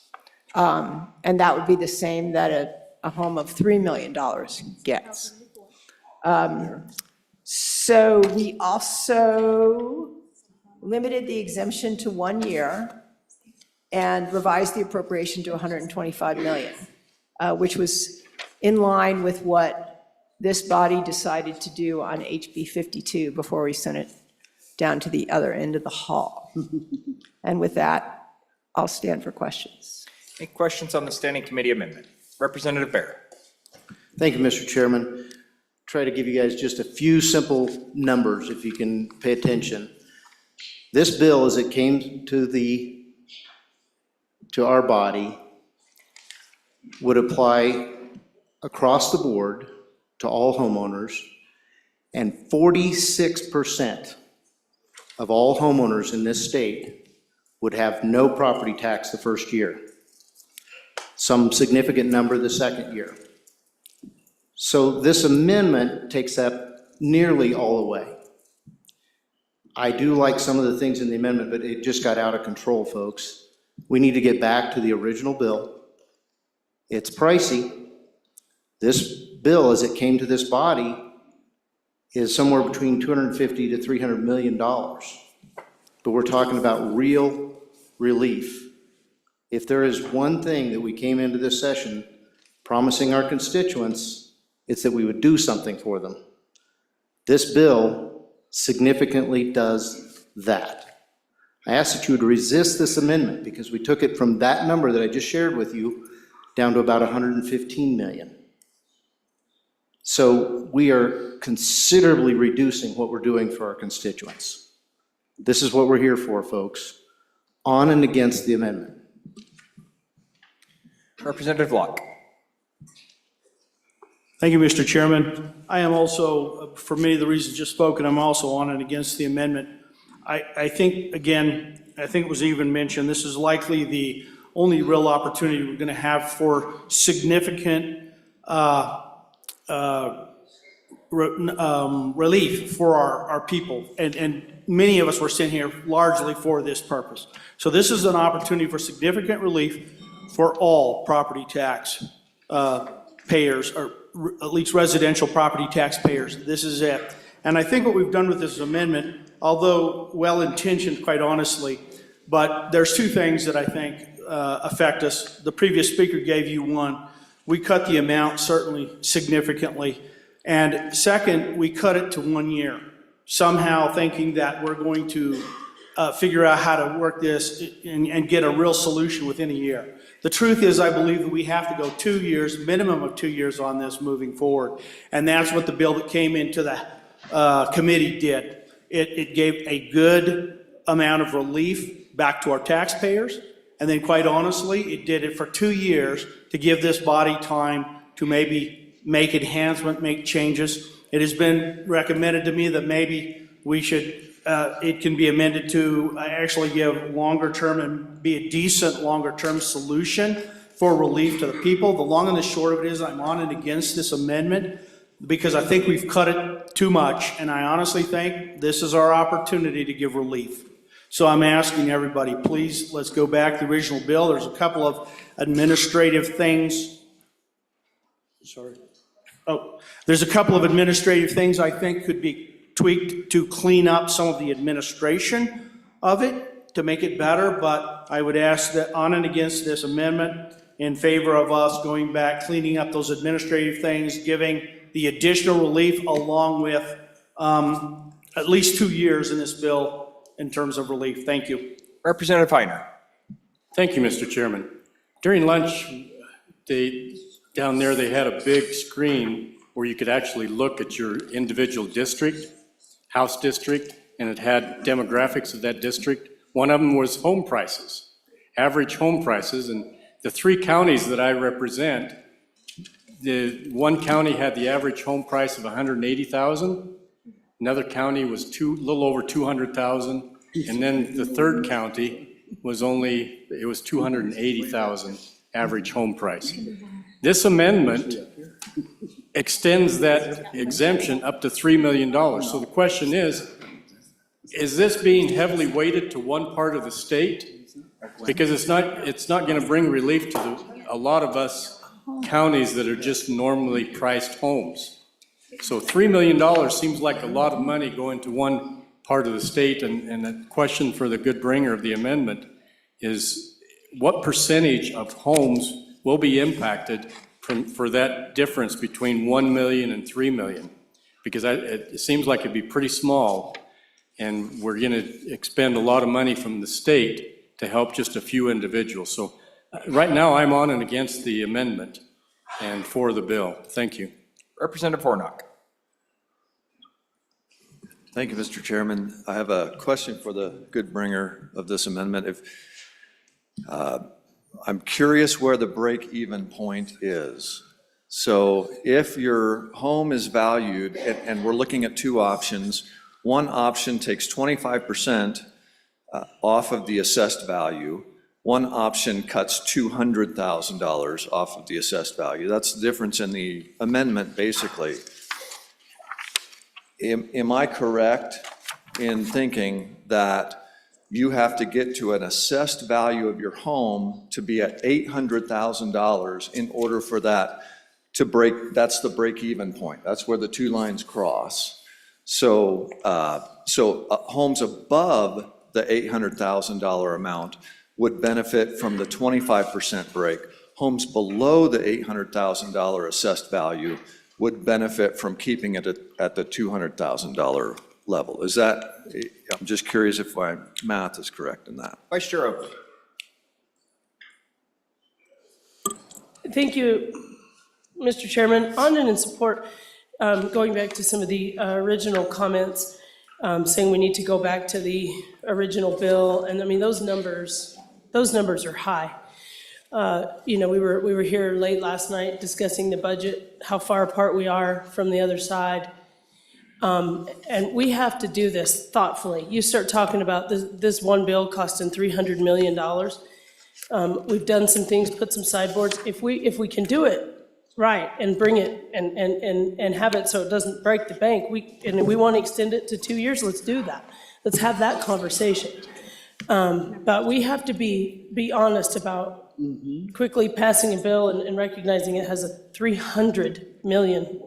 And that would be the same that a home of $3 million gets. So we also limited the exemption to 1 year and revised the appropriation to $125 million, which was in line with what this body decided to do on HB 52 before we sent it down to the other end of the hall. And with that, I'll stand for questions. Any questions on the Standing Committee amendment? Representative Bear. Thank you, Mr. Chairman. Try to give you guys just a few simple numbers if you can pay attention. This bill, as it came to our body, would apply across the board to all homeowners, and 46% of all homeowners in this state would have no property tax the first year. Some significant number the second year. So this amendment takes that nearly all away. I do like some of the things in the amendment, but it just got out of control, folks. We need to get back to the original bill. It's pricey. This bill, as it came to this body, is somewhere between $250 to $300 million. But we're talking about real relief. If there is one thing that we came into this session promising our constituents, it's that we would do something for them. This bill significantly does that. I ask that you would resist this amendment because we took it from that number that I just shared with you down to about 115 million. So we are considerably reducing what we're doing for our constituents. This is what we're here for, folks. On and against the amendment. Representative Locke. Thank you, Mr. Chairman. I am also, for many of the reasons just spoken, I'm also on and against the amendment. I think, again, I think it was even mentioned, this is likely the only real opportunity we're going to have for significant relief for our people. And many of us were sent here largely for this purpose. So this is an opportunity for significant relief for all property tax payers, or at least residential property tax payers. This is it. And I think what we've done with this amendment, although well-intentioned, quite honestly, but there's two things that I think affect us. The previous speaker gave you one. We cut the amount certainly significantly. And second, we cut it to 1 year, somehow thinking that we're going to figure out how to work this and get a real solution within a year. The truth is, I believe that we have to go 2 years, minimum of 2 years on this moving forward. And that's what the bill that came into the committee did. It gave a good amount of relief back to our taxpayers. And then quite honestly, it did it for 2 years to give this body time to maybe make enhancement, make changes. It has been recommended to me that maybe we should, it can be amended to actually give longer term and be a decent longer term solution for relief to the people. The long and the short of it is I'm on and against this amendment because I think we've cut it too much, and I honestly think this is our opportunity to give relief. So I'm asking everybody, please, let's go back to the original bill. There's a couple of administrative things. Sorry. Oh, there's a couple of administrative things I think could be tweaked to clean up some of the administration of it, to make it better, but I would ask that on and against this amendment in favor of us going back, cleaning up those administrative things, giving the additional relief along with at least 2 years in this bill in terms of relief. Thank you. Representative Heiner. Thank you, Mr. Chairman. During lunch, down there, they had a big screen where you could actually look at your individual district, house district, and it had demographics of that district. One of them was home prices, average home prices, and the 3 counties that I represent, the one county had the average home price of $180,000. Another county was a little over $200,000, and then the third county was it was $280,000 average home price. This amendment extends that exemption up to $3 million. So the question is this being heavily weighted to one part of the state? Because it's not going to bring relief to a lot of us counties that are just normally priced homes. So $3 million seems like a lot of money going to one part of the state, and the question for the good bringer of the amendment is what percentage of homes will be impacted for that difference between 1 million and 3 million? Because it seems like it'd be pretty small, and we're going to expend a lot of money from the state to help just a few individuals. So right now, I'm on and against the amendment and for the bill. Thank you. Representative Hornock. Thank you, Mr. Chairman. I have a question for the good bringer of this amendment. I'm curious where the break-even point is. So if your home is valued, and we're looking at 2 options, one option takes 25% off of the assessed value. One option cuts $200,000 off of the assessed value. That's the difference in the amendment, basically. Am I correct in thinking that you have to get to an assessed value of your home to be at $800,000 in order for that to break? That's the break-even point. That's where the 2 lines cross. So homes above the $800,000 amount would benefit from the 25% break. Homes below the $800,000 assessed value would benefit from keeping it at the $200,000 level. Is that, I'm just curious if my math is correct in that. Vice Chair Oakley. Thank you, Mr. Chairman. On and in support, going back to some of the original comments, saying we need to go back to the original bill, and I mean, those numbers are high. We were here late last night discussing the budget, how far apart we are from the other side. And we have to do this thoughtfully. You start talking about this one bill costing $300 million. We've done some things, put some sideboards. If we can do it right and bring it and have it so it doesn't break the bank, we want to extend it to 2 years, let's do that. Let's have that conversation. But we have to be honest about quickly passing a bill and recognizing it has a $300 million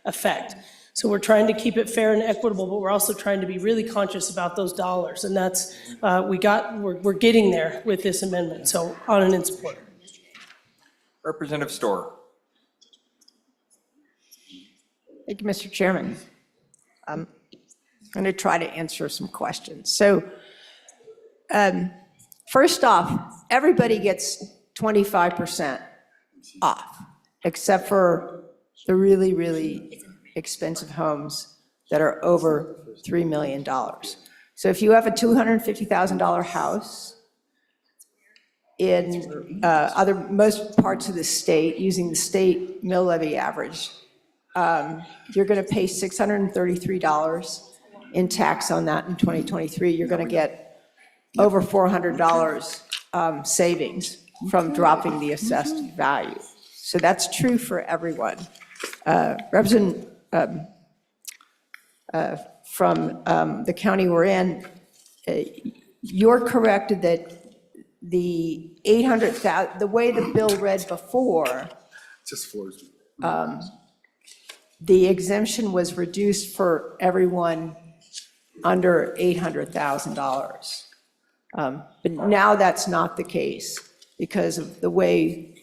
effect. So we're trying to keep it fair and equitable, but we're also trying to be really conscious about those dollars. And that's, we're getting there with this amendment. So on and in support. Representative Storer. Thank you, Mr. Chairman. I'm going to try to answer some questions. So first off, everybody gets 25% off, except for the really, really expensive homes that are over $3 million. So if you have a $250,000 house in most parts of the state, using the state mill levy average, you're going to pay $633 in tax on that in 2023. You're going to get over $400 savings from dropping the assessed value. So that's true for everyone. Representative from the county we're in, you're correct that the 800,000, the way the bill read before, Just floors me. the exemption was reduced for everyone under $800,000. But now that's not the case because of the way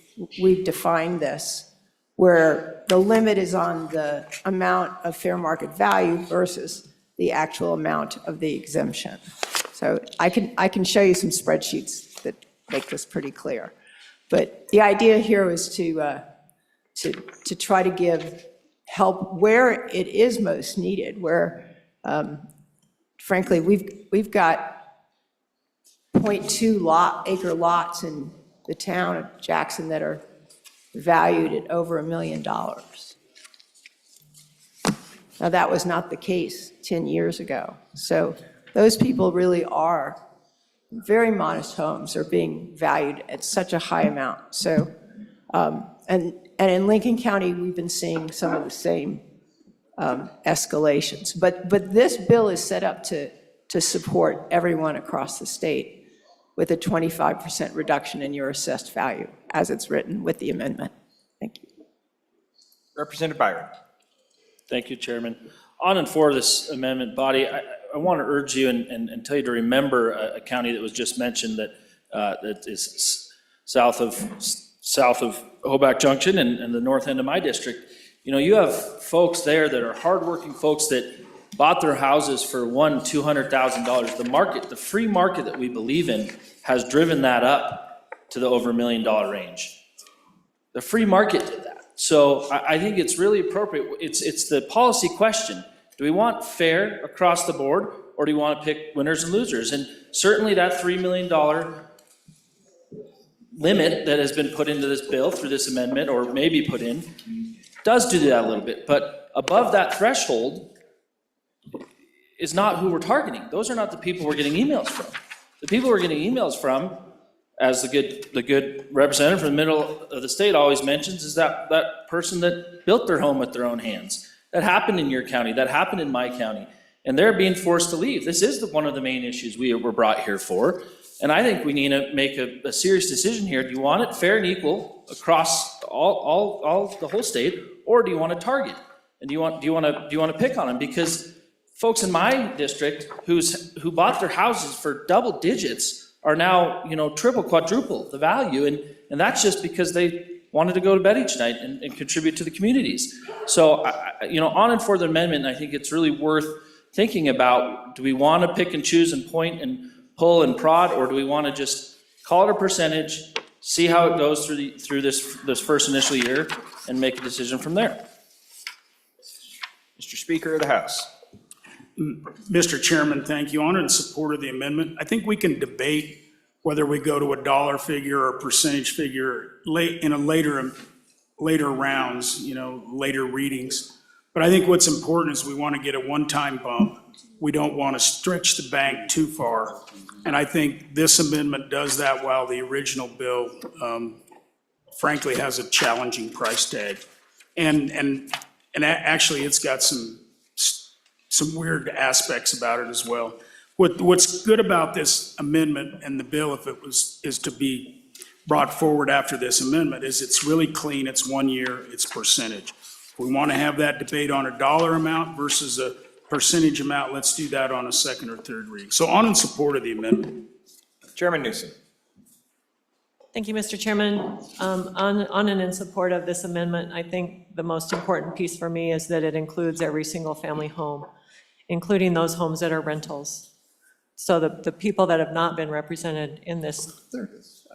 we've defined this, where the limit is on the amount of fair market value versus the actual amount of the exemption. So I can show you some spreadsheets that make this pretty clear. But the idea here is to try to give help where it is most needed, where frankly, we've got 0.2 acre lots in the town of Jackson that are valued at over $1 million. Now, that was not the case 10 years ago. So those people really are very modest homes are being valued at such a high amount. So, and in Lincoln County, we've been seeing some of the same escalations. But this bill is set up to support everyone across the state with a 25% reduction in your assessed value, as it's written with the amendment. Thank you. Representative Byron. Thank you, Chairman. On and for this amendment body, I want to urge you and tell you to remember a county that was just mentioned that is south of Hoback Junction and the north end of my district. You know, you have folks there that are hardworking folks that bought their houses for $200,000. The market, the free market that we believe in, has driven that up to the over $1 million range. The free market did that. So I think it's really appropriate. It's the policy question. Do we want fair across the board, or do we want to pick winners and losers? And certainly that $3 million limit that has been put into this bill through this amendment, or maybe put in, does do that a little bit. But above that threshold is not who we're targeting. Those are not the people we're getting emails from. The people we're getting emails from, as the good representative from the middle of the state always mentions, is that person that built their home with their own hands. That happened in your county, that happened in my county, and they're being forced to leave. This is one of the main issues we were brought here for, and I think we need to make a serious decision here. Do you want it fair and equal across all the whole state, or do you want to target? And do you want to pick on them? Because folks in my district who bought their houses for double digits are now, triple, quadruple the value, and that's just because they wanted to go to bed each night and contribute to the communities. So, on and for the amendment, I think it's really worth thinking about, do we want to pick and choose and point and pull and prod, or do we want to just call it a percentage, see how it goes through this first initial year, and make a decision from there? Mr. Speaker of the House. Mr. Chairman, thank you. On in support of the amendment, I think we can debate whether we go to a dollar figure or a percentage figure in a later rounds, later readings. But I think what's important is we want to get a one-time bump. We don't want to stretch the bank too far. And I think this amendment does that, while the original bill, frankly, has a challenging price tag. And actually, it's got some weird aspects about it as well. What's good about this amendment and the bill, if it is to be brought forward after this amendment, is it's really clean. It's 1 year, it's percentage. If we want to have that debate on a dollar amount versus a percentage amount, let's do that on a second or third reading. So on in support of the amendment. Chairman Newsom. Thank you, Mr. Chairman. On and in support of this amendment, I think the most important piece for me is that it includes every single family home, including those homes that are rentals. So the people that have not been represented in this,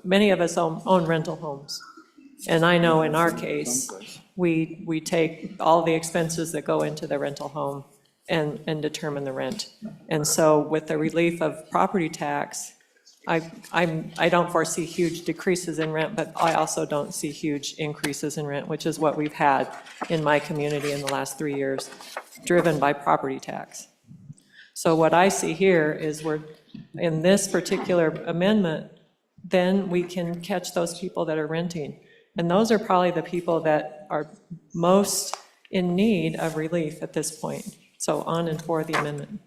many of us own rental homes. And I know in our case, we take all the expenses that go into the rental home and determine the rent. And so with the relief of property tax, I don't foresee huge decreases in rent, but I also don't see huge increases in rent, which is what we've had in my community in the last 3 years, driven by property tax. So what I see here is in this particular amendment, then we can catch those people that are renting. And those are probably the people that are most in need of relief at this point. So on and for the amendment.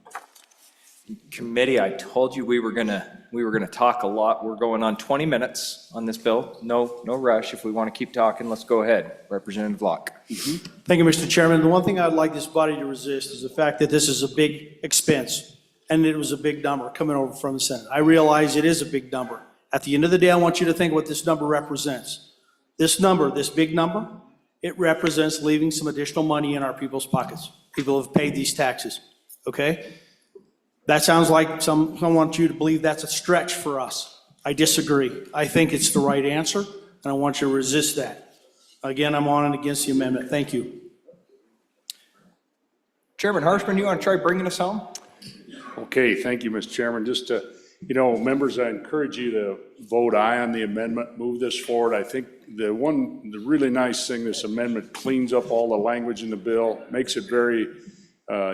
Committee, I told you we were gonna talk a lot. We're going on 20 minutes on this bill. No rush. If we want to keep talking, let's go ahead. Representative Locke. Thank you, Mr. Chairman. The one thing I'd like this body to resist is the fact that this is a big expense, and it was a big number coming over from the Senate. I realize it is a big number. At the end of the day, I want you to think what this number represents. This number, this big number, it represents leaving some additional money in our people's pockets. People have paid these taxes, okay? That sounds like some want you to believe that's a stretch for us. I disagree. I think it's the right answer, and I want you to resist that. Again, I'm on and against the amendment. Thank you. Chairman Harshman, you want to try bringing us home? Okay, thank you, Mr. Chairman. Just to, members, I encourage you to vote aye on the amendment, move this forward. I think the really nice thing, this amendment cleans up all the language in the bill, makes it very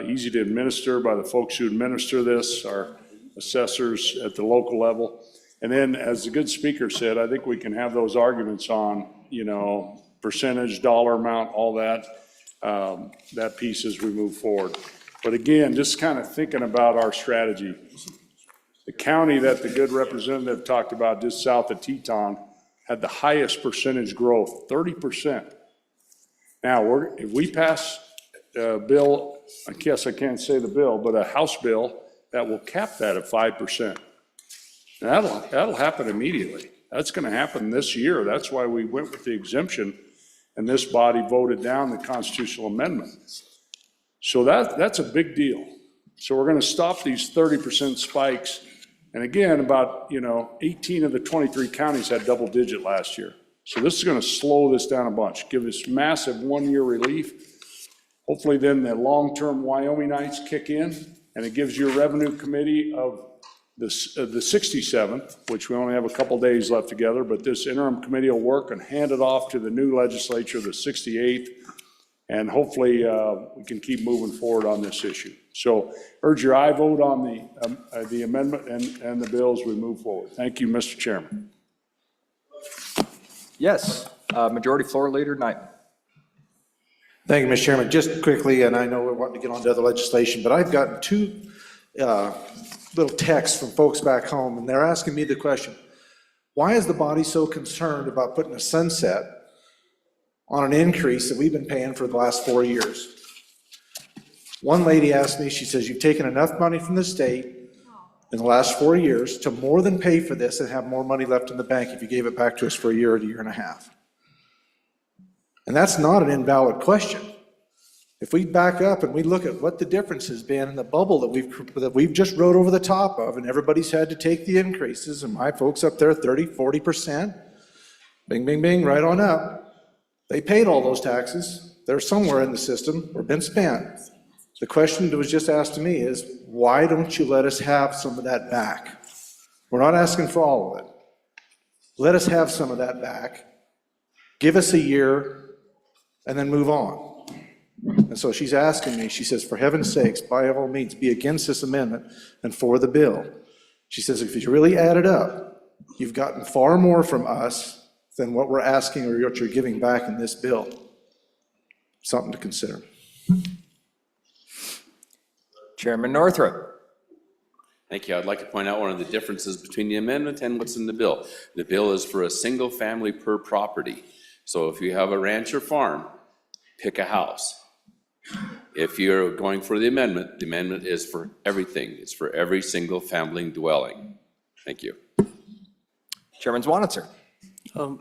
easy to administer by the folks who administer this, our assessors at the local level. And then, as the good speaker said, I think we can have those arguments on, percentage, dollar amount, all that piece as we move forward. But again, just kind of thinking about our strategy. The county that the good representative talked about just south of Teton had the highest percentage growth, 30%. Now, if we pass a bill, I guess I can't say the bill, but a House bill that will cap that at 5%. That'll happen immediately. That's going to happen this year. That's why we went with the exemption, and this body voted down the constitutional amendment. So that's a big deal. So we're going to stop these 30% spikes. And again, about 18 of the 23 counties had double digit last year. So this is going to slow this down a bunch, give us massive 1-year relief. Hopefully then the long-term Wyomingites kick in, and it gives your revenue committee of the 67th, which we only have a couple days left together, but this interim committee will work and hand it off to the new legislature, the 68th, and hopefully we can keep moving forward on this issue. So urge your aye vote on the amendment and the bill as we move forward. Thank you, Mr. Chairman. Yes, Majority Floor Leader Knight. Thank you, Mr. Chairman. Just quickly, and I know we're wanting to get on to other legislation, but I've gotten two little texts from folks back home, and they're asking me the question, why is the body so concerned about putting a sunset on an increase that we've been paying for the last 4 years? One lady asked me, she says, you've taken enough money from the state in the last 4 years to more than pay for this and have more money left in the bank if you gave it back to us for a year and a half. And that's not an invalid question. If we back up and we look at what the difference has been in the bubble that we've just rode over the top of, and everybody's had to take the increases, and my folks up there, 30, 40%, bing, bing, bing, right on up. They paid all those taxes. They're somewhere in the system or been spent. The question that was just asked to me is, why don't you let us have some of that back? We're not asking for all of it. Let us have some of that back. Give us a year and then move on. And so she's asking me, she says, for heaven's sakes, by all means, be against this amendment and for the bill. She says, if you really add it up, you've gotten far more from us than what we're asking or what you're giving back in this bill. Something to consider. Chairman Northrup. Thank you. I'd like to point out one of the differences between the amendment and what's in the bill. The bill is for a single family per property. So if you have a ranch or farm, pick a house. If you're going for the amendment is for everything. It's for every single family dwelling. Thank you. Chairman Zwanitzer.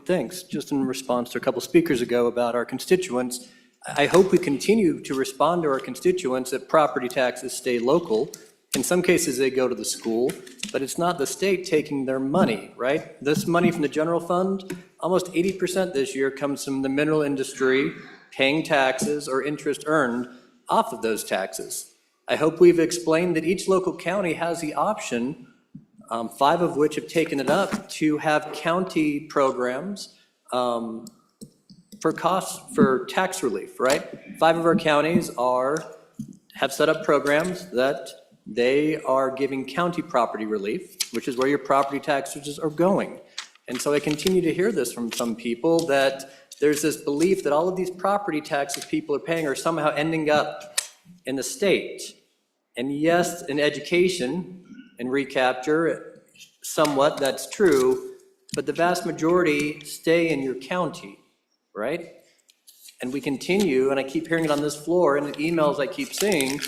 Thanks. Just in response to a couple speakers ago about our constituents, I hope we continue to respond to our constituents that property taxes stay local. In some cases, they go to the school, but it's not the state taking their money, right? This money from the general fund, almost 80% this year comes from the mineral industry paying taxes or interest earned off of those taxes. I hope we've explained that each local county has the option 5 of which have taken it up to have county programs for tax relief, right? 5 of our counties have set up programs that they are giving county property relief, which is where your property taxes are going. And so I continue to hear this from some people, that there's this belief that all of these property taxes people are paying are somehow ending up in the state. And yes, in education and recapture, somewhat that's true, but the vast majority stay in your county, right? And we continue, and I keep hearing it on this floor and in emails I keep seeing,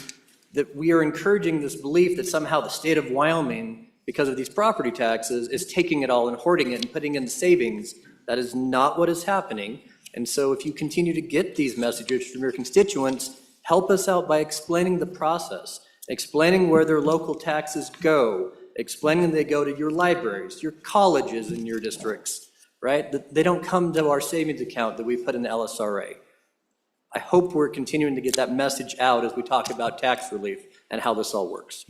that we are encouraging this belief that somehow the state of Wyoming, because of these property taxes, is taking it all and hoarding it and putting in savings. That is not what is happening. And so if you continue to get these messages from your constituents, help us out by explaining the process, explaining where their local taxes go, explaining they go to your libraries, your colleges in your districts, right? That they don't come to our savings account that we put in the LSRA. I hope we're continuing to get that message out as we talk about tax relief and how this all works.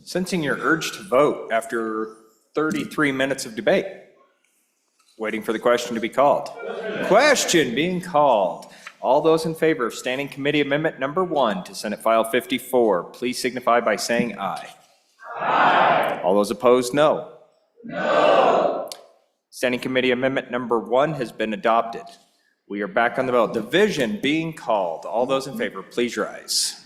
Sensing your urge to vote after 33 minutes of debate. Waiting for the question to be called. Question being called. All those in favor of Standing Committee Amendment Number 1 to Senate File 54, please signify by saying aye. Aye. All those opposed, no. No. Standing Committee Amendment Number 1 has been adopted. We are back on the vote. Division being called. All those in favor, please rise.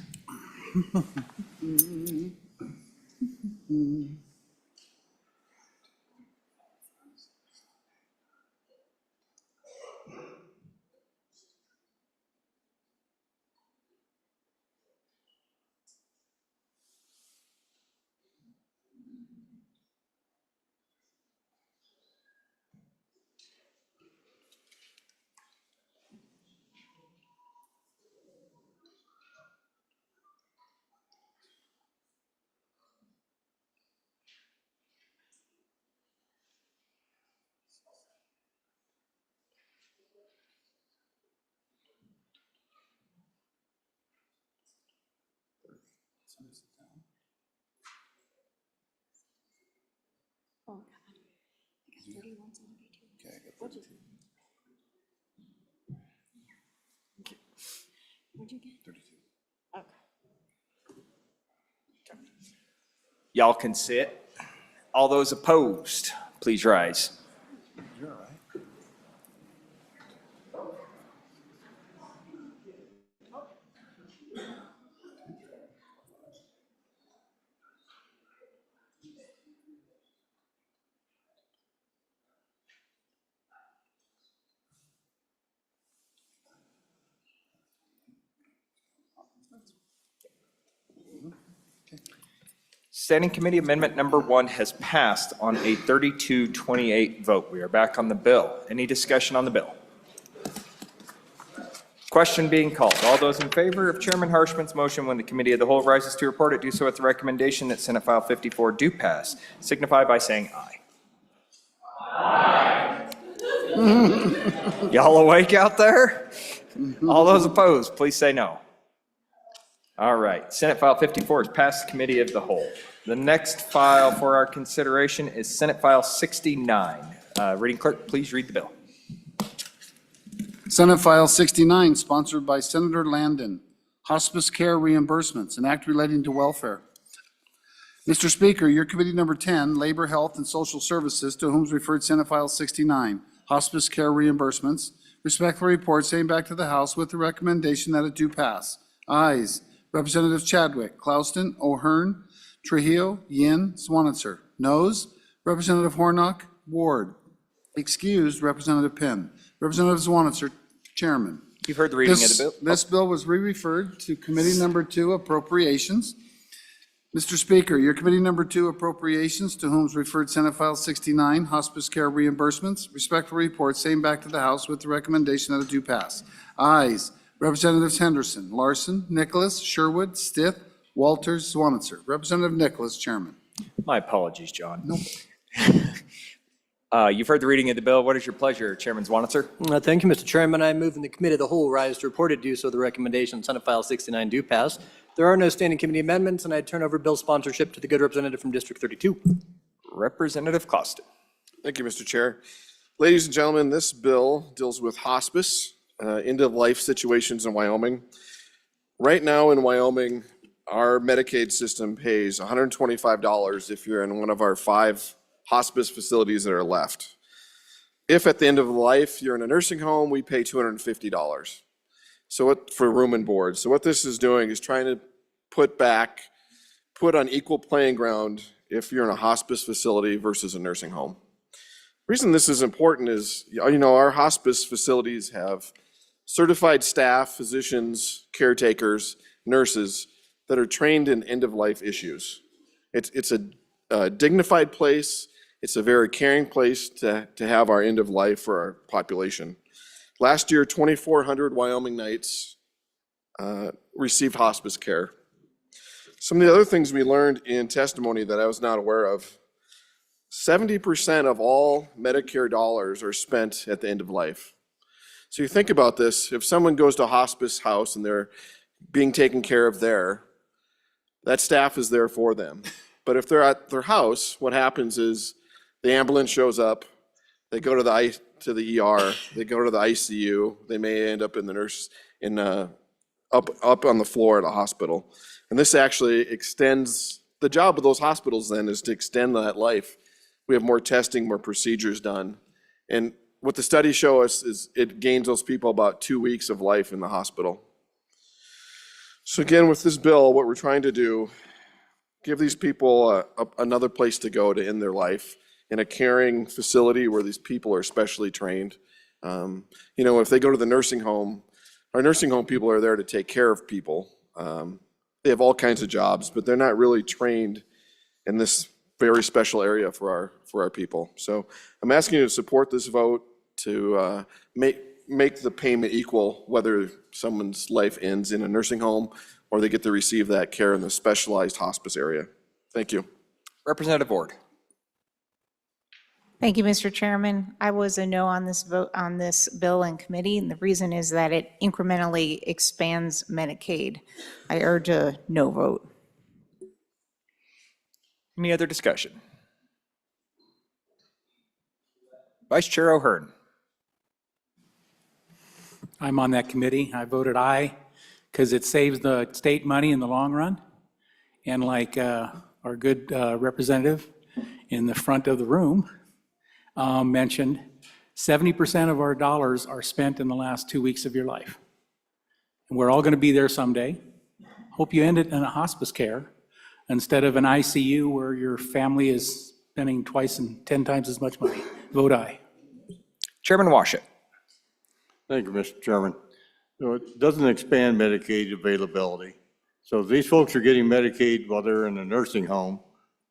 Y'all can sit. All those opposed, please rise. Standing Committee Amendment Number 1 has passed on a 32-28 vote. We are back on the bill. Any discussion on the bill? Question being called. All those in favor of Chairman Harshman's motion when the Committee of the Whole rises to report it, do so with the recommendation that Senate File 54 do pass. Signify by saying aye. Aye. Y'all awake out there? All those opposed, please say no. All right, Senate File 54 is passed Committee of the Whole. The next file for our consideration is Senate File 69. Reading clerk, please read the bill. Senate File 69, sponsored by Senator Landon, Hospice Care Reimbursements, an act relating to welfare. Mr. Speaker, your Committee Number 10, Labor, Health, and Social Services, to whom is referred Senate File 69, Hospice Care Reimbursements, respectfully report same back to the House with the recommendation that it do pass. Ayes. Representative Chadwick, Clouston, O'Hearn, Trujillo, Yin, Swanitzer. Noes. Representative Hornock, Ward. Excused, Representative Penn. Representative Swanitzer, Chairman. You've heard the reading of the bill. This bill was re-referred to Committee Number 2, Appropriations. Mr. Speaker, your Committee Number 2, Appropriations, to whom is referred Senate File 69, Hospice Care Reimbursements, respectfully report same back to the House with the recommendation that it do pass. Ayes. Representatives Henderson, Larson, Nicholas, Sherwood, Stith, Walters, Swanitzer. Representative Nicholas, Chairman. My apologies, John. No. You've heard the reading of the bill. What is your pleasure, Chairman Swanitzer? Thank you, Mr. Chairman. I move in the Committee of the Whole rise to report it, do so the recommendation Senate File 69 do pass. There are no standing committee amendments, and I turn over bill sponsorship to the good representative from District 32. Representative Costin. Thank you, Mr. Chair. Ladies and gentlemen, this bill deals with hospice, end-of-life situations in Wyoming. Right now in Wyoming, our Medicaid system pays $125 if you're in one of our 5 hospice facilities that are left. If at the end of life you're in a nursing home, we pay $250. So for room and board. So what this is doing is trying to put on equal playing ground if you're in a hospice facility versus a nursing home. The reason this is important is, our hospice facilities have certified staff, physicians, caretakers, nurses that are trained in end-of-life issues. It's a dignified place. It's a very caring place to have our end-of-life for our population. Last year, 2,400 Wyomingites received hospice care. Some of the other things we learned in testimony that I was not aware of, 70% of all Medicare dollars are spent at the end of life. So you think about this, if someone goes to a hospice house and they're being taken care of there, that staff is there for them. But if they're at their house, what happens is the ambulance shows up, they go to the ER, they go to the ICU, they may end up in the up on the floor at a hospital. And this actually extends, the job of those hospitals then is to extend that life. We have more testing, more procedures done. And what the studies show us is it gains those people about 2 weeks of life in the hospital. So again, with this bill, what we're trying to do, give these people another place to go to end their life in a caring facility where these people are specially trained. If they go to the nursing home, our nursing home people are there to take care of people. They have all kinds of jobs, but they're not really trained in this very special area for our people. So I'm asking you to support this vote to make the payment equal, whether someone's life ends in a nursing home or they get to receive that care in the specialized hospice area. Thank you. Representative Ward. Thank you, Mr. Chairman. I was a no on this vote on this bill in committee, and the reason is that it incrementally expands Medicaid. I urge a no vote. Any other discussion? Vice Chair O'Hearn. I'm on that committee. I voted aye because it saves the state money in the long run. And like our good representative in the front of the room mentioned, 70% of our dollars are spent in the last 2 weeks of your life. And we're all going to be there someday. Hope you end it in a hospice care instead of an ICU where your family is spending twice and 10 times as much money. Vote aye. Chairman Washut. Thank you, Mr. Chairman. It doesn't expand Medicaid availability. So if these folks are getting Medicaid while they're in a nursing home,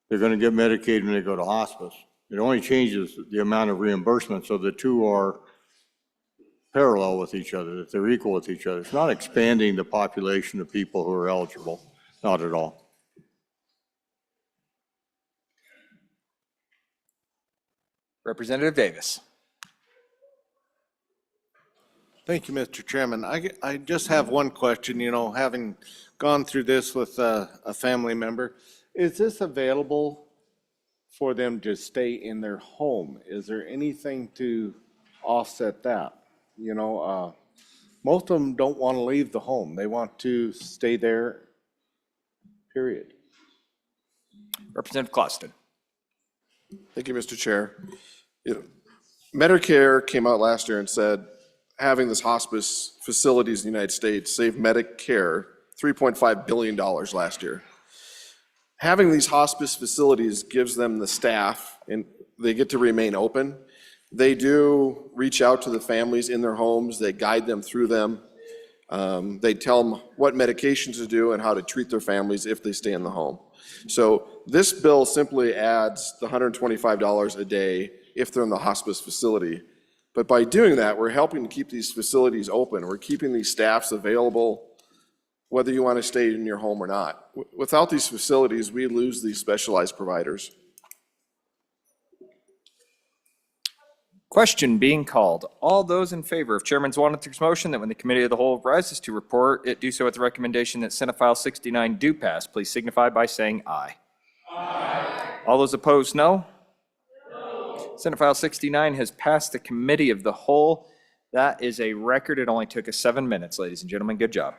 they're going to get Medicaid when they go to hospice. It only changes the amount of reimbursement so the two are parallel with each other, that they're equal with each other. It's not expanding the population of people who are eligible, not at all. Representative Davis. Thank you, Mr. Chairman. I just have one question, having gone through this with a family member. Is this available for them to stay in their home? Is there anything to offset that? Most of them don't want to leave the home. They want to stay there, period. Representative Costin. Thank you, Mr. Chair. Medicare came out last year and said having this hospice facilities in the United States saved Medicare $3.5 billion last year. Having these hospice facilities gives them the staff and they get to remain open. They do reach out to the families in their homes. They guide them through them. They tell them what medications to do and how to treat their families if they stay in the home. So this bill simply adds the $125 a day if they're in the hospice facility. But by doing that, we're helping to keep these facilities open. We're keeping these staffs available, whether you want to stay in your home or not. Without these facilities, we lose these specialized providers. Question being called. All those in favor of Chairman Zwanenthur's motion that when the committee of the whole rises to report, it do so at the recommendation that Senate File 69 do pass, please signify by saying aye. Aye. All those opposed, no? No. Senate File 69 has passed the committee of the whole. That is a record. It only took us 7 minutes, ladies and gentlemen. Good job.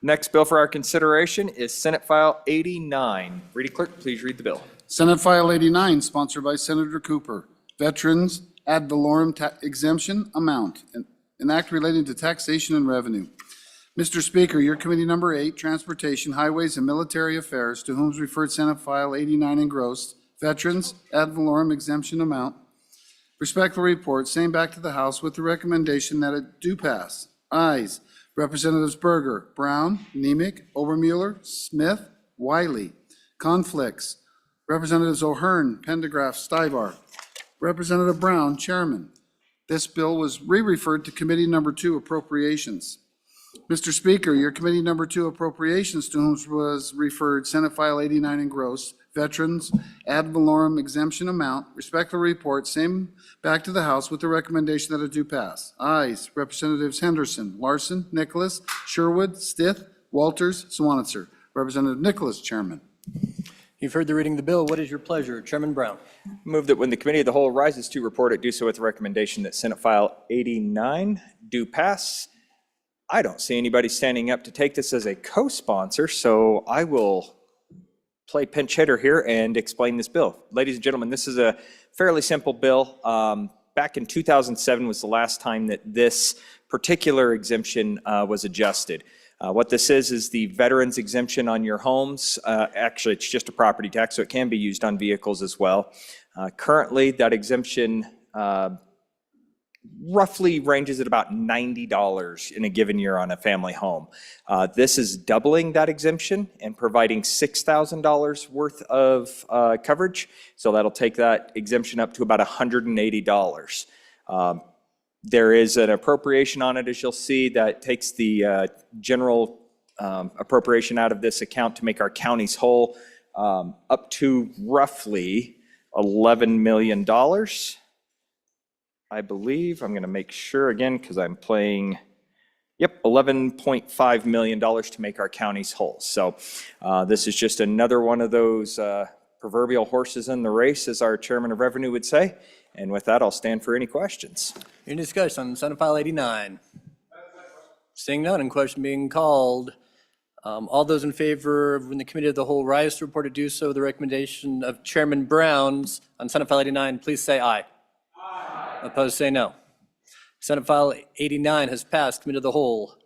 Next bill for our consideration is Senate File 89. Reading clerk, please read the bill. Senate File 89, sponsored by Senator Cooper. Veterans ad valorem exemption amount, an act relating to taxation and revenue. Mr. Speaker, your committee number 8, Transportation, Highways, and Military Affairs, to whom is referred Senate File 89 engrossed, Veterans ad valorem exemption amount. Respectful report, same back to the House with the recommendation that it do pass. Ayes, Representatives Berger, Brown, Nemec, Obermueller, Smith, Wiley. Conflicts, Representatives O'Hearn, Pendergraft, Stivar. Representative Brown, Chairman. This bill was re-referred to Committee Number 2, Appropriations. Mr. Speaker, your Committee Number 2, Appropriations, to whom was referred Senate File 89 engrossed, Veterans ad valorem exemption amount, respectful report, same back to the House with the recommendation that it do pass. Ayes, Representatives Henderson, Larson, Nicholas, Sherwood, Stith, Walters, Swanitzer. Representative Nicholas, Chairman. You've heard the reading of the bill. What is your pleasure? Chairman Brown. Move that when the committee of the whole rises to report, it do so with the recommendation that Senate File 89 do pass. I don't see anybody standing up to take this as a co-sponsor, so I will play pinch hitter here and explain this bill. Ladies and gentlemen, this is a fairly simple bill. Back in 2007 was the last time that this particular exemption was adjusted. What this is the veterans exemption on your homes. Actually, it's just a property tax, so it can be used on vehicles as well. Currently, that exemption roughly ranges at about $90 in a given year on a family home. This is doubling that exemption and providing $6,000 worth of coverage. So that'll take that exemption up to about $180. There is an appropriation on it, as you'll see, that takes the general appropriation out of this account to make our counties whole, up to roughly $11 million. I believe, I'm going to make sure again because I'm playing, yep, $11.5 million to make our counties whole. So this is just another one of those proverbial horses in the race, as our Chairman of Revenue would say. And with that, I'll stand for any questions. Any discussion on Senate File 89? Seeing none and question being called. All those in favor of when the Committee of the Whole rise to report to do so, the recommendation of Chairman Brown's on Senate File 89, please say aye. Aye. Opposed, say no. Senate File 89 has passed, Committee of the Whole.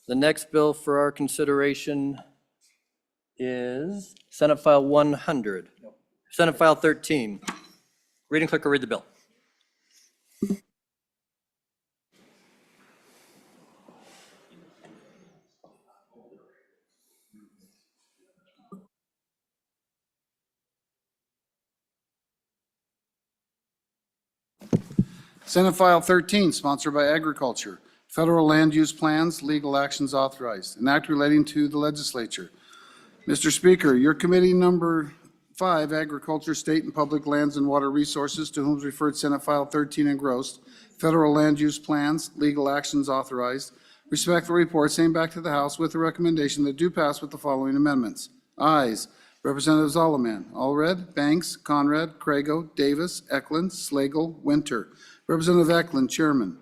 The next bill for our consideration is Senate File 100. Senate File 13. Reading clerk will read the bill. Senate File 13, sponsored by Agriculture. Federal land use plans, legal actions authorized. An act relating to the legislature. Mr. Speaker, your committee number 5, Agriculture, State and Public Lands and Water Resources, to whom is referred Senate File 13 engrossed. Federal land use plans, legal actions authorized. Respectful report, same back to the House with the recommendation that do pass with the following amendments. Ayes, Representative Zolliman, Allred, Banks, Conrad, Crago, Davis, Eklund, Slagle, Winter. Representative Eklund, Chairman.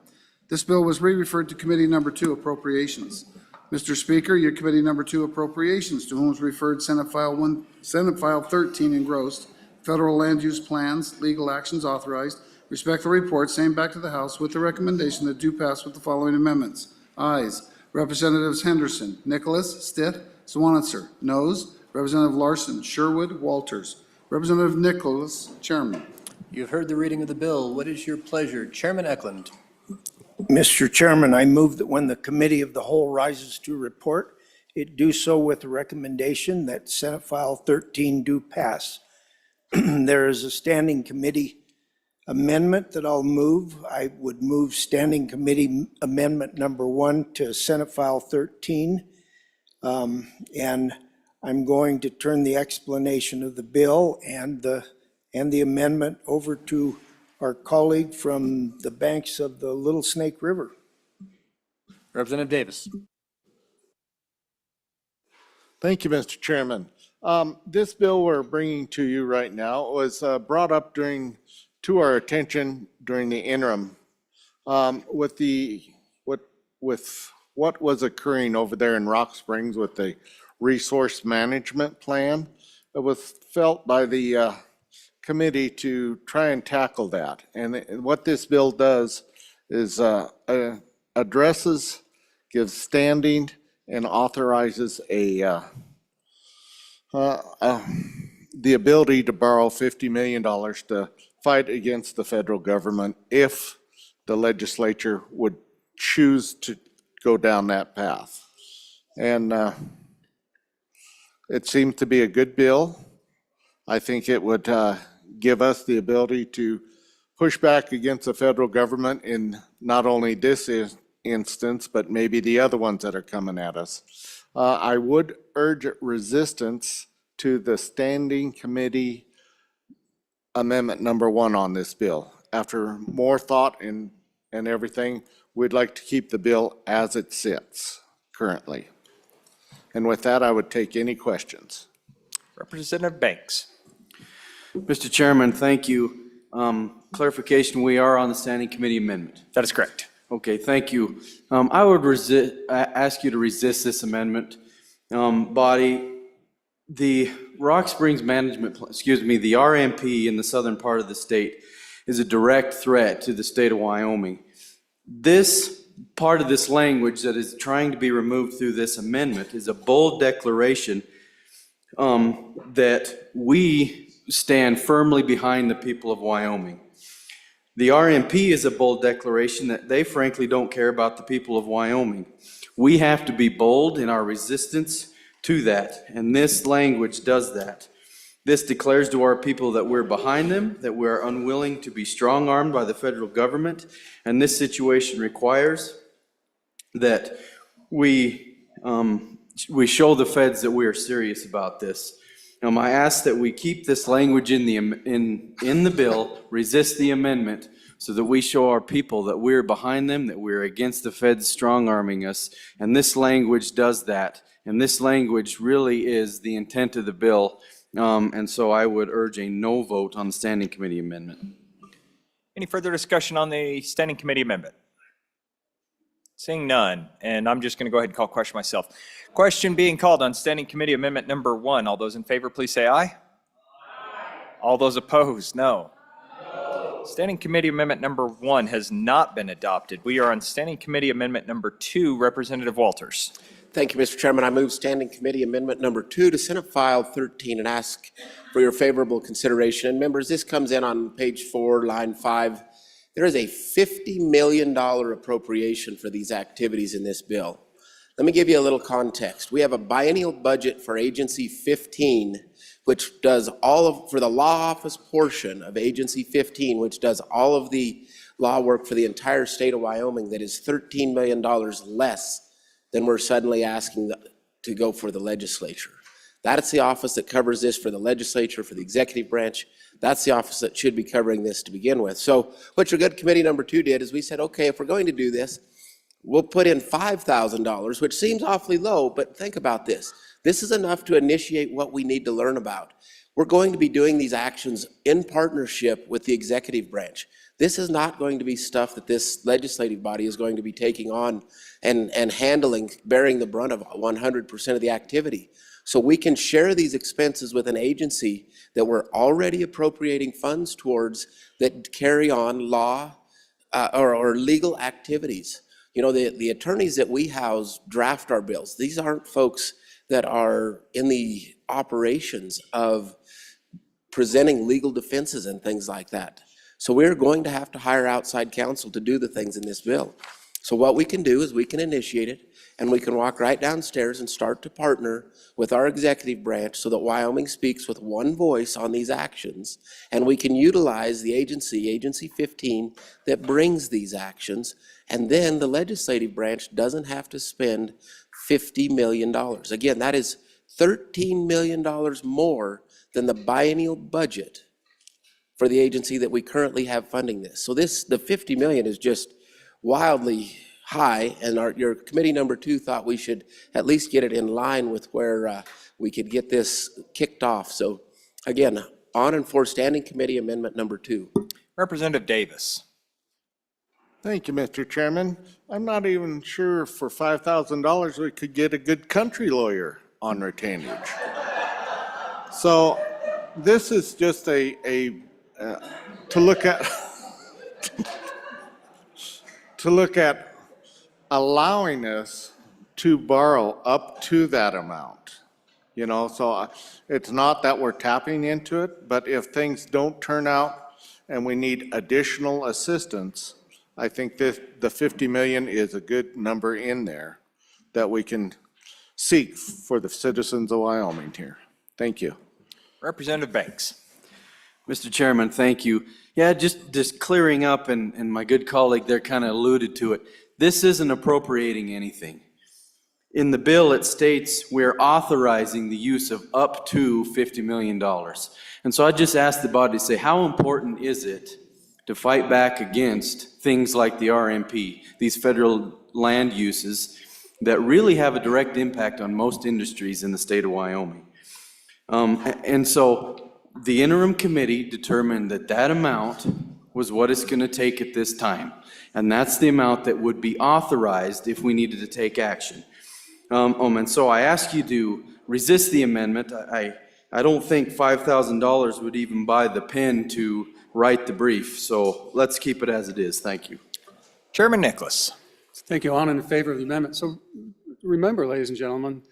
This bill was re-referred to Committee Number 2, Appropriations. Mr. Speaker, your Committee Number 2, Appropriations, to whom is referred Senate File 13 engrossed, Federal Land Use Plans, Legal Actions Authorized. Respectful report, same back to the House with the recommendation that do pass with the following amendments. Ayes, Representatives Henderson, Nicholas, Stith, Swanitzer. Noes, Representative Larson, Sherwood, Walters. Representative Nicholas, Chairman. You've heard the reading of the bill. What is your pleasure? Chairman Eklund. Mr. Chairman, I move that when the Committee of the Whole rises to report, it do so with the recommendation that Senate File 13 do pass. There is a standing committee amendment that I'll move. I would move Standing Committee Amendment Number 1 to Senate File 13. And I'm going to turn the explanation of the bill and the amendment over to our colleague from the banks of the Little Snake River. Representative Davis. Thank you, Mr. Chairman. This bill we're bringing to you right now was brought up to our attention during the interim with what was occurring over there in Rock Springs with the resource management plan. It was felt by the committee to try and tackle that. And what this bill does is addresses, gives standing, and authorizes the ability to borrow $50 million to fight against the federal government if the legislature would choose to go down that path. And it seems to be a good bill. I think it would give us the ability to push back against the federal government in not only this instance, but maybe the other ones that are coming at us. I would urge resistance to the Standing Committee Amendment number 1 on this bill. After more thought and everything, we'd like to keep the bill as it sits currently. And with that, I would take any questions. Representative Banks. Mr. Chairman, thank you. Clarification, we are on the Standing Committee Amendment. That is correct. Okay, thank you. I would ask you to resist this amendment. Body, the Rock Springs Management, the RMP in the southern part of the state is a direct threat to the state of Wyoming. This part of this language that is trying to be removed through this amendment is a bold declaration that we stand firmly behind the people of Wyoming. The RMP is a bold declaration that they frankly don't care about the people of Wyoming. We have to be bold in our resistance to that, and this language does that. This declares to our people that we're behind them, that we're unwilling to be strong-armed by the federal government, and this situation requires that we show the feds that we are serious about this. I ask that we keep this language in the bill, resist the amendment, so that we show our people that we're behind them, that we're against the feds strong-arming us, and this language does that. And this language really is the intent of the bill, and so I would urge a no vote on the Standing Committee Amendment. Any further discussion on the Standing Committee Amendment? Seeing none, and I'm just going to go ahead and call question myself. Question being called on Standing Committee Amendment number 1. All those in favor, please say aye. Aye. All those opposed, no. Standing Committee Amendment number 1 has not been adopted. We are on Standing Committee Amendment number 2. Representative Walters. Thank you, Mr. Chairman. I move Standing Committee Amendment number 2 to Senate File 13 and ask for your favorable consideration. And members, this comes in on page 4, line 5. There is a $50 million appropriation for these activities in this bill. Let me give you a little context. We have a biennial budget for Agency 15, which does for the law office portion of Agency 15, which does all of the law work for the entire state of Wyoming, that is $13 million less than we're suddenly asking to go for the legislature. That's the office that covers this for the legislature, for the executive branch. That's the office that should be covering this to begin with. So what your good committee number 2 did is we said, okay, if we're going to do this, we'll put in $5,000, which seems awfully low, but think about this. This is enough to initiate what we need to learn about. We're going to be doing these actions in partnership with the executive branch. This is not going to be stuff that this legislative body is going to be taking on and handling, bearing the brunt of 100% of the activity. So we can share these expenses with an agency that we're already appropriating funds towards that carry on law or legal activities. You know, the attorneys that we house draft our bills. These aren't folks that are in the operations of presenting legal defenses and things like that. So we're going to have to hire outside counsel to do the things in this bill. So what we can do is we can initiate it, and we can walk right downstairs and start to partner with our executive branch so that Wyoming speaks with one voice on these actions, and we can utilize the Agency 15, that brings these actions, and then the legislative branch doesn't have to spend $50 million. Again, that is $13 million more than the biennial budget for the agency that we currently have funding this. So the 50 million is just wildly high, and your committee number 2 thought we should at least get it in line with where we could get this kicked off. So again, on and for standing committee amendment number 2. Representative Davis. Thank you, Mr. Chairman. I'm not even sure if for $5,000 we could get a good country lawyer on retainage. So this is just to look at to look at allowing us to borrow up to that amount. You know, so it's not that we're tapping into it, but if things don't turn out and we need additional assistance, I think the 50 million is a good number in there that we can seek for the citizens of Wyoming here. Thank you. Representative Banks. Mr. Chairman, thank you. Yeah, just clearing up, and my good colleague there kind of alluded to it. This isn't appropriating anything. In the bill, it states we're authorizing the use of up to $50 million. And so I just asked the body to say, how important is it to fight back against things like the RMP, these federal land uses that really have a direct impact on most industries in the state of Wyoming? And so the interim committee determined that that amount was what it's going to take at this time. And that's the amount that would be authorized if we needed to take action. And so I ask you to resist the amendment. I don't think $5,000 would even buy the pen to write the brief. So let's keep it as it is. Thank you. Chairman Nicholas. Thank you. On and in favor of the amendment. So remember, ladies and gentlemen,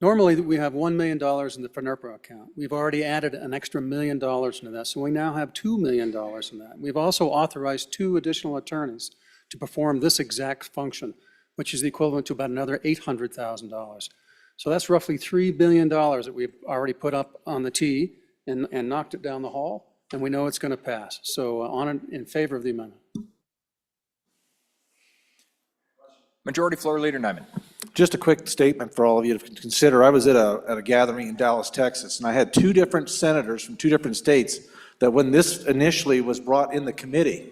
normally we have $1 million in the FNRPA account. We've already added an extra $1 million into that, so we now have $2 million in that. We've also authorized 2 additional attorneys to perform this exact function, which is the equivalent to about another $800,000. So that's roughly $3 billion that we've already put up on the tee and knocked it down the hall, and we know it's going to pass. So on and in favor of the amendment. Majority Floor Leader Nyman. Just a quick statement for all of you to consider. I was at a gathering in Dallas, Texas, and I had 2 different senators from 2 different states that when this initially was brought in the committee,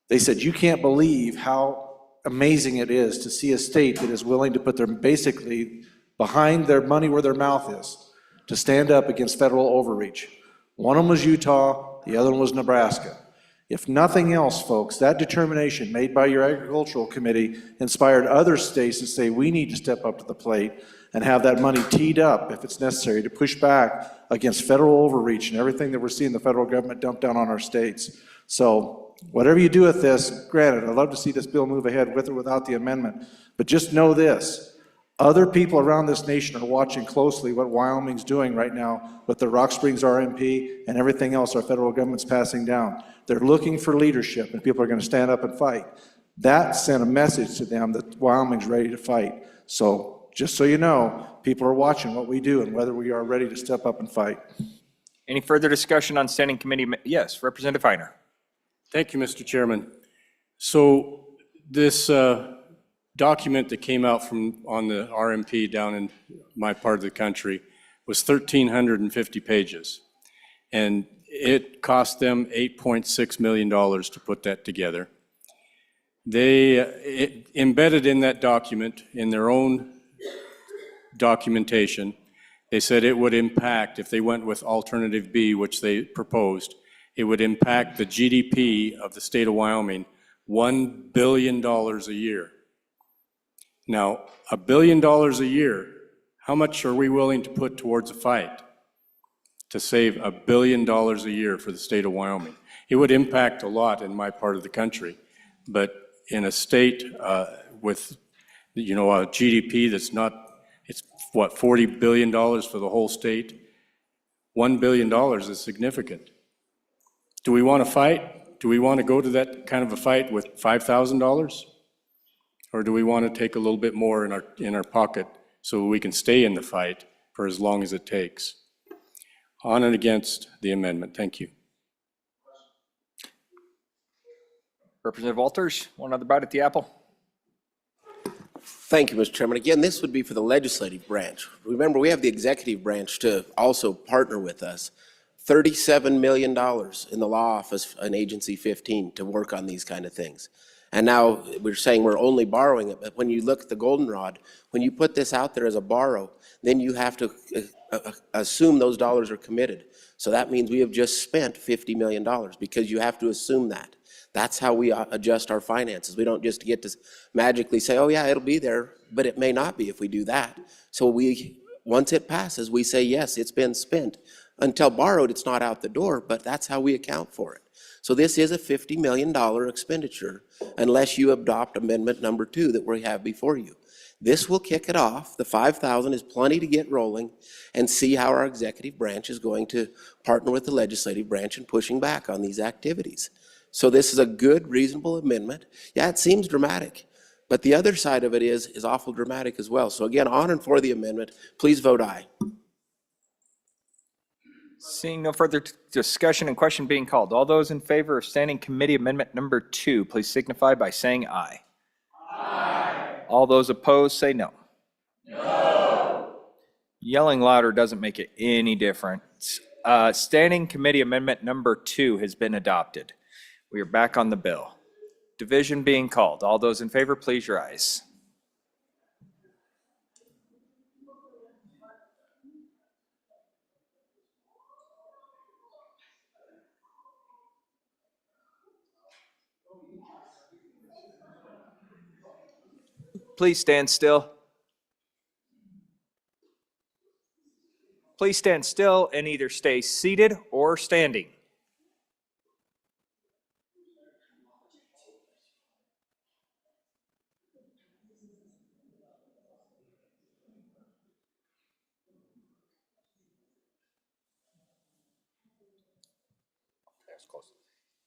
they said, you can't believe how amazing it is to see a state that is willing to put their basically behind their money where their mouth is to stand up against federal overreach. One of them was Utah, the other one was Nebraska. If nothing else, folks, that determination made by your agricultural committee inspired other states to say we need to step up to the plate and have that money teed up if it's necessary to push back against federal overreach and everything that we're seeing the federal government dump down on our states. So whatever you do with this, granted, I'd love to see this bill move ahead with or without the amendment, but just know this. Other people around this nation are watching closely what Wyoming's doing right now with the Rock Springs RMP and everything else our federal government's passing down. They're looking for leadership, and people are going to stand up and fight. That sent a message to them that Wyoming's ready to fight. So just so you know, people are watching what we do and whether we are ready to step up and fight. Any further discussion on standing committee? Yes, Representative Heiner. Thank you, Mr. Chairman. So this document that came out on the RMP down in my part of the country was 1,350 pages. And it cost them $8.6 million to put that together. They embedded in that document, in their own documentation, they said it would impact, if they went with alternative B, which they proposed, it would impact the GDP of the state of Wyoming $1 billion a year. Now, $1 billion a year, how much are we willing to put towards a fight to save $1 billion a year for the state of Wyoming? It would impact a lot in my part of the country, but in a state with, a GDP that's not, it's what, $40 billion for the whole state? $1 billion is significant. Do we want to fight? Do we want to go to that kind of a fight with $5,000? Or do we want to take a little bit more in our pocket so we can stay in the fight for as long as it takes? On and against the amendment. Thank you. Representative Walters, one other bite at the apple. Thank you, Mr. Chairman. Again, this would be for the legislative branch. Remember, we have the executive branch to also partner with us. $37 million in the law office in Agency 15 to work on these kind of things. And now we're saying we're only borrowing it, but when you look at the goldenrod, when you put this out there as a borrow, then you have to assume those dollars are committed. So that means we have just spent $50 million because you have to assume that. That's how we adjust our finances. We don't just get to magically say, oh yeah, it'll be there, but it may not be if we do that. So once it passes, we say, yes, it's been spent. Until borrowed, it's not out the door, but that's how we account for it. So this is a $50 million expenditure unless you adopt amendment number 2 that we have before you. This will kick it off. The 5,000 is plenty to get rolling and see how our executive branch is going to partner with the legislative branch in pushing back on these activities. So this is a good, reasonable amendment. Yeah, it seems dramatic, but the other side of it is awful dramatic as well. So again, on and for the amendment, please vote aye. Seeing no further discussion and question being called, all those in favor of Standing Committee Amendment number 2, please signify by saying aye. Aye. All those opposed, say no. No. Yelling louder doesn't make it any difference. Standing Committee Amendment number 2 has been adopted. We are back on the bill. Division being called. All those in favor, please rise. Please stand still. Please stand still and either stay seated or standing.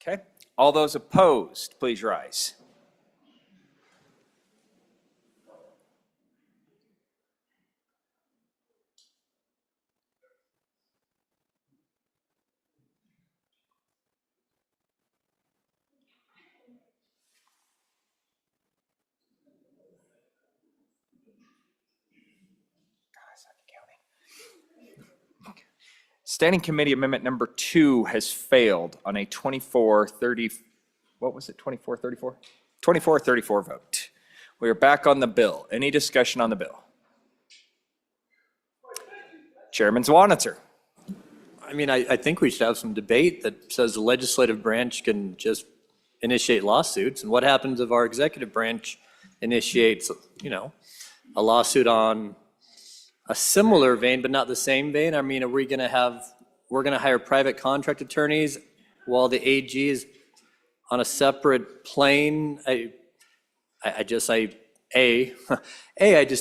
Okay. All those opposed, please rise. Standing Committee Amendment number 2 has failed on a 24-34 vote. We are back on the bill. Any discussion on the bill? Chairman Zwanitzer. I mean, I think we should have some debate that says the legislative branch can just initiate lawsuits. And what happens if our executive branch initiates, a lawsuit on a similar vein, but not the same vein? I mean, we're going to hire private contract attorneys while the AG is on a separate plane? I just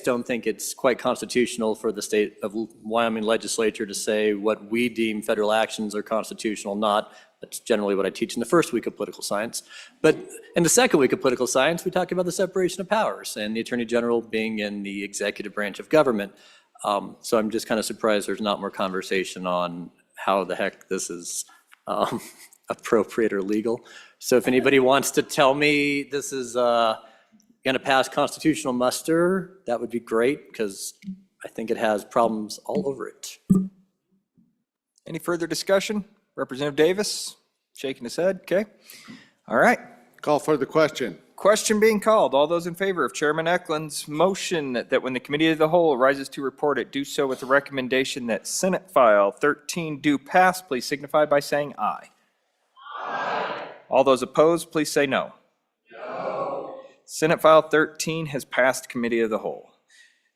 don't think it's quite constitutional for the state of Wyoming legislature to say what we deem federal actions are constitutional or not. That's generally what I teach in the first week of political science. But in the second week of political science, we talk about the separation of powers and the Attorney General being in the executive branch of government. So I'm just kind of surprised there's not more conversation on how the heck this is appropriate or legal. So if anybody wants to tell me this is going to pass constitutional muster, that would be great, because I think it has problems all over it. Any further discussion? Representative Davis shaking his head. Okay. All right. Call for the question. Question being called. All those in favor of Chairman Eklund's motion that when the Committee of the Whole rises to report it, do so with the recommendation that Senate File 13 do pass, please signify by saying aye. Aye. All those opposed, please say no. No. Senate File 13 has passed Committee of the Whole.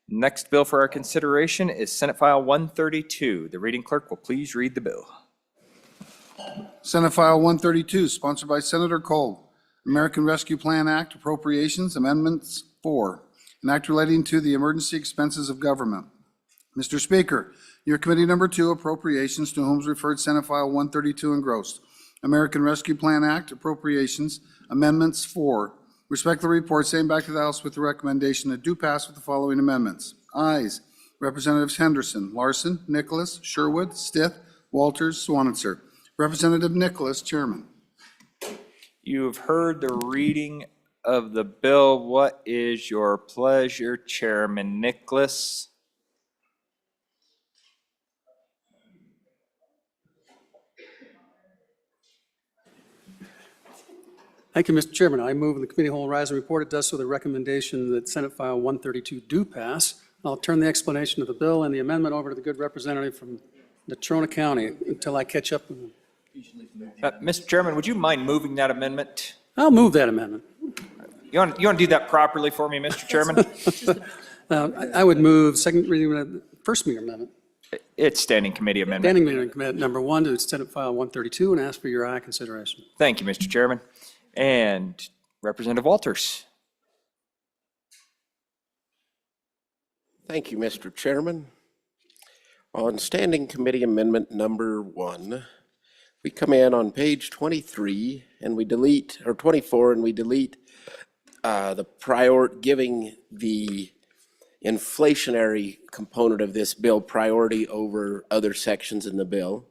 Next bill for our consideration is Senate File 132. The reading clerk will please read the bill. Senate File 132, sponsored by Senator Cole. American Rescue Plan Act Appropriations Amendments 4, an act relating to the emergency expenses of government. Mr. Speaker, your committee number 2, Appropriations, to whom is referred Senate File 132 engrossed. American Rescue Plan Act Appropriations Amendments 4. Respectfully report, same back to the House with the recommendation that do pass with the following amendments. Ayes, Representatives Henderson, Larson, Nicholas, Sherwood, Stith, Walters, Swanitzer. Representative Nicholas, Chairman. You have heard the reading of the bill. What is your pleasure, Chairman Nicholas? Thank you, Mr. Chairman. I move in the committee whole rise and report. It does so the recommendation that Senate File 132 do pass. I'll turn the explanation of the bill and the amendment over to the good representative from Natrona County until I catch up with him. Mr. Chairman, would you mind moving that amendment? I'll move that amendment. You want to do that properly for me, Mr. Chairman? I would move second reading of the first meeting amendment. It's standing committee amendment. Standing meeting amendment number 1 to Senate File 132 and ask for your aye consideration. Thank you, Mr. Chairman. And Representative Walters. Thank you, Mr. Chairman. On Standing Committee Amendment number 1, we come in on page 23 and we delete, or 24, and we delete giving the inflationary component of this bill priority over other sections in the bill.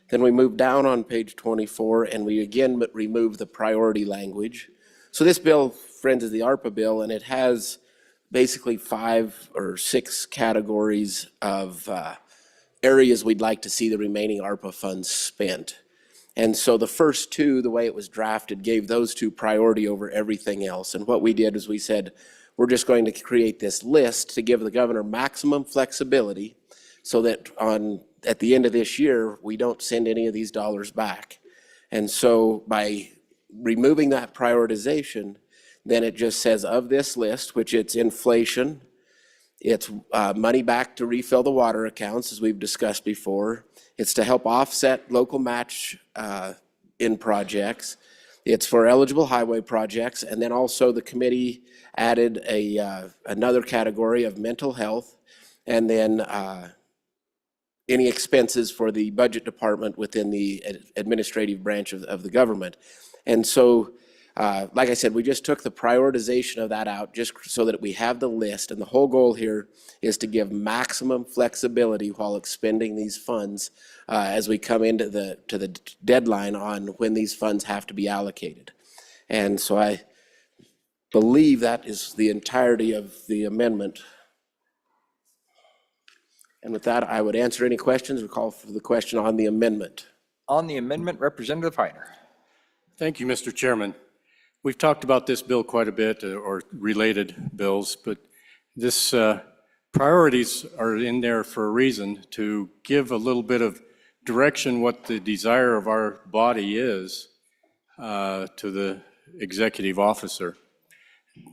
Then we move down on page 24 and we again remove the priority language. So this bill, friends, is the ARPA bill, and it has basically 5 or 6 categories of areas we'd like to see the remaining ARPA funds spent. And so the first 2, the way it was drafted, gave those 2 priority over everything else. And what we did is we said, we're just going to create this list to give the governor maximum flexibility so that at the end of this year, we don't send any of these dollars back. And so by removing that prioritization, then it just says of this list, which it's inflation, it's money back to refill the water accounts, as we've discussed before. It's to help offset local match in projects. It's for eligible highway projects. And then also the committee added another category of mental health, and then any expenses for the budget department within the administrative branch of the government. And so, like I said, we just took the prioritization of that out just so that we have the list. And the whole goal here is to give maximum flexibility while expending these funds as we come into the deadline on when these funds have to be allocated. And so I believe that is the entirety of the amendment. And with that, I would answer any questions or call for the question on the amendment. On the amendment, Representative Heiner. Thank you, Mr. Chairman. We've talked about this bill quite a bit, or related bills, but this priorities are in there for a reason, to give a little bit of direction what the desire of our body is to the executive officer.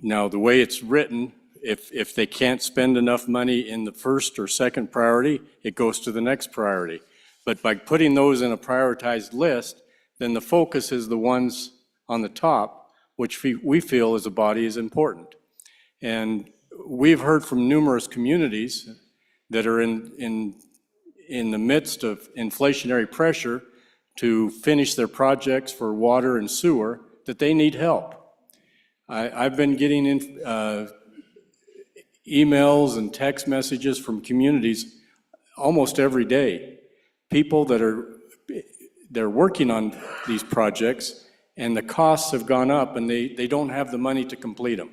Now, the way it's written, if they can't spend enough money in the first or second priority, it goes to the next priority. But by putting those in a prioritized list, then the focus is the ones on the top, which we feel as a body is important. And we've heard from numerous communities that are in the midst of inflationary pressure to finish their projects for water and sewer, that they need help. I've been getting emails and text messages from communities almost every day. People that they're working on these projects, and the costs have gone up, and they don't have the money to complete them.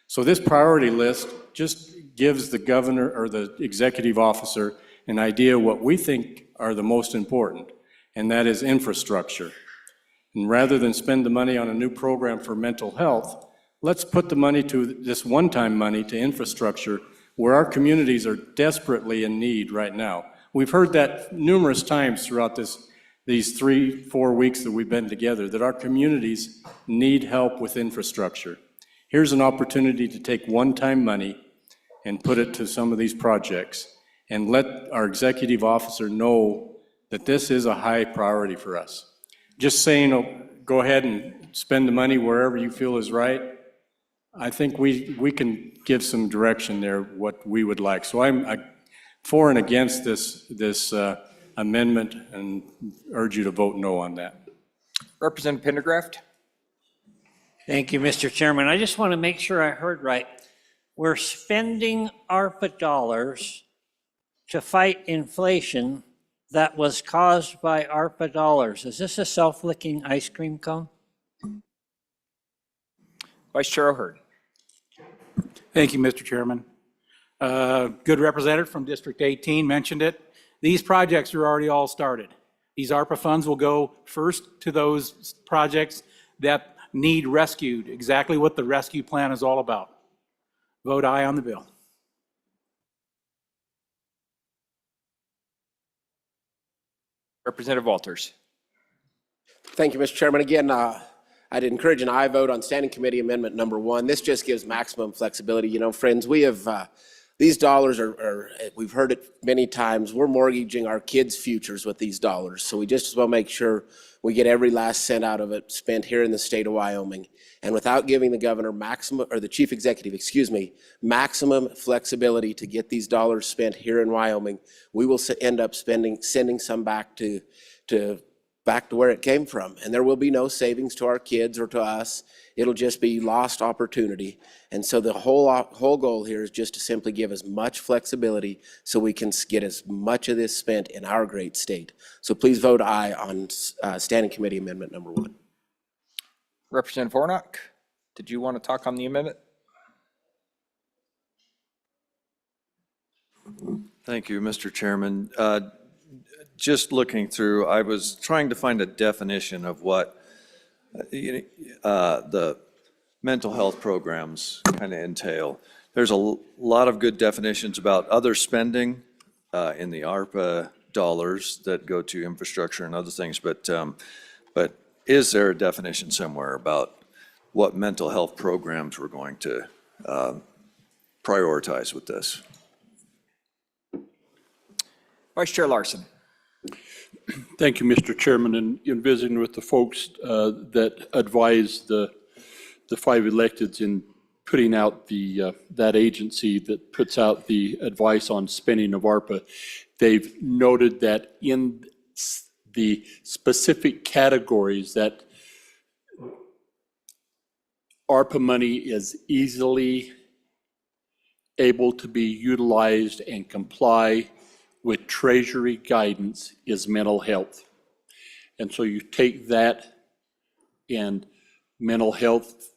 So this priority list just gives the governor or the executive officer an idea what we think are the most important, and that is infrastructure. And rather than spend the money on a new program for mental health, let's put the money to this one-time money to infrastructure where our communities are desperately in need right now. We've heard that numerous times throughout these 3-4 weeks that we've been together, that our communities need help with infrastructure. Here's an opportunity to take one-time money and put it to some of these projects and let our executive officer know that this is a high priority for us. Just saying, oh, go ahead and spend the money wherever you feel is right, I think we can give some direction there what we would like. So I'm for and against this amendment and urge you to vote no on that. Representative Pendergraft. Thank you, Mr. Chairman. I just want to make sure I heard right. We're spending ARPA dollars to fight inflation that was caused by ARPA dollars. Is this a self-licking ice cream cone? Vice Chair O'Hearn. Thank you, Mr. Chairman. Good representative from District 18 mentioned it. These projects are already all started. These ARPA funds will go first to those projects that need rescued, exactly what the rescue plan is all about. Vote aye on the bill. Representative Walters. Thank you, Mr. Chairman. Again, I'd encourage an aye vote on Standing Committee Amendment number 1. This just gives maximum flexibility. You know, friends, we have, these dollars we've heard it many times, we're mortgaging our kids' futures with these dollars. So we just as well make sure we get every last cent out of it spent here in the state of Wyoming. And without giving the governor maximum, or the chief executive, excuse me, maximum flexibility to get these dollars spent here in Wyoming, we will end up sending some back to where it came from. And there will be no savings to our kids or to us. It'll just be lost opportunity. And so the whole goal here is just to simply give as much flexibility so we can get as much of this spent in our great state. So please vote aye on Standing Committee Amendment number 1. Representative Warnock, did you want to talk on the amendment? Thank you, Mr. Chairman. Just looking through, I was trying to find a definition of what the mental health programs kind of entail. There's a lot of good definitions about other spending in the ARPA dollars that go to infrastructure and other things, but is there a definition somewhere about what mental health programs we're going to prioritize with this? Vice Chair Larson. Thank you, Mr. Chairman. In visiting with the folks that advise the 5 electeds in putting out that agency that puts out the advice on spending of ARPA, they've noted that in the specific categories that ARPA money is easily able to be utilized and comply with Treasury guidance is mental health. And so you take that and mental health,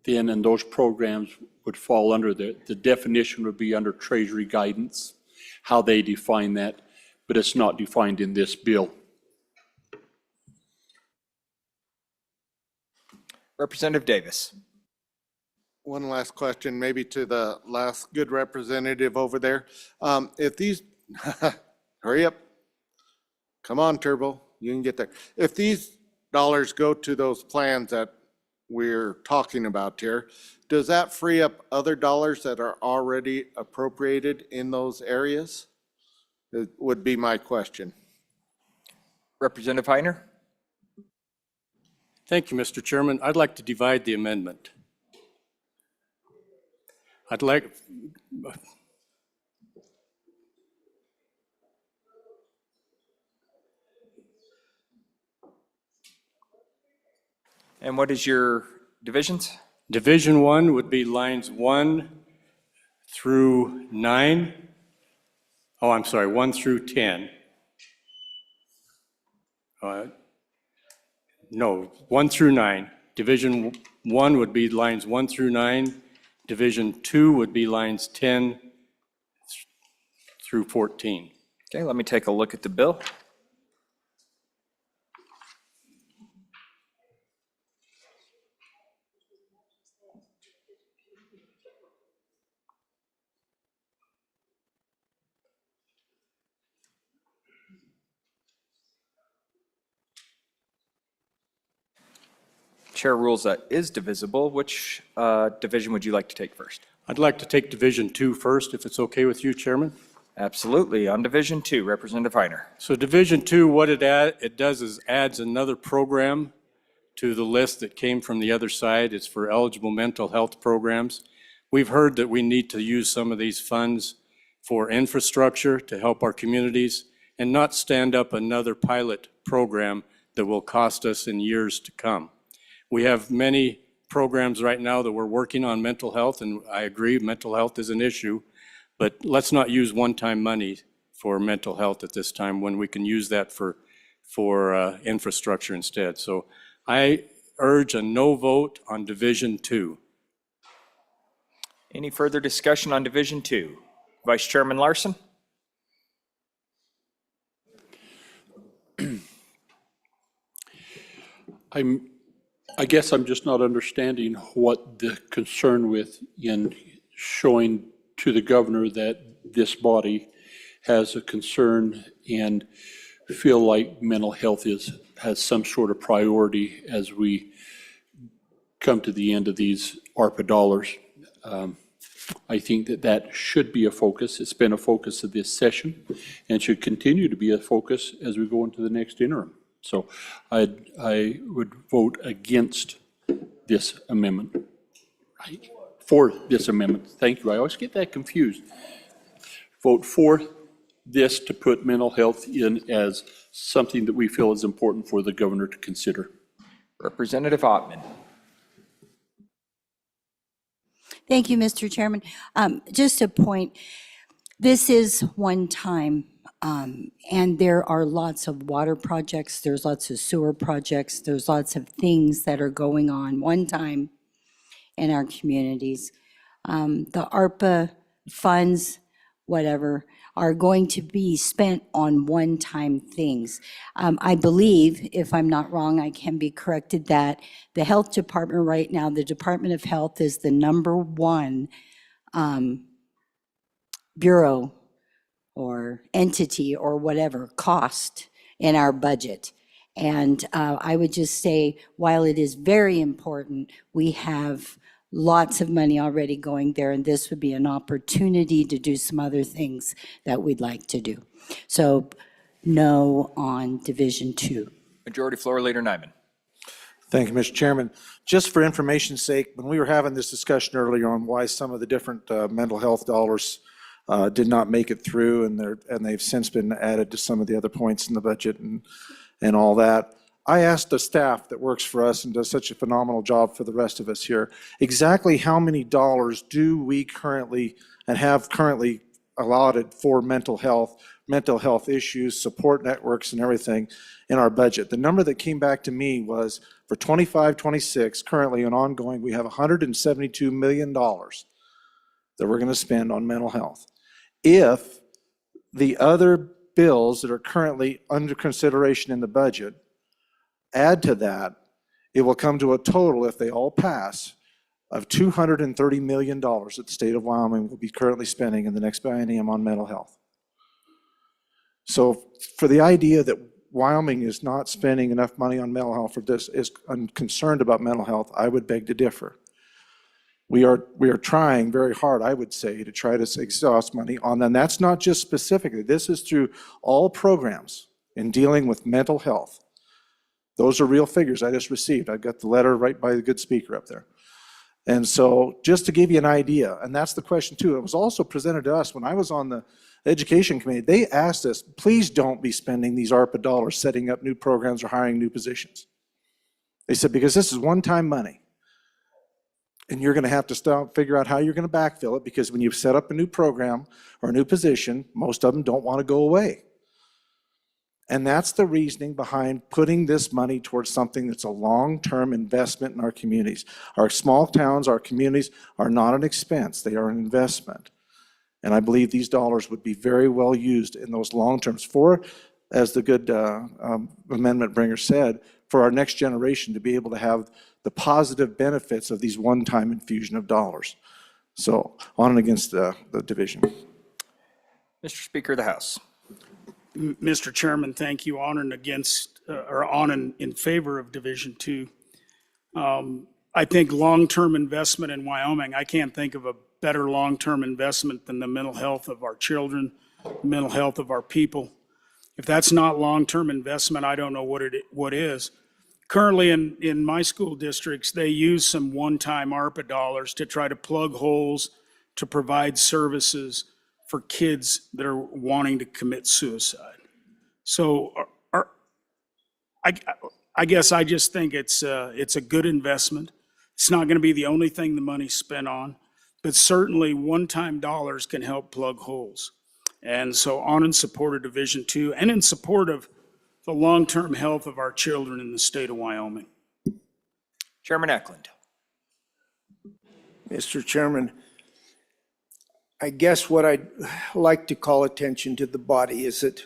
then, and those programs would fall under the definition would be under Treasury guidance, how they define that, but it's not defined in this bill. Representative Davis. One last question, maybe to the last good representative over there. If these, hurry up. Come on, Turbo, you can get there. If these dollars go to those plans that we're talking about here, does that free up other dollars that are already appropriated in those areas? It would be my question. Representative Heiner. Thank you, Mr. Chairman. I'd like to divide the amendment. I'd like, And what is your divisions? Division 1 would be lines 1 through 9. Oh, I'm sorry, 1 through 10. No, 1 through 9. Division 1 would be lines 1 through 9. Division 2 would be lines 10 through 14. Okay, let me take a look at the bill. Chair rules that is divisible. Which division would you like to take first? I'd like to take Division 2 first, if it's okay with you, Chairman. Absolutely. On Division 2, Representative Heiner. So Division 2, what it does is adds another program to the list that came from the other side. It's for eligible mental health programs. We've heard that we need to use some of these funds for infrastructure to help our communities and not stand up another pilot program that will cost us in years to come. We have many programs right now that we're working on mental health, and I agree mental health is an issue, but let's not use one-time money for mental health at this time when we can use that for infrastructure instead. So I urge a no vote on Division 2. Any further discussion on Division 2? Vice Chairman Larson? I guess I'm just not understanding what the concern with in showing to the governor that this body has a concern and feel like mental health has some sort of priority as we come to the end of these ARPA dollars. I think that should be a focus. It's been a focus of this session and should continue to be a focus as we go into the next interim. So I would vote against this amendment, right? For this amendment. Thank you. I always get that confused. Vote for this to put mental health in as something that we feel is important for the governor to consider. Representative Ottman. Thank you, Mr. Chairman. Just a point, this is one time, and there are lots of water projects, there's lots of sewer projects, there's lots of things that are going on one time in our communities. The ARPA funds, whatever, are going to be spent on one-time things. I believe, if I'm not wrong, I can be corrected, that the health department right now, the Department of Health is the #1 bureau or entity or whatever cost in our budget. And I would just say, while it is very important, we have lots of money already going there, and this would be an opportunity to do some other things that we'd like to do. So no on Division 2. Majority Floor Leader Nyman. Thank you, Mr. Chairman. Just for information's sake, when we were having this discussion earlier on why some of the different mental health dollars did not make it through, and they've since been added to some of the other points in the budget and all that, I asked the staff that works for us and does such a phenomenal job for the rest of us here, exactly how many dollars do we currently and have currently allotted for mental health issues, support networks and everything in our budget. The number that came back to me was for 25-26, currently and ongoing, we have $172 million that we're going to spend on mental health. If the other bills that are currently under consideration in the budget add to that, it will come to a total, if they all pass, of $230 million that the state of Wyoming will be currently spending in the next biennium on mental health. So for the idea that Wyoming is not spending enough money on mental health for this, is concerned about mental health, I would beg to differ. We are trying very hard, I would say, to try to exhaust money on them. That's not just specifically, this is through all programs in dealing with mental health. Those are real figures I just received. I've got the letter right by the good speaker up there. And so just to give you an idea, and that's the question too, it was also presented to us when I was on the Education Committee. They asked us, please don't be spending these ARPA dollars setting up new programs or hiring new positions. They said, because this is one-time money. And you're going to have to figure out how you're going to backfill it, because when you set up a new program or a new position, most of them don't want to go away. And that's the reasoning behind putting this money towards something that's a long-term investment in our communities. Our small towns, our communities are not an expense, they are an investment. And I believe these dollars would be very well used in those long terms for, as the good amendment bringer said, for our next generation to be able to have the positive benefits of these one-time infusion of dollars. So on and against the division. Mr. Speaker of the House. Mr. Chairman, thank you. On and against, or on and in favor of Division 2. I think long-term investment in Wyoming, I can't think of a better long-term investment than the mental health of our children, the mental health of our people. If that's not long-term investment, I don't know what is. Currently in my school districts, they use some one-time ARPA dollars to try to plug holes, to provide services for kids that are wanting to commit suicide. So I guess I just think it's a good investment. It's not going to be the only thing the money's spent on, but certainly one-time dollars can help plug holes. And so on in support of Division 2 and in support of the long-term health of our children in the state of Wyoming. Chairman Eklund. Mr. Chairman, I guess what I'd like to call attention to the body is that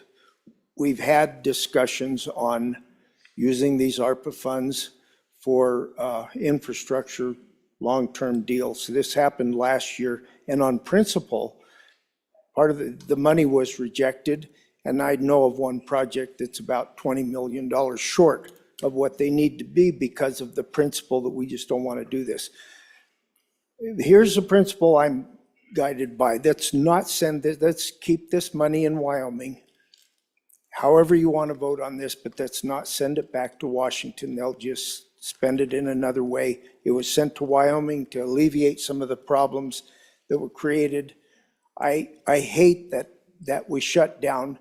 we've had discussions on using these ARPA funds for infrastructure long-term deals. This happened last year, and on principle, part of the money was rejected, and I know of one project that's about $20 million short of what they need to be because of the principle that we just don't want to do this. Here's the principle I'm guided by. Let's not send this, let's keep this money in Wyoming. However you want to vote on this, but let's not send it back to Washington. They'll just spend it in another way. It was sent to Wyoming to alleviate some of the problems that were created. I hate that we shut down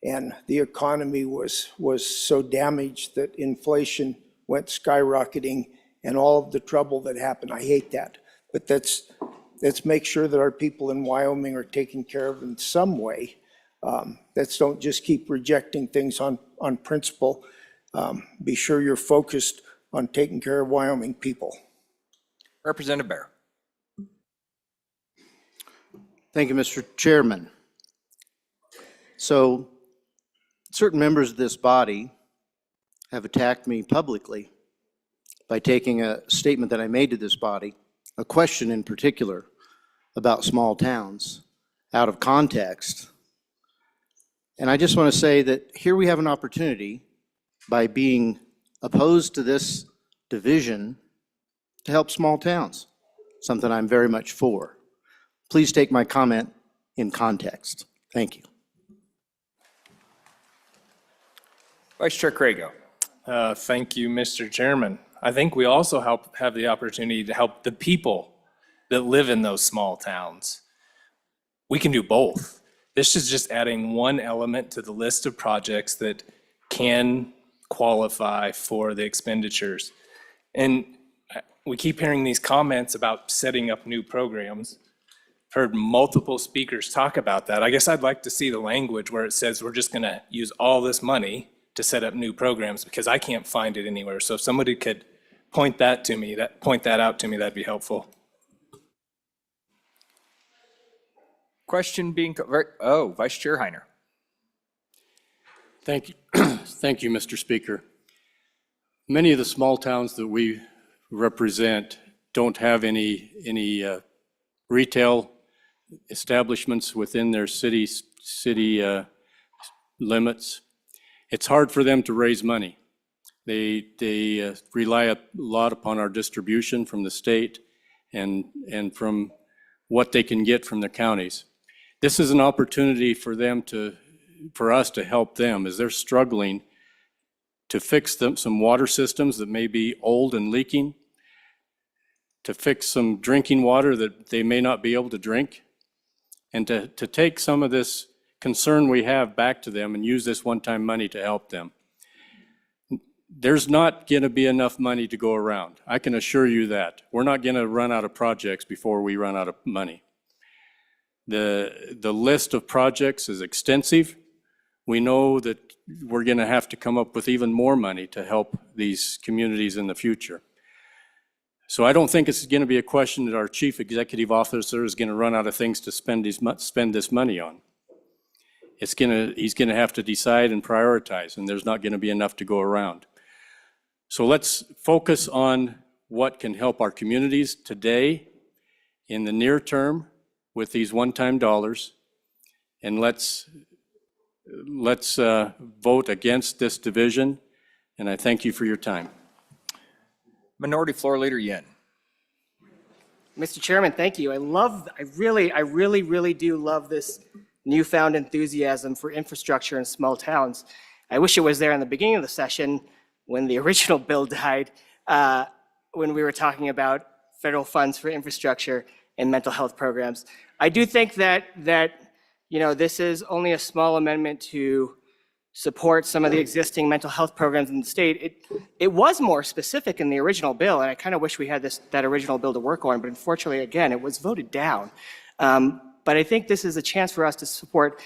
and the economy was so damaged that inflation went skyrocketing and all of the trouble that happened. I hate that. But let's make sure that our people in Wyoming are taken care of in some way. Let's don't just keep rejecting things on principle. Be sure you're focused on taking care of Wyoming people. Representative Bear. Thank you, Mr. Chairman. So certain members of this body have attacked me publicly by taking a statement that I made to this body, a question in particular about small towns, out of context. And I just want to say that here we have an opportunity by being opposed to this division to help small towns, something I'm very much for. Please take my comment in context. Thank you. Vice Chair Crago. Thank you, Mr. Chairman. I think we also have the opportunity to help the people that live in those small towns. We can do both. This is just adding one element to the list of projects that can qualify for the expenditures. And we keep hearing these comments about setting up new programs. Heard multiple speakers talk about that. I guess I'd like to see the language where it says we're just going to use all this money to set up new programs, because I can't find it anywhere. So if somebody could point that out to me, that'd be helpful. Question being, Vice Chair Heiner. Thank you. Thank you, Mr. Speaker. Many of the small towns that we represent don't have any retail establishments within their city limits. It's hard for them to raise money. They rely a lot upon our distribution from the state and from what they can get from the counties. This is an opportunity for us to help them as they're struggling to fix some water systems that may be old and leaking, to fix some drinking water that they may not be able to drink, and to take some of this concern we have back to them and use this one-time money to help them. There's not going to be enough money to go around. I can assure you that. We're not going to run out of projects before we run out of money. The list of projects is extensive. We know that we're going to have to come up with even more money to help these communities in the future. So I don't think it's going to be a question that our chief executive officer is going to run out of things to spend this money on. He's going to have to decide and prioritize, and there's not going to be enough to go around. So let's focus on what can help our communities today in the near term with these one-time dollars, and let's vote against this division, and I thank you for your time. Minority Floor Leader Yin. Mr. Chairman, thank you. I really do love this newfound enthusiasm for infrastructure in small towns. I wish it was there in the beginning of the session when the original bill died, when we were talking about federal funds for infrastructure and mental health programs. I do think that this is only a small amendment to support some of the existing mental health programs in the state. It was more specific in the original bill, and I kind of wish we had that original bill to work on, but unfortunately, again, it was voted down. But I think this is a chance for us to support,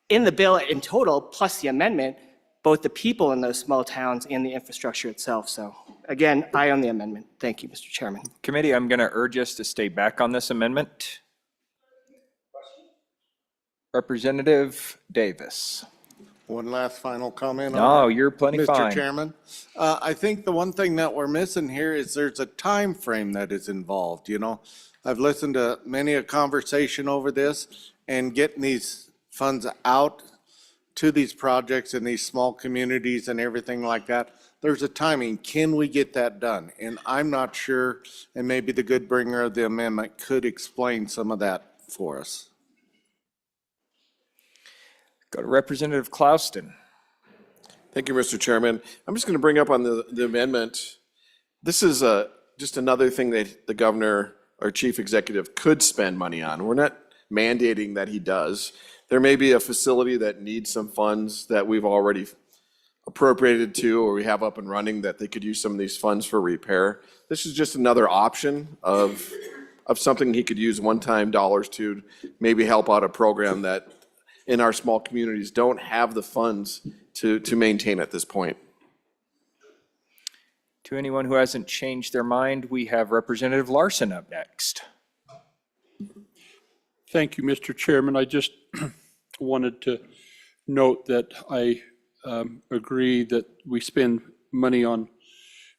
in the bill in total, plus the amendment, both the people in those small towns and the infrastructure itself. So again, aye on the amendment. Thank you, Mr. Chairman. Committee, I'm going to urge us to stay back on this amendment. Representative Davis. One last final comment. on No, it, you're plenty fine. Mr. Chairman, I think the one thing that we're missing here is there's a time frame that is involved, you know? I've listened to many a conversation over this, and getting these funds out to these projects in these small communities and everything like that, there's a timing. Can we get that done? And I'm not sure, and maybe the good bringer of the amendment could explain some of that for us. Go to Representative Clauston. Thank you, Mr. Chairman. I'm just going to bring up on the amendment. This is just another thing that the governor or chief executive could spend money on. We're not mandating that he does. There may be a facility that needs some funds that we've already appropriated to, or we have up and running, that they could use some of these funds for repair. This is just another option of something he could use one-time dollars to maybe help out a program that in our small communities don't have the funds to maintain at this point. To anyone who hasn't changed their mind, we have Representative Larson up next. Thank you, Mr. Chairman. I just wanted to note that I agree that we spend money on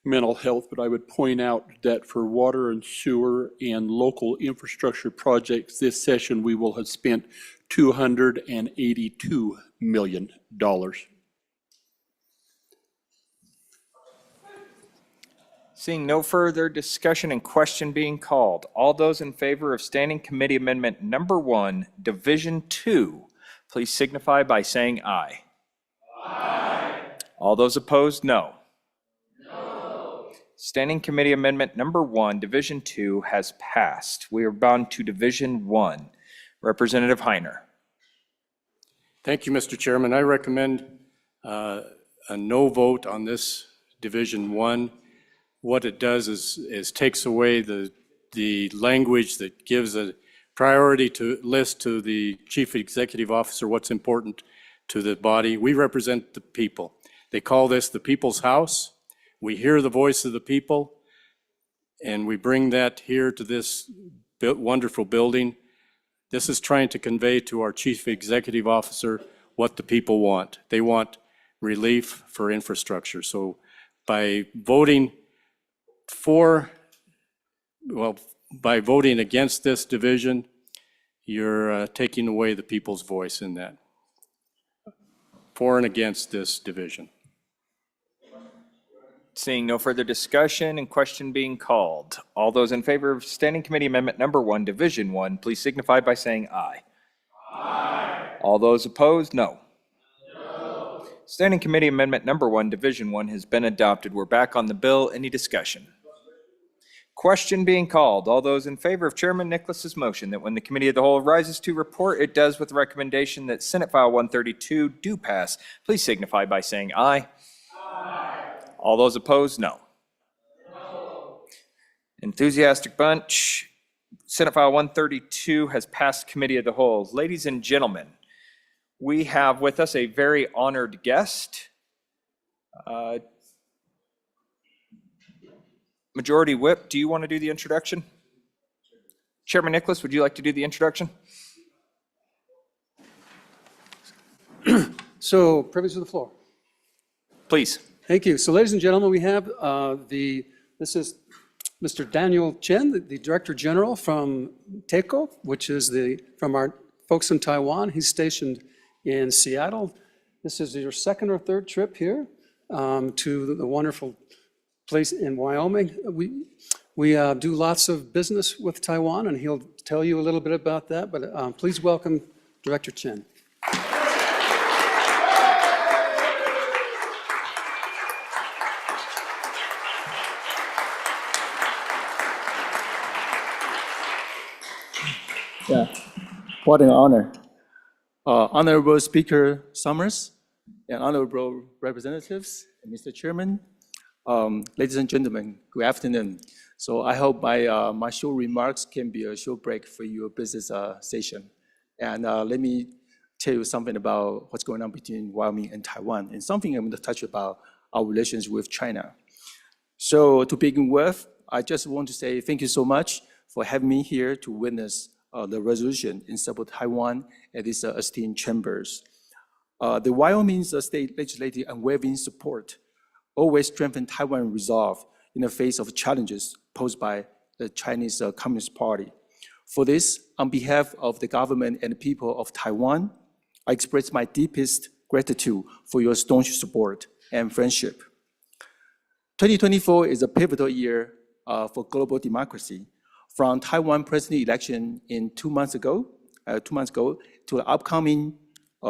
mental health, but I would point out that for water and sewer and local infrastructure projects this session, we will have spent $282 million. Seeing no further discussion and question being called, all those in favor of Standing Committee Amendment Number 1, Division 2, please signify by saying aye. Aye. All those opposed, no. No. Standing Committee Amendment Number 1, Division 2 has passed. We are bound to Division 1. Representative Heiner. Thank you, Mr. Chairman. I recommend a no vote on this Division 1. What it does is takes away the language that gives a priority to list to the chief executive officer what's important to the body. We represent the people. They call this the people's house. We hear the voice of the people, and we bring that here to this wonderful building. This is trying to convey to our chief executive officer what the people want. They want relief for infrastructure. So by voting against this division, you're taking away the people's voice in that. For and against this division. Seeing no further discussion and question being called, all those in favor of Standing Committee Amendment Number 1, Division 1, please signify by saying aye. Aye. All those opposed, no. No. Standing Committee Amendment Number 1, Division 1 has been adopted. We're back on the bill. Any discussion? Question being called. All those in favor of Chairman Nicholas's motion that when the Committee of the Whole rises to report, it does with the recommendation that Senate File 132 do pass, please signify by saying aye. Aye. All those opposed, no. No. Enthusiastic bunch. Senate File 132 has passed Committee of the Whole. Ladies and gentlemen, we have with us a very honored guest. Majority Whip, do you want to do the introduction? Chairman Nicholas, would you like to do the introduction? So, privilege of the floor. Please. Thank you. So, ladies and gentlemen, we have this is Mr. Daniel Chen, the Director General from TECO, which is from our folks in Taiwan. He's stationed in Seattle. This is your second or third trip here to the wonderful place in Wyoming. We do lots of business with Taiwan, and he'll tell you a little bit about that, but please welcome Director Chen. Yeah, what an honor. Honorable Speaker Summers and honorable representatives, Mr. Chairman, ladies and gentlemen, good afternoon. So I hope my short remarks can be a short break for your business session. And let me tell you something about what's going on between Wyoming and Taiwan, and something I'm going to touch about our relations with China. So to begin with, I just want to say thank you so much for having me here to witness the resolution in support of Taiwan at these esteemed chambers. The Wyoming state legislative unwavering support always strengthened Taiwan resolve in the face of challenges posed by the Chinese Communist Party. For this, on behalf of the government and the people of Taiwan, I express my deepest gratitude for your staunch support and friendship. 2024 is a pivotal year for global democracy. From Taiwan president election in 2 months ago to the upcoming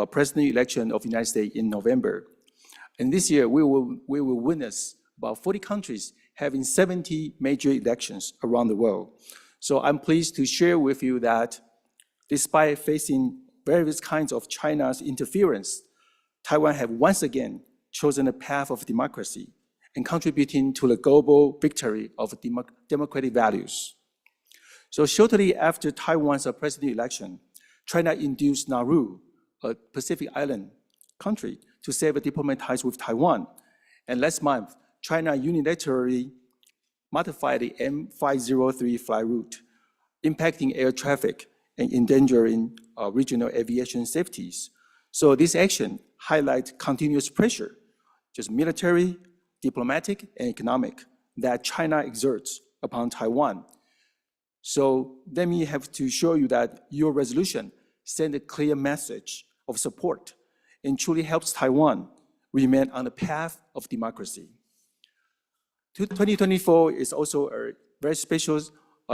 president election of the United States in November. And this year, we will witness about 40 countries having 70 major elections around the world. So I'm pleased to share with you that despite facing various kinds of China's interference, Taiwan have once again chosen a path of democracy and contributing to the global victory of democratic values. So shortly after Taiwan's president election, China induced Nauru, a Pacific island country, to sever diplomatic ties with Taiwan. And last month, China unilaterally modified the M503 flight route, impacting air traffic and endangering regional aviation safeties. So this action highlights continuous pressure, just military, diplomatic, and economic, that China exerts upon Taiwan. So let me have to show you that your resolution sends a clear message of support and truly helps Taiwan remain on the path of democracy. 2024 is also a very special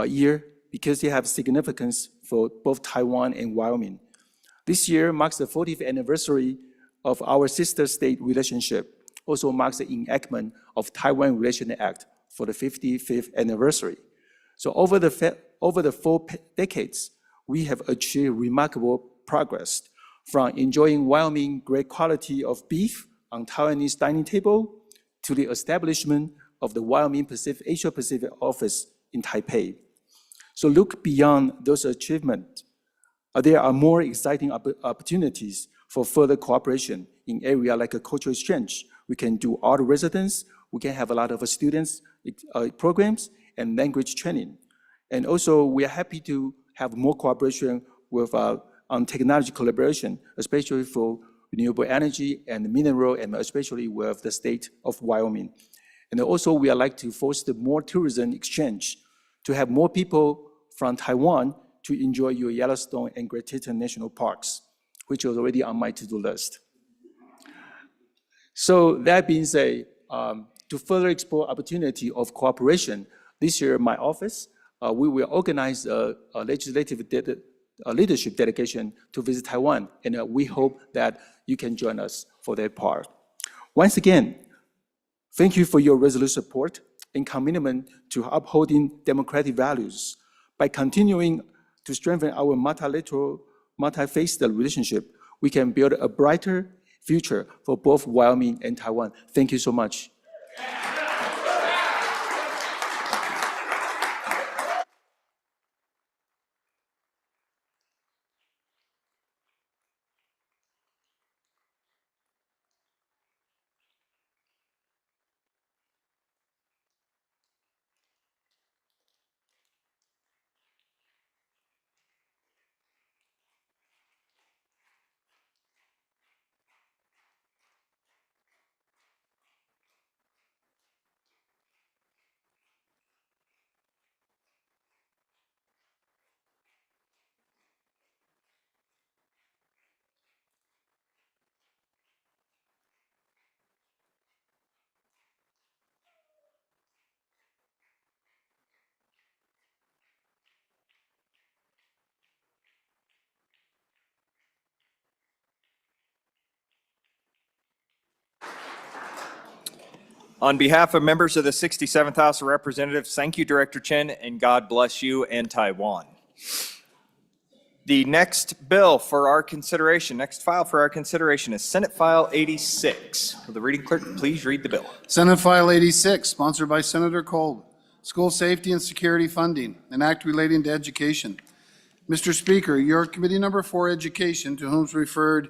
year because it has significance for both Taiwan and Wyoming. This year marks the 40th anniversary of our sister state relationship, also marks the enactment of Taiwan Relation Act for the 55th anniversary. So over the 4 decades, we have achieved remarkable progress, from enjoying Wyoming great quality of beef on Taiwanese dining table to the establishment of the Wyoming Asia Pacific office in Taipei. So look beyond those achievements. There are more exciting opportunities for further cooperation in areas like a cultural exchange. We can do art residence, we can have a lot of students programs and language training. And also we are happy to have more cooperation with on technology collaboration, especially for renewable energy and mineral, and especially with the state of Wyoming. And also we would like to foster more tourism exchange to have more people from Taiwan to enjoy your Yellowstone and Great Teton National Parks, which was already on my to-do list. So that being said, to further explore opportunity of cooperation, this year my office, we will organize a legislative leadership delegation to visit Taiwan, and we hope that you can join us for that part. Once again, thank you for your resolute support and commitment to upholding democratic values. By continuing to strengthen our multilateral, multi-faceted relationship, we can build a brighter future for both Wyoming and Taiwan. Thank you so much. On behalf of members of the 67th House of Representatives, thank you, Director Chen, and God bless you and Taiwan. The next bill for our consideration, next file for our consideration is Senate File 86. Will the reading clerk please read the bill? Senate File 86, sponsored by Senator Kolb. School safety and security funding, an act relating to education. Mr. Speaker, your Committee Number 4 Education, to whom is referred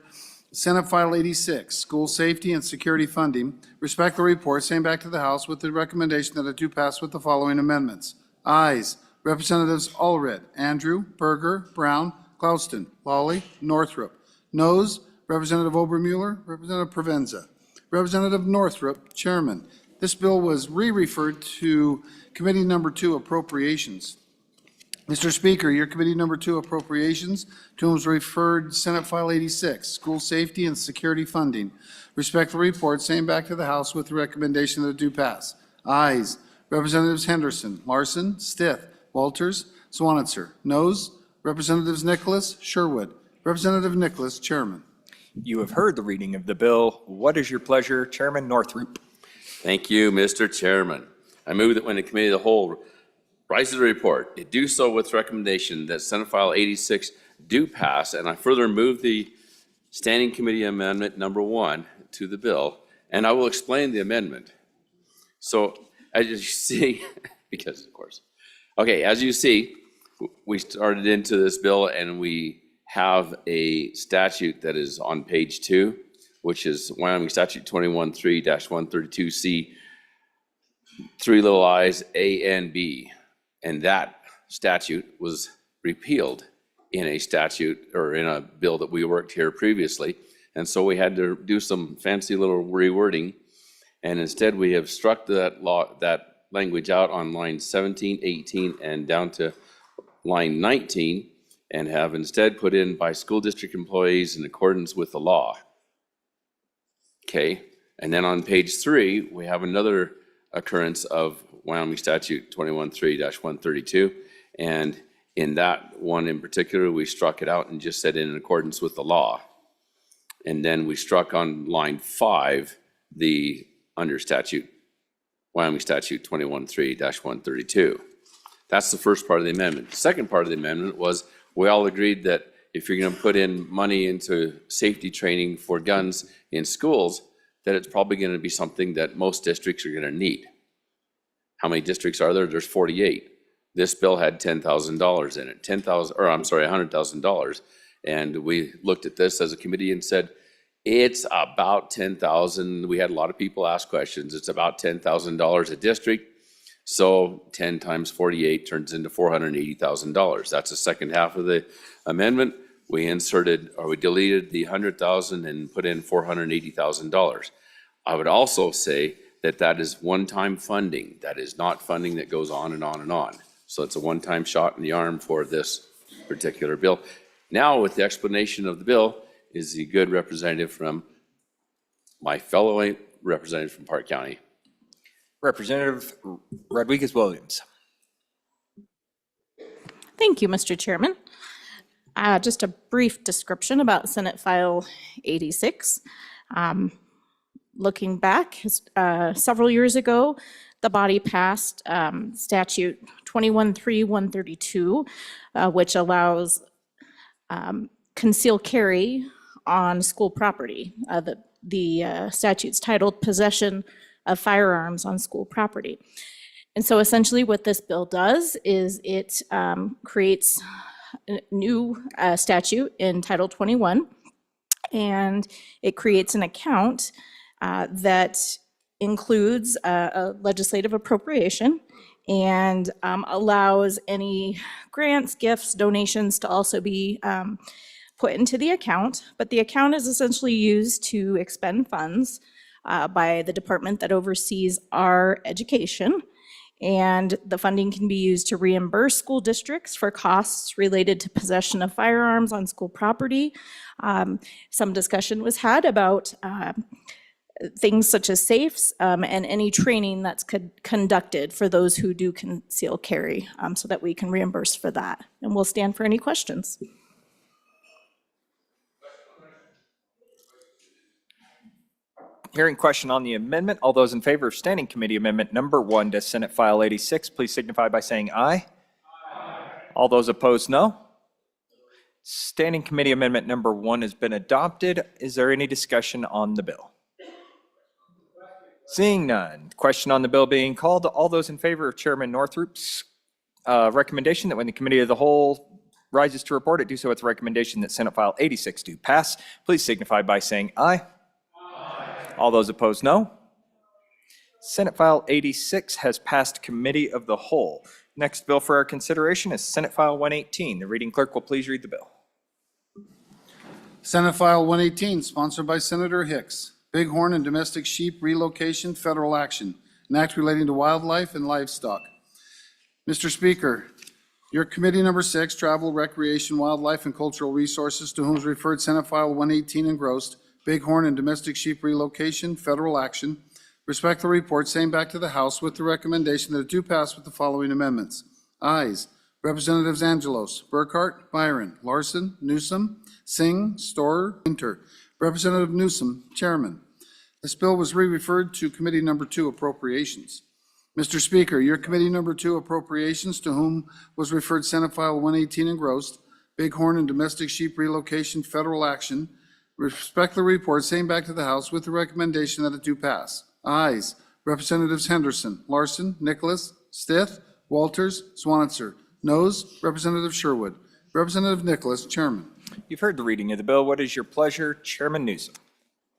Senate File 86, School Safety and Security Funding, respectfully report, same back to the House with the recommendation that it do pass with the following amendments. Ayes, Representatives Allred, Andrew, Berger, Brown, Clouston, Lawley, Northrup. Noes, Representative Obermuller, Representative Provenza, Representative Northrup, Chairman. This bill was re-referred to Committee Number 2 Appropriations. Mr. Speaker, your Committee Number 2 Appropriations, to whom was referred Senate File 86, School Safety and Security Funding. Respectful report, same back to the House with the recommendation that it do pass. Ayes. Representatives Henderson, Larson, Stith, Walters, Swanitzer. Noes. Representatives Nicholas, Sherwood. Representative Nicholas, Chairman. You have heard the reading of the bill. What is your pleasure, Chairman Northrup? Thank you, Mr. Chairman. I move that when the Committee of the Whole rises a report, it do so with recommendation that Senate File 86 do pass, and I further move the Standing Committee Amendment number 1 to the bill, and I will explain the amendment. So, as you see, because of course, okay, as you see, we started into this bill and we have a statute that is on page 2, which is Wyoming Statute 21-3-132C, 3 little i's, A and B. And that statute was repealed in a statute or in a bill that we worked here previously. And so we had to do some fancy little rewording. And instead we have struck that language out on line 17, 18, and down to line 19, and have instead put in by school district employees in accordance with the law. Okay, and then on page 3, we have another occurrence of Wyoming Statute 21-3-132, and in that one in particular, we struck it out and just said in accordance with the law. And then we struck on line 5, the under statute, Wyoming Statute 21-3-132. That's the first part of the amendment. The second part of the amendment was we all agreed that if you're going to put in money into safety training for guns in schools, that it's probably going to be something that most districts are going to need. How many districts are there? There's 48. This bill had $10,000 in it, $100,000. And we looked at this as a committee and said, it's about $10,000. We had a lot of people ask questions. It's about $10,000 a district. So 10 times 48 turns into $480,000. That's the second half of the amendment. We inserted, or we deleted the $100,000 and put in $480,000. I would also say that that is one-time funding. That is not funding that goes on and on and on. So it's a one-time shot in the arm for this particular bill. Now, with the explanation of the bill, is the good representative from my fellow representative from Park County. Representative Rodriguez-Williams. Thank you, Mr. Chairman. Just a brief description about Senate File 86. Looking back, several years ago, the body passed Statute 21-3-132, which allows concealed carry on school property. The statute's titled Possession of Firearms on School Property. And so essentially what this bill does is it creates a new statute in Title 21, and it creates an account that includes a legislative appropriation and allows any grants, gifts, donations to also be put into the account. But the account is essentially used to expend funds by the department that oversees our education. And the funding can be used to reimburse school districts for costs related to possession of firearms on school property. Some discussion was had about things such as safes and any training that's conducted for those who do conceal carry, so that we can reimburse for that. And we'll stand for any questions. Hearing question on the amendment, all those in favor of Standing Committee Amendment number 1 to Senate File 86, please signify by saying aye. Aye. All those opposed, no. Standing Committee Amendment number 1 has been adopted. Is there any discussion on the bill? Seeing none. Question on the bill being called. All those in favor of Chairman Northrup's recommendation that when the Committee of the Whole rises to report, it do so with the recommendation that Senate File 86 do pass, please signify by saying aye. All those opposed, no. Senate File 86 has passed Committee of the Whole. Next bill for our consideration is Senate File 118. The reading clerk will please read the bill. Senate File 118, sponsored by Senator Hicks. Bighorn and domestic sheep relocation, federal action. An act relating to wildlife and livestock. Mr. Speaker, your committee number 6, Travel, Recreation, Wildlife, and Cultural Resources, to whom is referred Senate File 118 engrossed, Bighorn and domestic sheep relocation, federal action. Respectfully report, same back to the House with the recommendation that it do pass with the following amendments. Ayes. Representatives Angelos, Burkhart, Byron, Larson, Newsom, Singh, Storer, Winter. Representative Newsom, Chairman. This bill was re-referred to Committee Number 2, Appropriations. Mr. Speaker, your Committee Number 2, Appropriations, to whom was referred Senate File 118 engrossed, Bighorn and domestic sheep relocation, federal action. Respectfully report, same back to the House with the recommendation that it do pass. Ayes. Representatives Henderson, Larson, Nicholas, Stith, Walters, Swanitzer. Noes. Representative Sherwood. Representative Nicholas, Chairman. You've heard the reading of the bill. What is your pleasure? Chairman Newsom.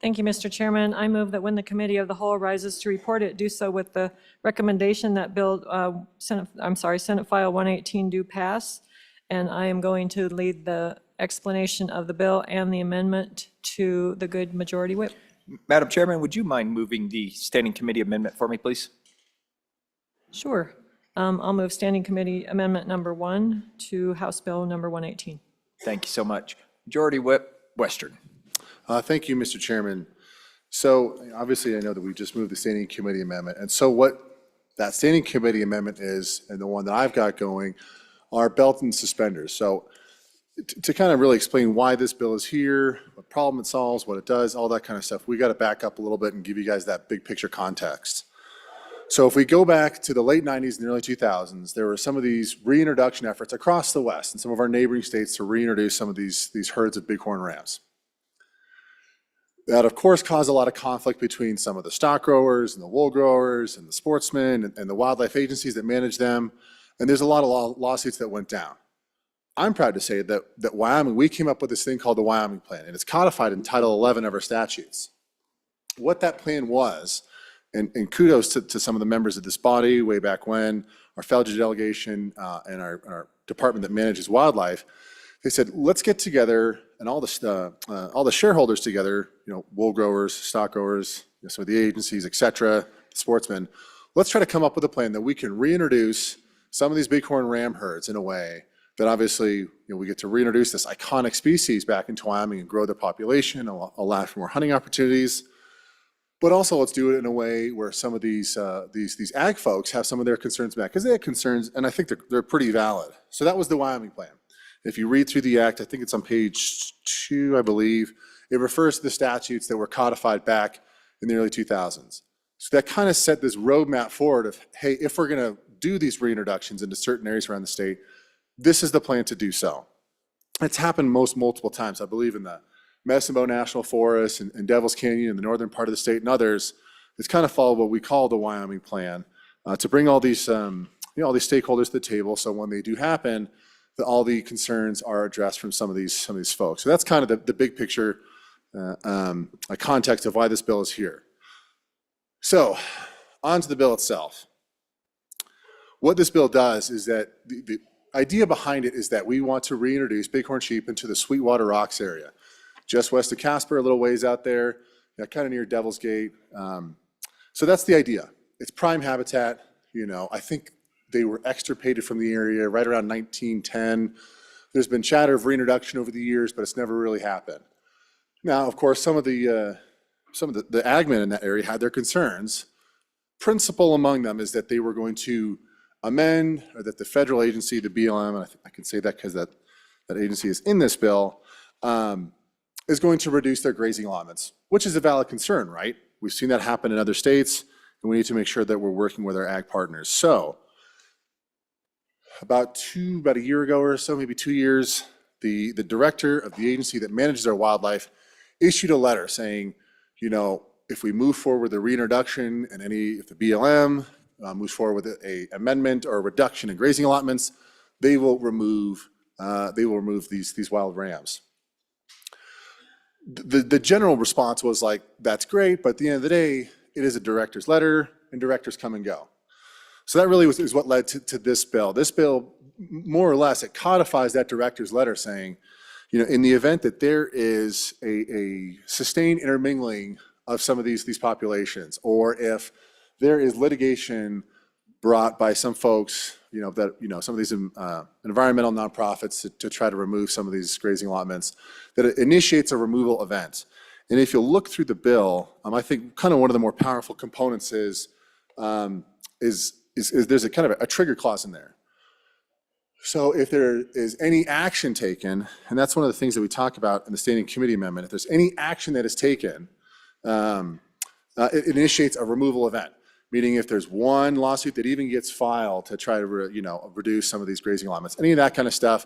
Thank you, Mr. Chairman. I move that when the committee of the whole rises to report it, do so with the recommendation that Senate File 118 do pass. And I am going to lead the explanation of the bill and the amendment to the good majority whip. Madam Chairman, would you mind moving the standing committee amendment for me, please? Sure. I'll move Standing Committee Amendment Number 1 to House Bill Number 118. Thank you so much. Majority Whip Western. Thank you, Mr. Chairman. So obviously, I know that we just moved the standing committee amendment. And so what that standing committee amendment is, and the one that I've got going, are belt and suspenders. So to kind of really explain why this bill is here, what problem it solves, what it does, all that kind of stuff, we got to back up a little bit and give you guys that big picture context. So if we go back to the late 90s and the early 2000s, there were some of these reintroduction efforts across the West and some of our neighboring states to reintroduce some of these herds of bighorn rams. That, of course, caused a lot of conflict between some of the stock growers and the wool growers and the sportsmen and the wildlife agencies that manage them. And there's a lot of lawsuits that went down. I'm proud to say that Wyoming, we came up with this thing called the Wyoming Plan, and it's codified in Title 11 of our statutes. What that plan was, and kudos to some of the members of this body way back when, our Felger delegation and our department that manages wildlife, they said, let's get together and all the shareholders together, wool growers, stock growers, some of the agencies, et cetera, sportsmen, let's try to come up with a plan that we can reintroduce some of these bighorn ram herds in a way that obviously we get to reintroduce this iconic species back into Wyoming and grow their population, allow for more hunting opportunities. But also let's do it in a way where some of these ag folks have some of their concerns back, because they have concerns, and I think they're pretty valid. So that was the Wyoming Plan. If you read through the act, I think it's on page 2, I believe, it refers to the statutes that were codified back in the early 2000s. So that kind of set this roadmap forward of, hey, if we're going to do these reintroductions into certain areas around the state, this is the plan to do so. It's happened multiple times. I believe in the Medicine Bow National Forest and Devil's Canyon in the northern part of the state and others. It's kind of followed what we call the Wyoming Plan to bring all these, all these stakeholders to the table. So when they do happen, that all the concerns are addressed from some of these folks. So that's kind of the big picture context of why this bill is here. So on to the bill itself. What this bill does is that the idea behind it is that we want to reintroduce bighorn sheep into the Sweetwater Rocks area, just west of Casper, a little ways out there, kind of near Devil's Gate. So that's the idea. It's prime habitat. I think they were extirpated from the area right around 1910. There's been chatter of reintroduction over the years, but it's never really happened. Now, of course, some of the ag men in that area had their concerns. Principal among them is that they were going to amend, or that the federal agency, the BLM, and I can say that because that agency is in this bill, is going to reduce their grazing allotments, which is a valid concern, right? We've seen that happen in other states, and we need to make sure that we're working with our ag partners. So about a year ago or so, maybe 2 years, the director of the agency that manages our wildlife issued a letter saying, if we move forward with the reintroduction and if the BLM moves forward with a amendment or a reduction in grazing allotments, they will remove these wild rams. The general response was like, that's great, but at the end of the day, it is a director's letter, and directors come and go. So that really is what led to this bill. This bill, more or less, it codifies that director's letter saying, in the event that there is a sustained intermingling of some of these populations, or if there is litigation brought by some folks, some of these environmental nonprofits to try to remove some of these grazing allotments, that it initiates a removal event. And if you look through the bill, I think kind of one of the more powerful components is there's a kind of a trigger clause in there. So if there is any action taken, and that's one of the things that we talk about in the standing committee amendment, if there's any action that is taken, it initiates a removal event. Meaning if there's one lawsuit that even gets filed to try to reduce some of these grazing allotments, any of that kind of stuff,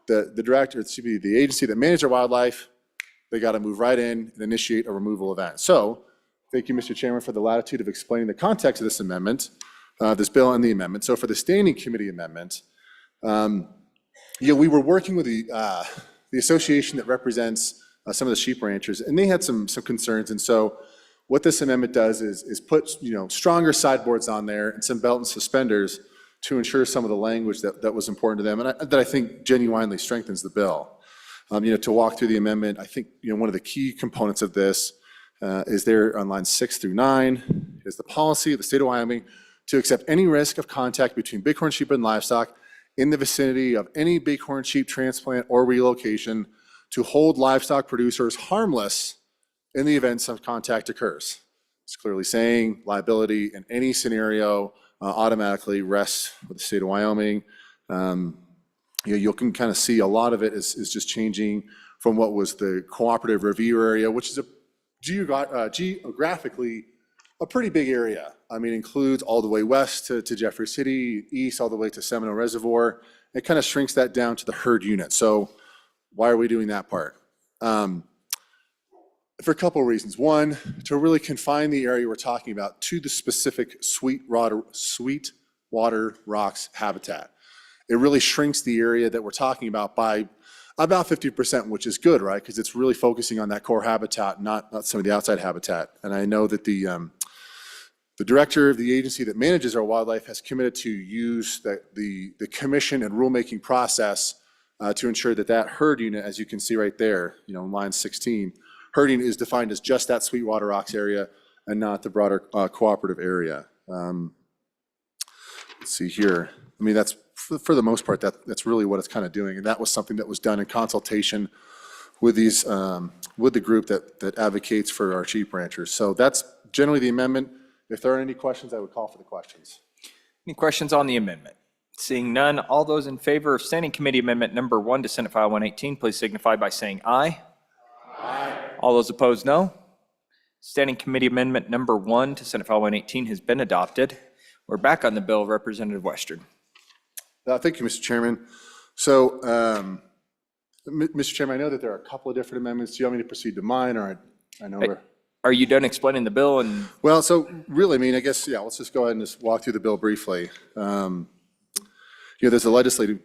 the director, the agency that manages our wildlife, they got to move right in and initiate a removal event. So thank you, Mr. Chairman, for the latitude of explaining the context of this amendment, this bill and the amendment. So for the standing committee amendment, we were working with the association that represents some of the sheep ranchers, and they had some concerns. And so what this amendment does is put stronger sideboards on there and some belt and suspenders to ensure some of the language that was important to them, and that I think genuinely strengthens the bill. To walk through the amendment, I think one of the key components of this is there on lines 6 through 9 is the policy of the state of Wyoming to accept any risk of contact between bighorn sheep and livestock in the vicinity of any bighorn sheep transplant or relocation to hold livestock producers harmless in the event some contact occurs. It's clearly saying liability in any scenario automatically rests with the state of Wyoming. You can kind of see a lot of it is just changing from what was the cooperative review area, which is geographically a pretty big area. I mean, includes all the way west to Jeffrey City, east all the way to Seminole Reservoir. It kind of shrinks that down to the herd unit. So why are we doing that part? For a couple of reasons. One, to really confine the area we're talking about to the specific Sweetwater Rocks habitat. It really shrinks the area that we're talking about by about 50%, which is good, right? Because it's really focusing on that core habitat, not some of the outside habitat. And I know that the director of the agency that manages our wildlife has committed to use the commission and rulemaking process to ensure that herd unit, as you can see right there, in line 16, herding is defined as just that Sweetwater Rocks area and not the broader cooperative area. Let's see here. I mean, that's for the most part, that's really what it's kind of doing. And that was something that was done in consultation with with the group that advocates for our sheep ranchers. So that's generally the amendment. If there are any questions, I would call for the questions. Any questions on the amendment? Seeing none, all those in favor of Standing Committee Amendment Number 1 to Senate File 118, please signify by saying aye. Aye. All those opposed, no. Standing Committee Amendment Number 1 to Senate File 118 has been adopted. We're back on the bill, Representative Western. Thank you, Mr. Chairman. So, Mr. Chairman, I know that there are a couple of different amendments. Do you want me to proceed to mine, or I know we're... Are you done explaining the bill? And well, so really, I mean, I guess, yeah, let's just go ahead and just walk through the bill briefly. There's the legislative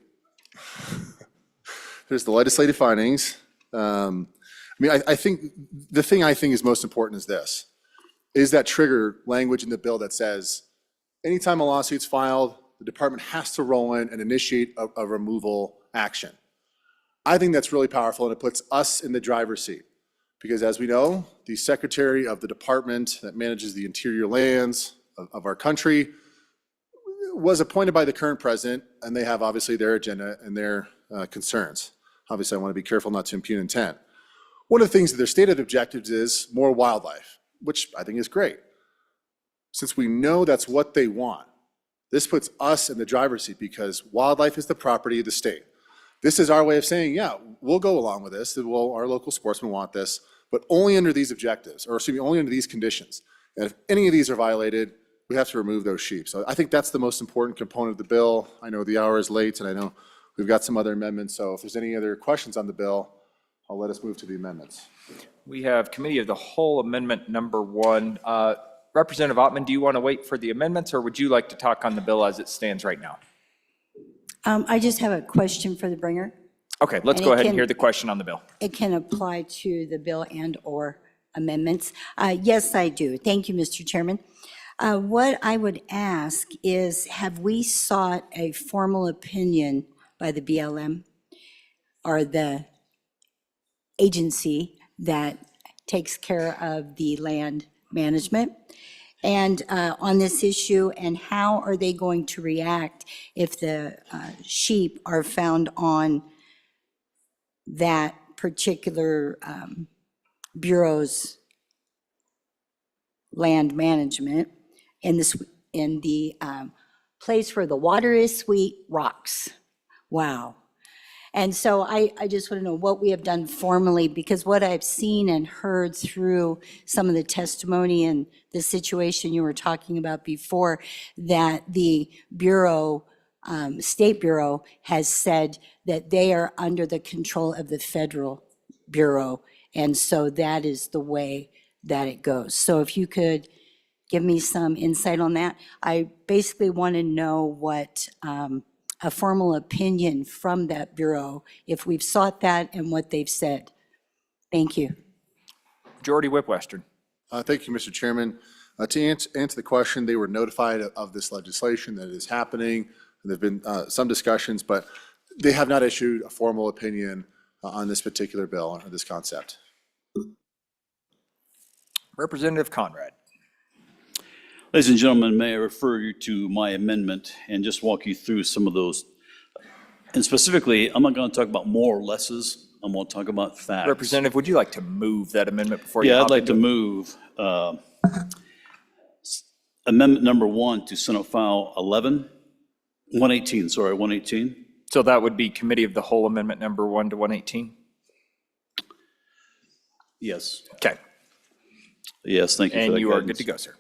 findings. I think the thing I think is most important is that trigger language in the bill that says, anytime a lawsuit's filed, the department has to roll in and initiate a removal action. I think that's really powerful, and it puts us in the driver's seat. Because as we know, the secretary of the department that manages the interior lands of our country was appointed by the current president, and they have obviously their agenda and their concerns. Obviously, I want to be careful not to impugn intent. One of the things that their stated objectives is more wildlife, which I think is great. Since we know that's what they want, this puts us in the driver's seat because wildlife is the property of the state. This is our way of saying, yeah, we'll go along with this, our local sportsmen want this, but only under these objectives, or excuse me, only under these conditions. And if any of these are violated, we have to remove those sheep. So I think that's the most important component of the bill. I know the hour is late, and I know we've got some other amendments, so if there's any other questions on the bill, I'll let us move to the amendments. we have Committee of the Whole Amendment Number 1. Representative Ottman, do you want to wait for the amendments, or would you like to talk on the bill as it stands right now? I just have a question for the bringer. Okay, let's go ahead and hear the question on the bill. It can apply to the bill and/or amendments. Yes, I do. Thank you, Mr. Chairman. What I would ask is, have we sought a formal opinion by the BLM or the agency that takes care of the land management and on this issue, and how are they going to react if the sheep are found on that particular bureau's land management in the place where the water is sweet, rocks. Wow. And so I just want to know what we have done formally, because what I've seen and heard through some of the testimony and the situation you were talking about before, that the Bureau, State Bureau has said that they are under the control of the Federal Bureau. And so that is the way that it goes. So if you could give me some insight on that. I basically want to know what a formal opinion from that Bureau, if we've sought that and what they've said. Thank you. Majority Whip Western. Thank you, Mr. Chairman. To answer the question, they were notified of this legislation that is happening. There have been some discussions, but they have not issued a formal opinion on this particular bill or this concept. Representative Conrad. Ladies and gentlemen, may I refer you to my amendment and just walk you through some of those. And specifically, I'm not going to talk about more or lesses. I'm going to talk about facts. Representative, would you like to move that amendment before you Yeah, I'd hop like to into it? move amendment number 1 to Senate File 118, sorry, 118. So that would be Committee of the Whole Amendment number 1 to 118? Yes. Okay. Yes, thank you for that And you are good guidance. to go, sir.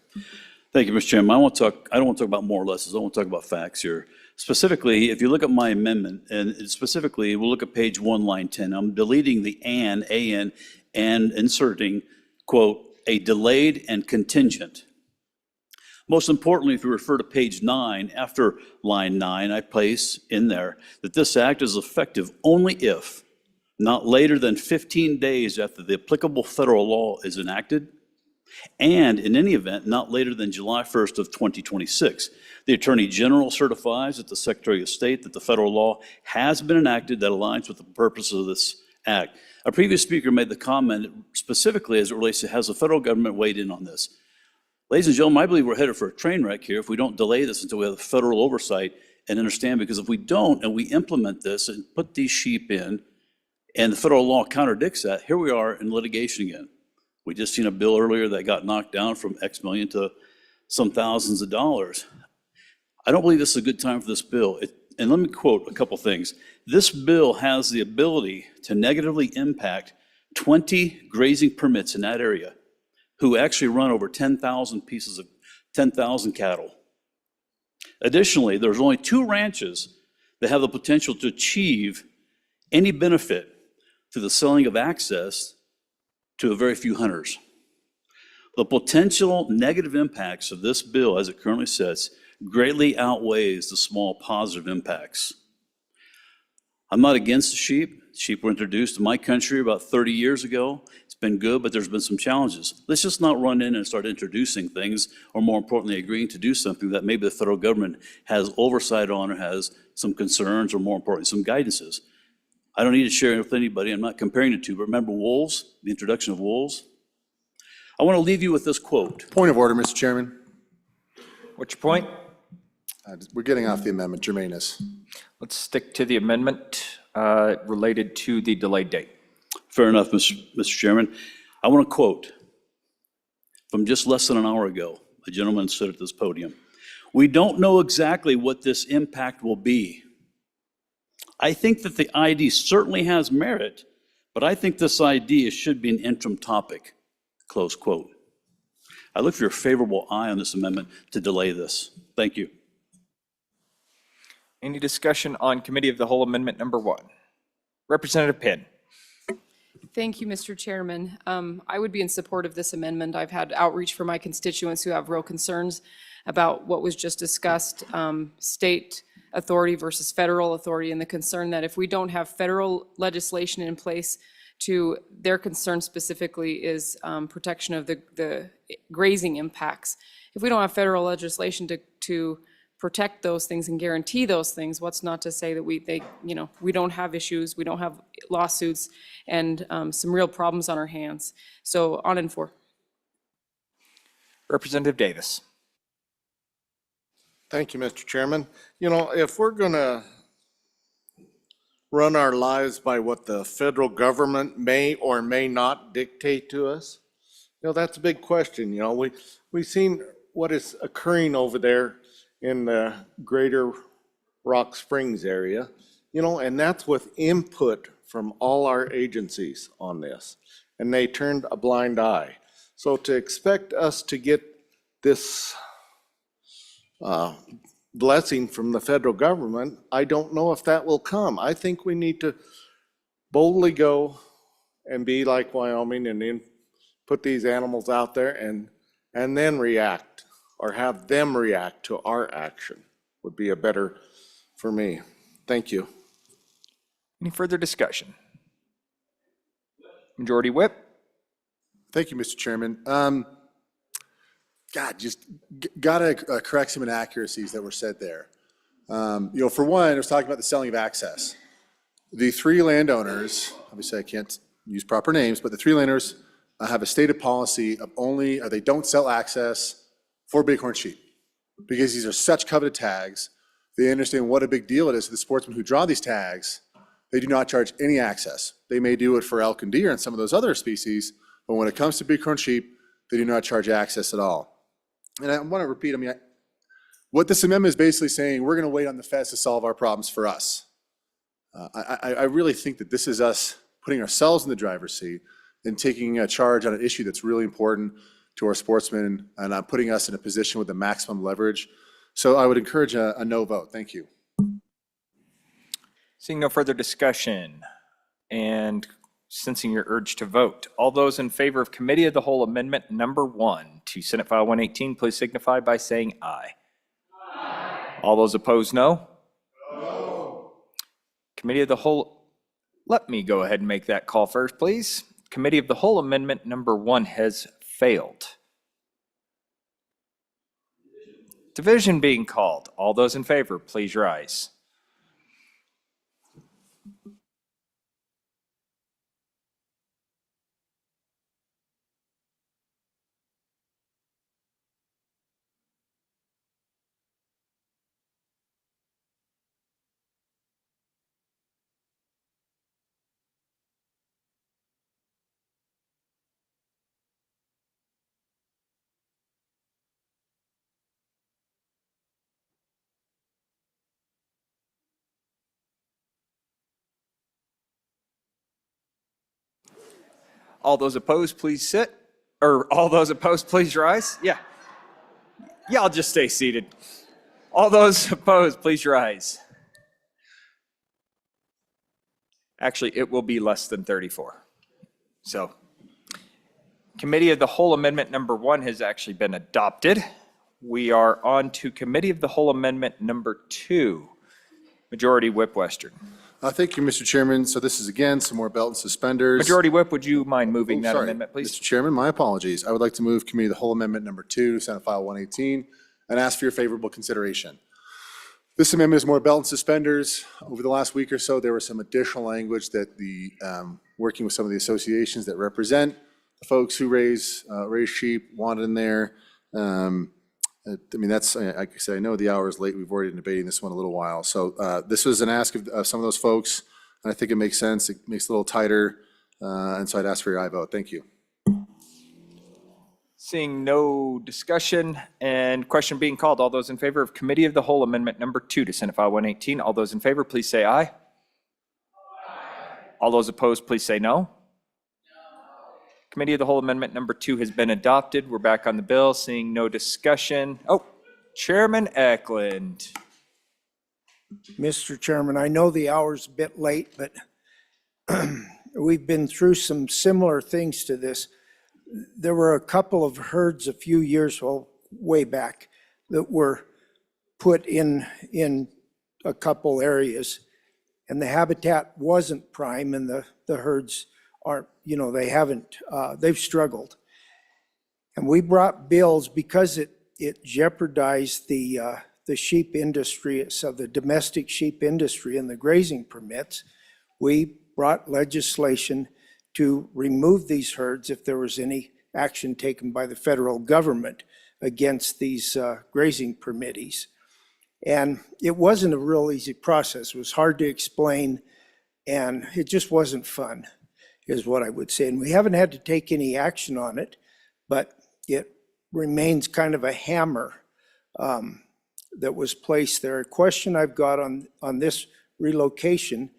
Thank you, Mr. Chairman. I don't want to talk about more or less, I want to talk about facts here. Specifically, if you look at my amendment, and specifically, we'll look at page 1, line 10. I'm deleting the and inserting, quote, a delayed and contingent. Most importantly, if you refer to page 9, after line 9, I place in there that this act is effective only if, not later than 15 days after the applicable federal law is enacted, and in any event, not later than July 1st of 2026. The Attorney General certifies that the Secretary of State that the federal law has been enacted that aligns with the purpose of this act. A previous speaker made the comment specifically as it relates to has the federal government weighed in on this. Ladies and gentlemen, I believe we're headed for a train wreck here if we don't delay this until we have federal oversight and understand, because if we don't and we implement this and put these sheep in and the federal law contradicts that, here we are in litigation again. We just seen a bill earlier that got knocked down from X million to some thousands of dollars. I don't believe this is a good time for this bill. And let me quote a couple things. This bill has the ability to negatively impact 20 grazing permits in that area who actually run over 10,000 cattle. Additionally, there's only 2 ranches that have the potential to achieve any benefit through the selling of access to a very few hunters. The potential negative impacts of this bill as it currently sits greatly outweighs the small positive impacts. I'm not against the sheep. Sheep were introduced to my country about 30 years ago. It's been good, but there's been some challenges. Let's just not run in and start introducing things, or more importantly, agreeing to do something that maybe the federal government has oversight on or has some concerns, or more importantly, some guidances. I don't need to share it with anybody. I'm not comparing the two, but remember wolves, the introduction of wolves? I want to leave you with this quote. Point of order, Mr. Chairman. What's your point? We're getting off the amendment, germaneness. Let's stick to the amendment related to the delayed date. Fair enough, Mr. Chairman. I want to quote from just less than an hour ago. A gentleman stood at this podium. We don't know exactly what this impact will be. I think that the ID certainly has merit, but I think this idea should be an interim topic, close quote. I look for your favorable eye on this amendment to delay this. Thank you. Any discussion on Committee of the Whole Amendment number 1? Representative Penn. Thank you, Mr. Chairman. I would be in support of this amendment. I've had outreach from my constituents who have real concerns about what was just discussed, state authority versus federal authority, and the concern that if we don't have federal legislation in place to, their concern specifically is protection of the grazing impacts. If we don't have federal legislation to protect those things and guarantee those things, what's not to say that we don't have issues, we don't have lawsuits and some real problems on our hands. So on and for. Representative Davis. Thank you, Mr. Chairman. You know, if we're going to run our lives by what the federal government may or may not dictate to us, that's a big question. We've seen what is occurring over there in the greater Rock Springs area, and that's with input from all our agencies on this, and they turned a blind eye. So to expect us to get this blessing from the federal government, I don't know if that will come. I think we need to boldly go and be like Wyoming and then put these animals out there and then react, or have them react to our action would be a better for me. Thank you. Any further discussion? Majority Whip. Thank you, Mr. Chairman. Just gotta correct some inaccuracies that were said there. For one, I was talking about the selling of access. The three landowners, obviously I can't use proper names, but the three landowners have a stated policy of they don't sell access for bighorn sheep, because these are such coveted tags. They understand what a big deal it is to the sportsmen who draw these tags. They do not charge any access. They may do it for elk and deer and some of those other species, but when it comes to bighorn sheep, they do not charge access at all. And I want to repeat, what this amendment is basically saying, we're going to wait on the feds to solve our problems for us. I really think that this is us putting ourselves in the driver's seat and taking a charge on an issue that's really important to our sportsmen, and putting us in a position with the maximum leverage. So I would encourage a no vote. Thank you. Seeing no further discussion and sensing your urge to vote, all those in favor of Committee of the Whole Amendment number 1 to Senate File 118, please signify by saying aye. Aye. All those opposed, no? No. Committee of the Whole, let me go ahead and make that call first, please. Committee of the Whole Amendment number 1 has failed. Division being called. All those in favor, please rise. All those opposed, please sit. Or all those opposed, please rise. Yeah, I'll just stay seated. All those opposed, please rise. Actually, it will be less than 34. So, Committee of the Whole Amendment number 1 has actually been adopted. We are on to Committee of the Whole Amendment number 2. Majority Whip Western. Thank you, Mr. Chairman. So this is again some more belt and suspenders. Majority Whip, would you mind moving that amendment, please? Mr. Chairman, my apologies. I would like to move Committee of the Whole Amendment number 2 to Senate File 118 and ask for your favorable consideration. This amendment is more belt and suspenders. Over the last week or so, there was some additional language that working with some of the associations that represent the folks who raise sheep wanted in there. That's, like I said, I know the hour is late. We've already been debating this one a little while. So this was an ask of some of those folks, and I think it makes sense. It makes it a little tighter, and so I'd ask for your aye vote. Thank you. Seeing no discussion and question being called, all those in favor of Committee of the Whole Amendment number 2 to Senate File 118, all those in favor, please say aye. Aye. All those opposed, please say no. Committee of the Whole Amendment number 2 has been adopted. We're back on the bill. Seeing no discussion. Oh, Chairman Eklund. Mr. Chairman, I know the hour's a bit late, but we've been through some similar things to this. There were a couple of herds a few years, way back, that were put in a couple areas, and the habitat wasn't prime, and the herds aren't, they've struggled. And we brought bills because it jeopardized the the sheep industry, so the domestic sheep industry and the grazing permits, we brought legislation to remove these herds if there was any action taken by the federal government against these grazing permittees. And it wasn't a real easy process. It was hard to explain, and it just wasn't fun, is what I would say. And we haven't had to take any action on it, but it remains kind of a hammer that was placed there. A question I've got on this relocation,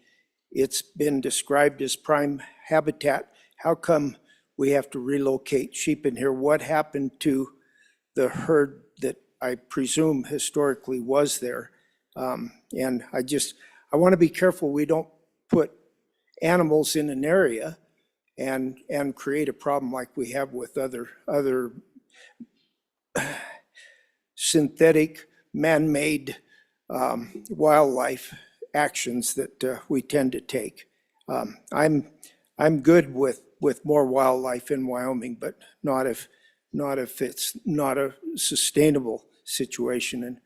it's been described as prime habitat. How come we have to relocate sheep in here? What happened to the herd that I presume historically was there? And I want to be careful we don't put animals in an area and create a problem like we have with other synthetic, man-made wildlife actions that we tend to take. I'm good with more wildlife in Wyoming, but not if it's not a sustainable situation. And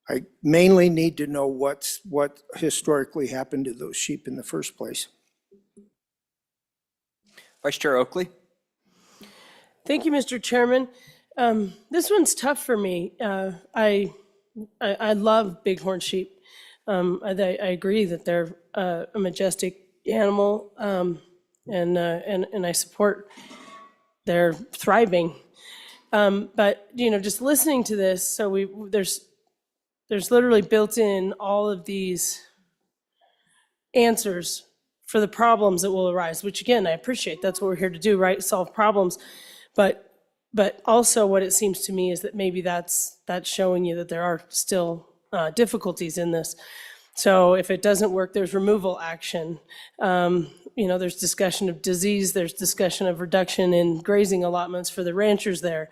I mainly need to know what historically happened to those sheep in the first place. Vice Chair Oakley. Thank you, Mr. Chairman. This one's tough for me. I love bighorn sheep. I agree that they're a majestic animal, and I support their thriving. But just listening to this, so there's literally built in all of these answers for the problems that will arise, which again, I appreciate. That's what we're here to do, right? Solve problems. But also what it seems to me is that maybe that's showing you that there are still difficulties in this. So if it doesn't work, there's removal action. There's discussion of disease, there's discussion of reduction in grazing allotments for the ranchers there.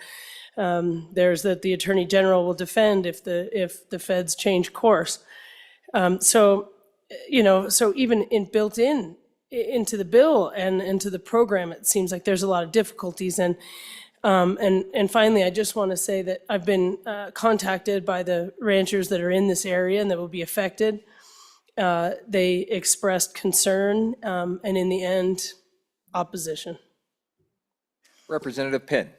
There's that the Attorney General will defend if the feds change course. So even built into the bill and into the program, it seems like there's a lot of difficulties. And finally, I just want to say that I've been contacted by the ranchers that are in this area and that will be affected. They expressed concern, and in the end, opposition. Representative Pinn.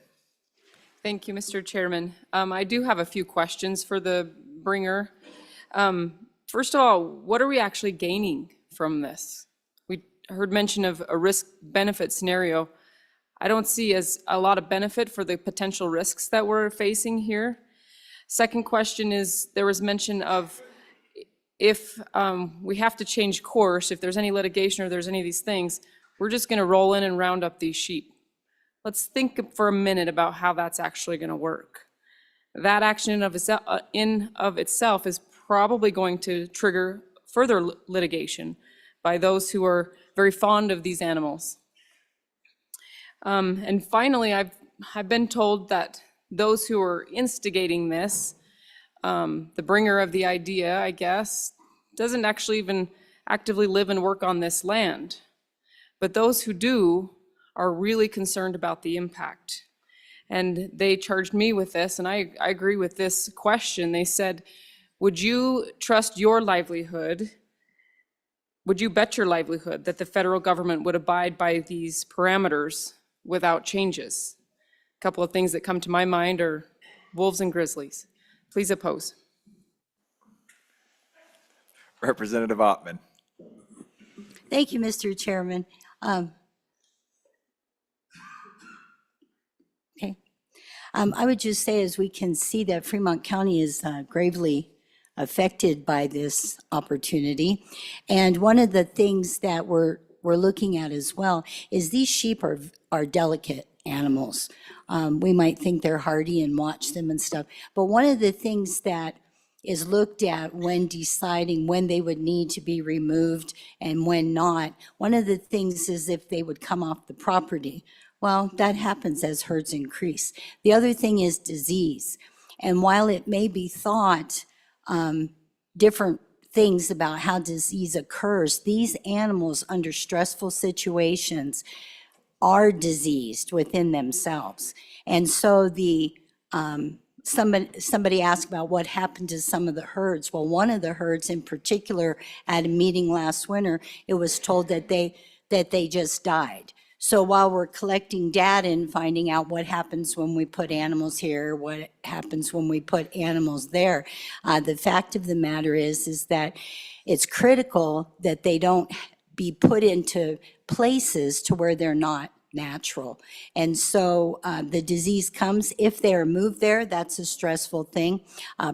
Thank you, Mr. Chairman. I do have a few questions for the bringer. First of all, what are we actually gaining from this? We heard mention of a risk-benefit scenario. I don't see as a lot of benefit for the potential risks that we're facing here. Second question is, there was mention of if we have to change course, if there's any litigation or there's any of these things, we're just gonna roll in and round up these sheep. Let's think for a minute about how that's actually gonna work. That action in of itself is probably going to trigger further litigation by those who are very fond of these animals. And finally, I've been told that those who are instigating this, the bringer of the idea, I guess, doesn't actually even actively live and work on this land. But those who do are really concerned about the impact. And they charged me with this, and I agree with this question. They said, would you trust your livelihood? Would you bet your livelihood that the federal government would abide by these parameters without changes? A couple of things that come to my mind are wolves and grizzlies. Please oppose. Representative Ottman. Thank you, Mr. Chairman. Okay. I would just say, as we can see, that Fremont County is gravely affected by this opportunity. And one of the things that we're looking at as well is these sheep are delicate animals. We might think they're hardy and watch them and stuff, but one of the things that is looked at when deciding when they would need to be removed and when not, one of the things is if they would come off the property. Well, that happens as herds increase. The other thing is disease. And while it may be thought different things about how disease occurs, these animals under stressful situations are diseased within themselves. And so the somebody asked about what happened to some of the herds. Well, one of the herds in particular, at a meeting last winter, it was told that they just died. So while we're collecting data and finding out what happens when we put animals here, what happens when we put animals there, the fact of the matter is that it's critical that they don't be put into places to where they're not natural. And so the disease comes if they are moved there. That's a stressful thing.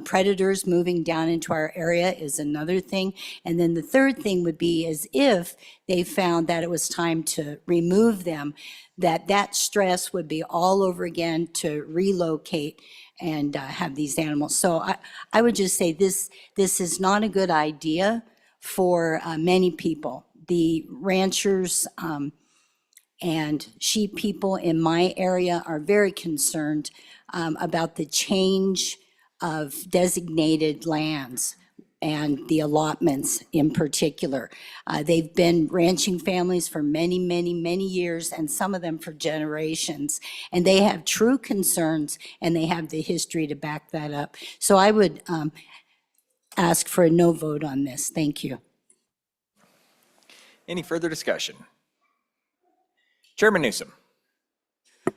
Predators moving down into our area is another thing. And then the third thing would be is if they found that it was time to remove them, that stress would be all over again to relocate and have these animals. So I would just say this is not a good idea for many people. The ranchers and sheep people in my area are very concerned about the change of designated lands and the allotments in particular. They've been ranching families for many, many, many years, and some of them for generations. And they have true concerns, and they have the history to back that up. So I would ask for a no vote on this. Thank you. Any further discussion? Chairman Newsom.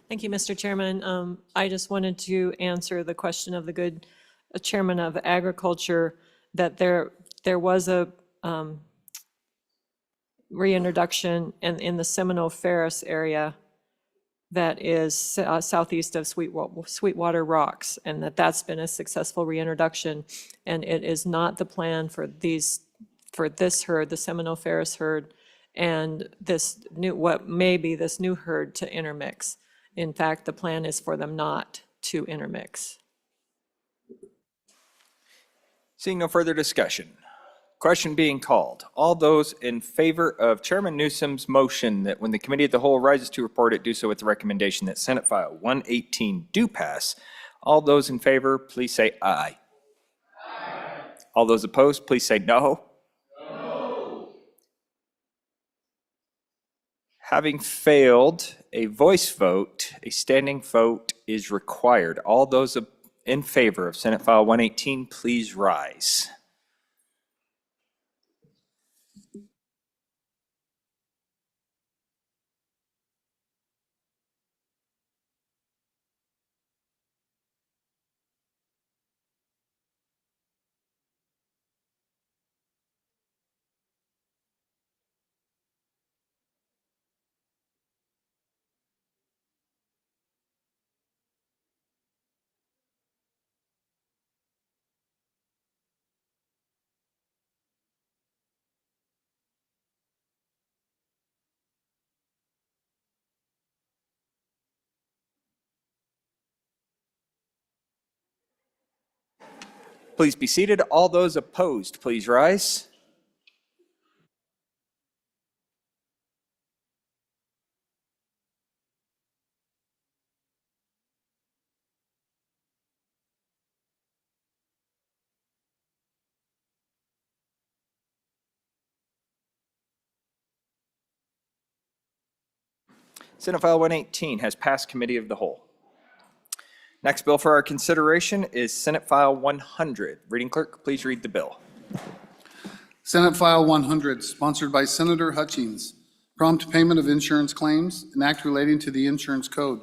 Thank you, Mr. Chairman. I just wanted to answer the question of the good Chairman of Agriculture, that there was a reintroduction in the Seminole Ferris area that is southeast of Sweetwater Rocks, and that's been a successful reintroduction. And it is not the plan for this herd, the Seminole Ferris herd, and this new herd to intermix. In fact, the plan is for them not to intermix. Seeing no further discussion. Question being called. All those in favor of Chairman Newsom's motion that when the Committee of the Whole rises to report it, do so with the recommendation that Senate File 118 do pass. All those in favor, please say aye. Aye. All those opposed, please say no. Having failed a voice vote, a standing vote is required. All those in favor of Senate File 118, please rise. Please be seated. All those opposed, please rise. Senate File 118 has passed Committee of the Whole. Next bill for our consideration is Senate File 100. Reading clerk, please read the bill. Senate File 100, sponsored by Senator Hutchings. Prompt payment of insurance claims, an act relating to the insurance code.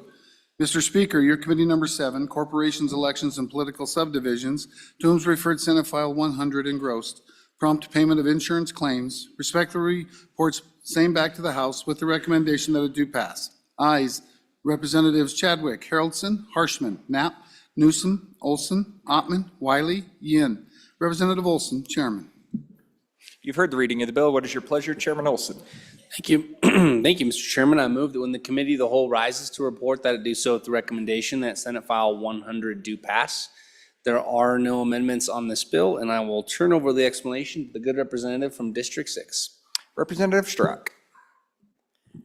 Mr. Speaker, your committee number 7, Corporations, Elections, and Political Subdivisions, to whom is referred Senate File 100 engrossed. Prompt payment of insurance claims, respectfully reports same back to the House with the recommendation that it do pass. Ayes, Representatives Chadwick, Haroldson, Harshman, Knapp, Newsom, Olson, Ottman, Wiley, Yin. Representative Olson, Chairman. You've heard the reading of the bill. What is your pleasure, Chairman Olson? Thank you. Thank you, Mr. Chairman. I move that when the Committee of the Whole rises to report, that it do so with the recommendation that Senate File 100 do pass. There are no amendments on this bill, and I will turn over the explanation to the good representative from District 6. Representative Strzok.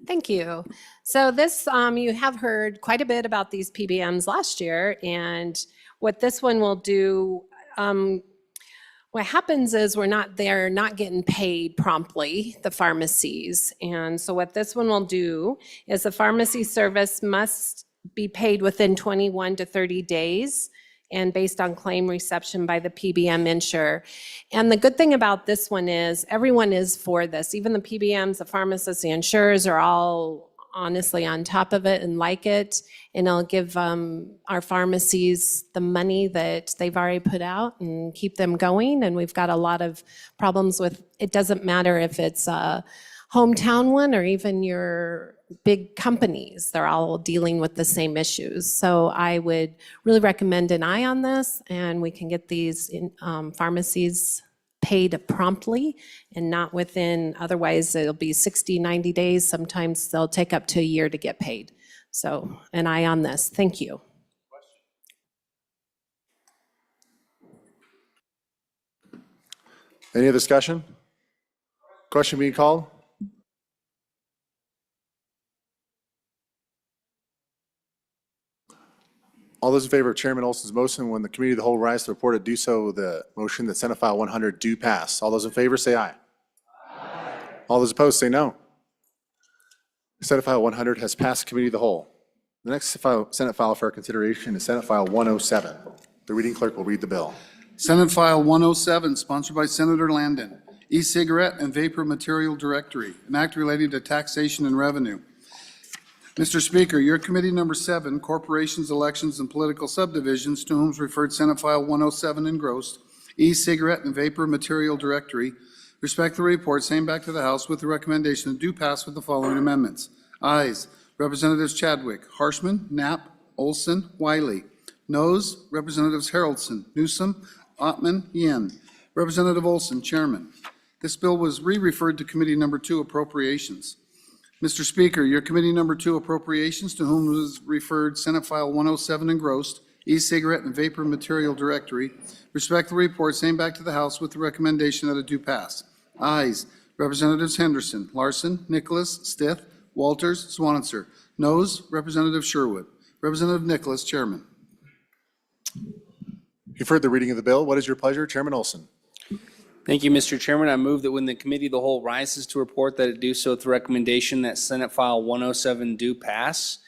Thank you. So this, you have heard quite a bit about these PBMs last year, and what this one will do, what happens is they're not getting paid promptly, the pharmacies. And so what this one will do is the pharmacy service must be paid within 21 to 30 days. and based on claim reception by the PBM insurer. And the good thing about this one is everyone is for this. Even the PBMs, the pharmacists, the insurers are all honestly on top of it and like it. And it'll give our pharmacies the money that they've already put out and keep them going. And we've got a lot of problems with, it doesn't matter if it's a hometown one or even your big companies, they're all dealing with the same issues. So I would really recommend an eye on this, and we can get these pharmacies paid promptly and not within, otherwise it'll be 60, 90 days. Sometimes they'll take up to a year to get paid. So an eye on this. Thank you. Any other discussion? Question being called? All those in favor of Chairman Olson's motion, when the committee of the whole rise to report it, do so with the motion that Senate File 100 do pass. All those in favor say aye. Aye. All those opposed say no. Senate File 100 has passed committee of the whole. The next Senate file for our consideration is Senate File 107. The reading clerk will read the bill. Senate File 107, sponsored by Senator Landon, e-cigarette and vapor material directory, an act relating to taxation and revenue. Mr. Speaker, your committee number 7, Corporations, Elections, and Political Subdivisions, to whom is referred Senate File 107 engrossed, e-cigarette and vapor material directory, respectfully report same back to the House with the recommendation that do pass with the following amendments. Ayes, Representatives Chadwick, Harshman, Knapp, Olson, Wiley. Noes, Representatives Harrelson, Newsom, Ottman, Yen. Representative Olson, Chairman. This bill was re-referred to Committee Number 2, Appropriations. Mr. Speaker, your Committee Number 2, Appropriations, to whom was referred Senate File 107 engrossed, e-cigarette and vapor material directory, respectfully report same back to the House with the recommendation that it do pass. Ayes, Representatives Henderson, Larson, Nicholas, Stith, Walters, Swanitzer. Noes, Representative Sherwood. Representative Nicholas, Chairman. You've heard the reading of the bill. What is your pleasure? Chairman Olson. Thank you, Mr. Chairman. I move that when the committee of the whole rises to report that it do so with the recommendation that Senate File 107 do pass.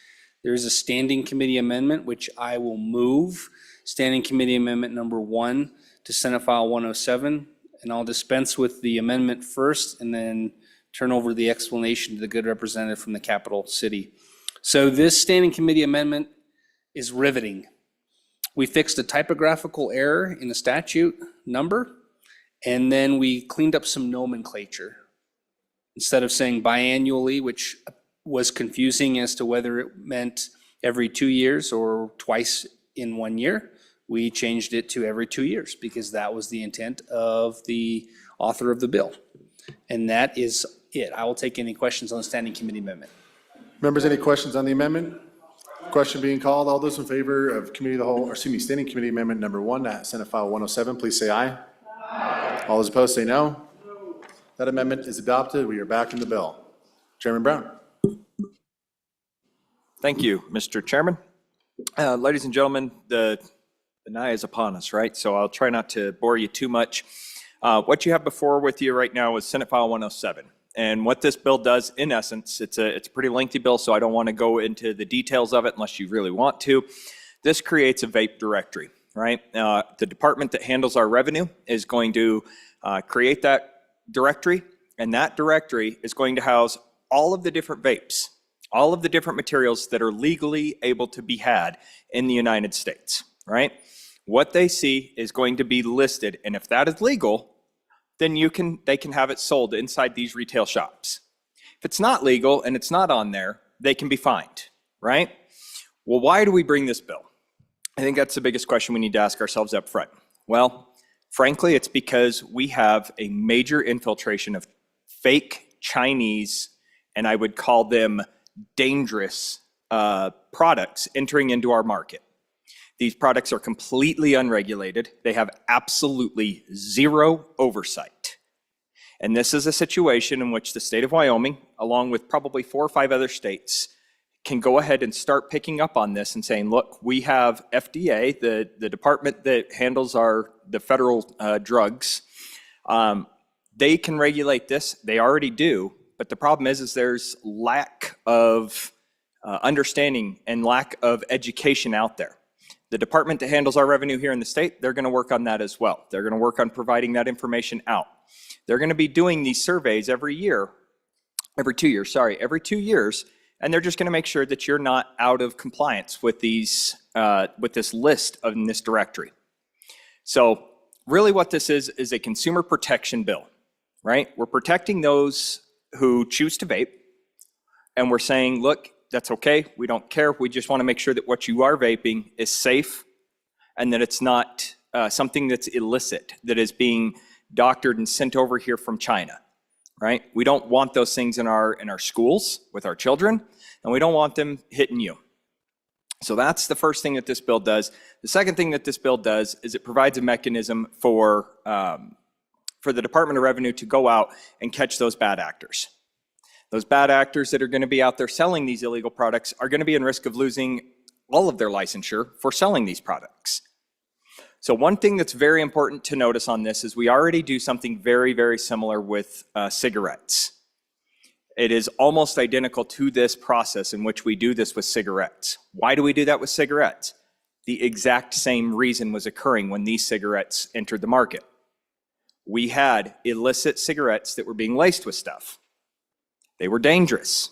There is a standing committee amendment, which I will move. Standing committee amendment number 1 to Senate File 107. And I'll dispense with the amendment first and then turn over the explanation to the good representative from the capital city. So this standing committee amendment is riveting. We fixed a typographical error in the statute number, and then we cleaned up some nomenclature. Instead of saying biannually, which was confusing as to whether it meant every 2 years or twice in 1 year, we changed it to every 2 years because that was the intent of the author of the bill. And that is it. I will take any questions on the standing committee amendment. Members, any questions on the amendment? Question being called. All those in favor of committee of the whole, or excuse me, standing committee amendment number 1, Senate File 107, please say aye. Aye. All those opposed say no. That amendment is adopted. We are back in the bill. Chairman Brown. Thank you, Mr. Chairman. Ladies and gentlemen, the night is upon us, right? So I'll try not to bore you too much. What you have before with you right now is Senate File 107. And what this bill does, in essence, it's a pretty lengthy bill, so I don't want to go into the details of it unless you really want to. This creates a vape directory, right? The department that handles our revenue is going to create that directory, and that directory is going to house all of the different vapes, all of the different materials that are legally able to be had in the United States, right? What they see is going to be listed, and if that is legal, then they can have it sold inside these retail shops. If it's not legal and it's not on there, they can be fined, right? Well, why do we bring this bill? I think that's the biggest question we need to ask ourselves up front. Well, frankly, it's because we have a major infiltration of fake Chinese, and I would call them dangerous products entering into our market. These products are completely unregulated. They have absolutely zero oversight. And this is a situation in which the state of Wyoming, along with probably 4 or 5 other states, can go ahead and start picking up on this and saying, look, we have FDA, the department that handles the federal drugs. They can regulate this. They already do. But the problem is there's lack of understanding and lack of education out there. The department that handles our revenue here in the state, they're going to work on that as well. They're going to work on providing that information out. They're going to be doing these surveys every 2 years, and they're just going to make sure that you're not out of compliance with these, with this list in this directory. So really what this is a consumer protection bill, right? We're protecting those who choose to vape, and we're saying, look, that's okay, we don't care, we just want to make sure that what you are vaping is safe and that it's not something that's illicit, that is being doctored and sent over here from China, right? We don't want those things in our schools with our children, and we don't want them hitting you. So that's the first thing that this bill does. The second thing that this bill does is it provides a mechanism for the Department of Revenue to go out and catch those bad actors. Those bad actors that are going to be out there selling these illegal products are going to be in risk of losing all of their licensure for selling these products. So one thing that's very important to notice on this is we already do something very, very similar with cigarettes. It is almost identical to this process in which we do this with cigarettes. Why do we do that with cigarettes? The exact same reason was occurring when these cigarettes entered the market. We had illicit cigarettes that were being laced with stuff. They were dangerous.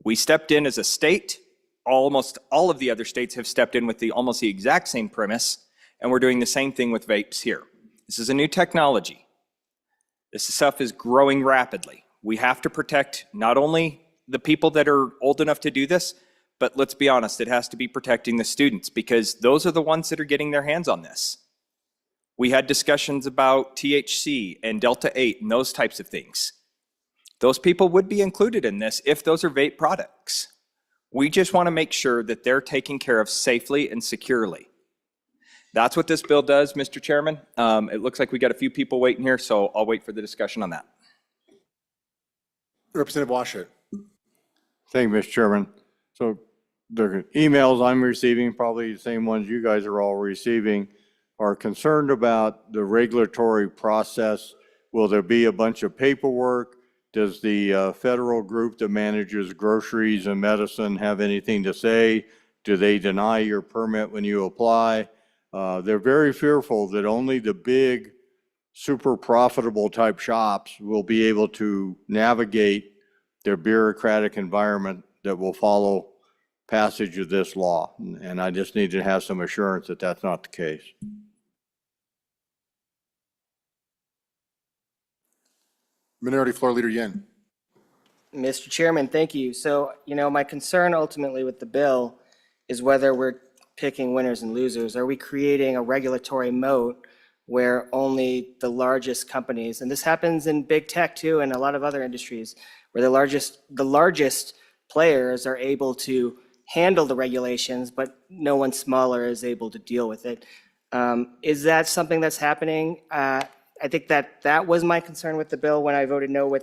We stepped in as a state. Almost all of the other states have stepped in with almost the exact same premise, and we're doing the same thing with vapes here. This is a new technology. This stuff is growing rapidly. We have to protect not only the people that are old enough to do this, but let's be honest, it has to be protecting the students because those are the ones that are getting their hands on this. We had discussions about THC and Delta 8 and those types of things. Those people would be included in this if those are vape products. We just want to make sure that they're taken care of safely and securely. That's what this bill does, Mr. Chairman. It looks like we got a few people waiting here, so I'll wait for the discussion on that. Representative Washut. Thank you, Mr. Chairman. So the emails I'm receiving, probably the same ones you guys are all receiving, are concerned about the regulatory process. Will there be a bunch of paperwork? Does the federal group that manages groceries and medicine have anything to say? Do they deny your permit when you apply? They're very fearful that only the big, super profitable type shops will be able to navigate their bureaucratic environment that will follow passage of this law. And I just need to have some assurance that that's not the case. Minority Floor Leader Yin. Mr. Chairman, thank you. So, my concern ultimately with the bill is whether we're picking winners and losers. Are we creating a regulatory moat where only the largest companies, and this happens in big tech too, and a lot of other industries, where the largest players are able to handle the regulations, but no one smaller is able to deal with it. Is that something that's happening? I think that was my concern with the bill when I voted no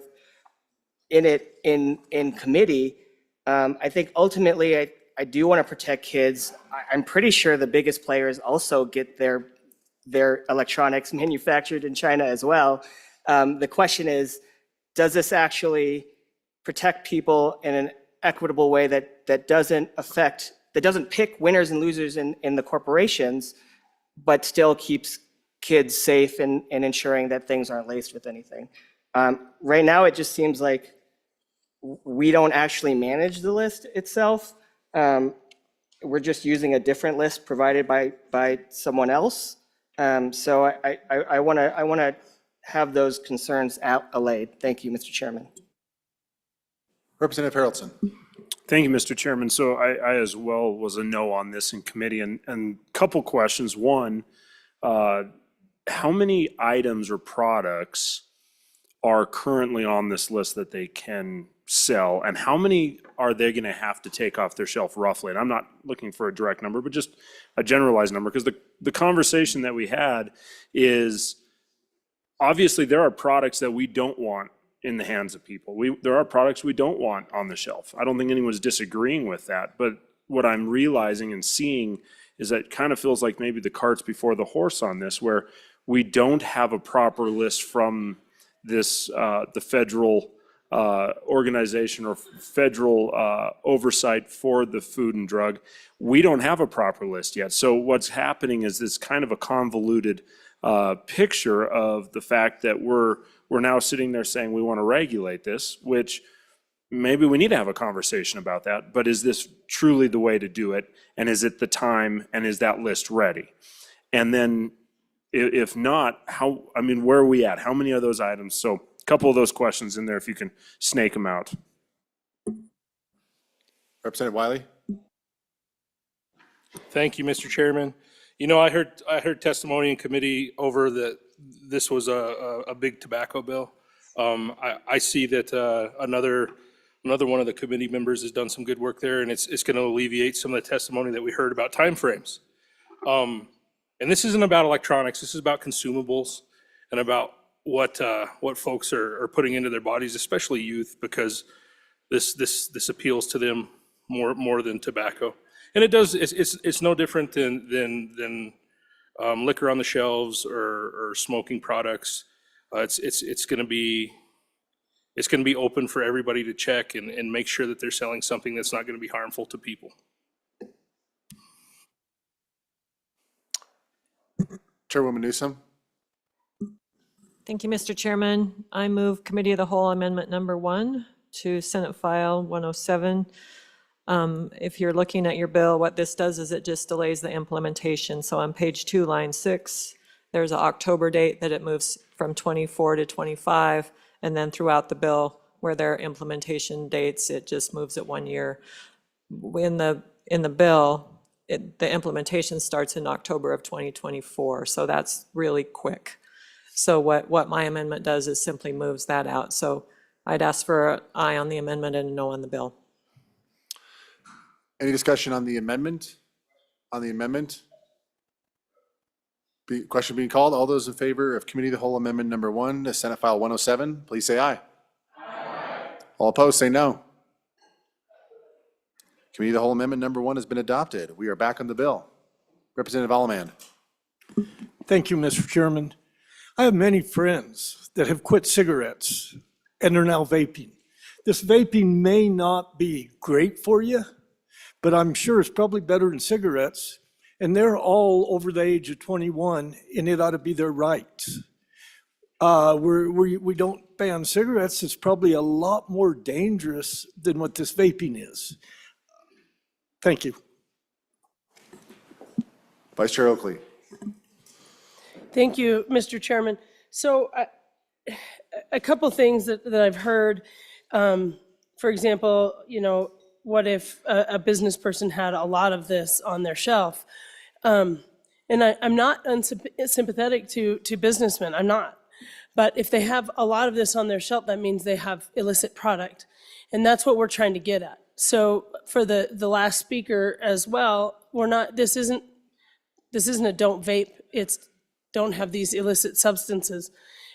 in committee. I think ultimately I do want to protect kids. I'm pretty sure the biggest players also get their electronics manufactured in China as well. The question is, does this actually protect people in an equitable way that doesn't pick winners and losers in the corporations, but still keeps kids safe and ensuring that things aren't laced with anything? Right now, it just seems like we don't actually manage the list itself. We're just using a different list provided by someone else. So I want to have those concerns allayed. Thank you, Mr. Chairman. Representative Haraldson. Thank you, Mr. Chairman. So I as well was a no on this in committee, and a couple questions. One, how many items or products are currently on this list that they can sell, and how many are they going to have to take off their shelf roughly? And I'm not looking for a direct number, but just a generalized number, because the conversation that we had is obviously there are products that we don't want in the hands of people. There are products we don't want on the shelf. I don't think anyone's disagreeing with that, but what I'm realizing and seeing is that it kind of feels like maybe the cart's before the horse on this, where we don't have a proper list from this the federal organization or federal oversight for the food and drug. We don't have a proper list yet. So what's happening is this kind of a convoluted picture of the fact that we're now sitting there saying we want to regulate this, which maybe we need to have a conversation about that. But is this truly the way to do it? And is it the time? And is that list ready? And then if not, where are we at? How many of those items? So a couple of those questions in there, if you can snake them out. Representative Wiley? Thank you, Mr. Chairman. You know, I heard testimony in committee over that this was a big tobacco bill. I see that another one of the committee members has done some good work there, and it's going to alleviate some of the testimony that we heard about timeframes. And this isn't about electronics. This is about consumables and about what folks are putting into their bodies, especially youth, because this appeals to them more than tobacco. And it does. It's no different than liquor on the shelves or smoking products. It's going to be open for everybody to check and make sure that they're selling something that's not going to be harmful to people. Chairwoman Newsom? Thank you, Mr. Chairman. I move Committee of the Whole Amendment Number 1 to Senate File 107. If you're looking at your bill, what this does is it just delays the implementation. So on page 2, line 6, there's an October date that it moves from 24 to 25, and then throughout the bill, where there are implementation dates, it just moves it 1 year. In the bill, the implementation starts in October of 2024, so that's really quick. So what my amendment does is simply moves that out. So I'd ask for an aye on the amendment and a no on the bill. Any discussion on the amendment? On the amendment? Question being called. All those in favor of Committee of the Whole Amendment Number 1 to Senate File 107, please say aye. Aye. All opposed, say no. Committee of the Whole Amendment Number 1 has been adopted. We are back on the bill. Representative Allemand. Thank you, Mr. Chairman. I have many friends that have quit cigarettes and are now vaping. This vaping may not be great for you, but I'm sure it's probably better than cigarettes. And they're all over the age of 21, and it ought to be their right. We don't ban cigarettes. It's probably a lot more dangerous than what this vaping is. Thank you. Vice Chair Oakley. Thank you, Mr. Chairman. So a couple things that I've heard, for example, what if a business person had a lot of this on their shelf? And I'm not unsympathetic to businessmen, I'm not. But if they have a lot of this on their shelf, that means they have illicit product. And that's what we're trying to get at. So for the last speaker as well, this isn't a don't vape, it's don't have these illicit substances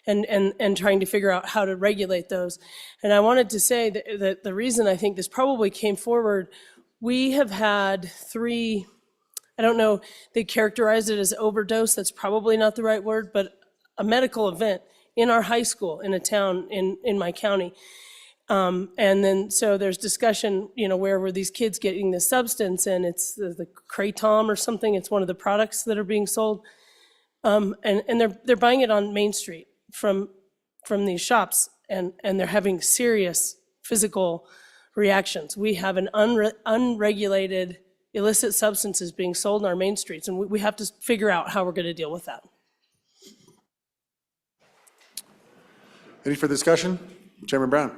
and trying to figure out how to regulate those. And I wanted to say that the reason I think this probably came forward, we have had 3, I don't know, they characterize it as overdose, that's probably not the right word, but a medical event in our high school in a town in my county. And then, so there's discussion, where were these kids getting this substance, and it's the Kratom or something, it's one of the products that are being sold. And they're buying it on Main Street from these shops, and they're having serious physical reactions. We have an unregulated illicit substances being sold in our main streets, and we have to figure out how we're going to deal with that. Any further discussion? Chairman Brown.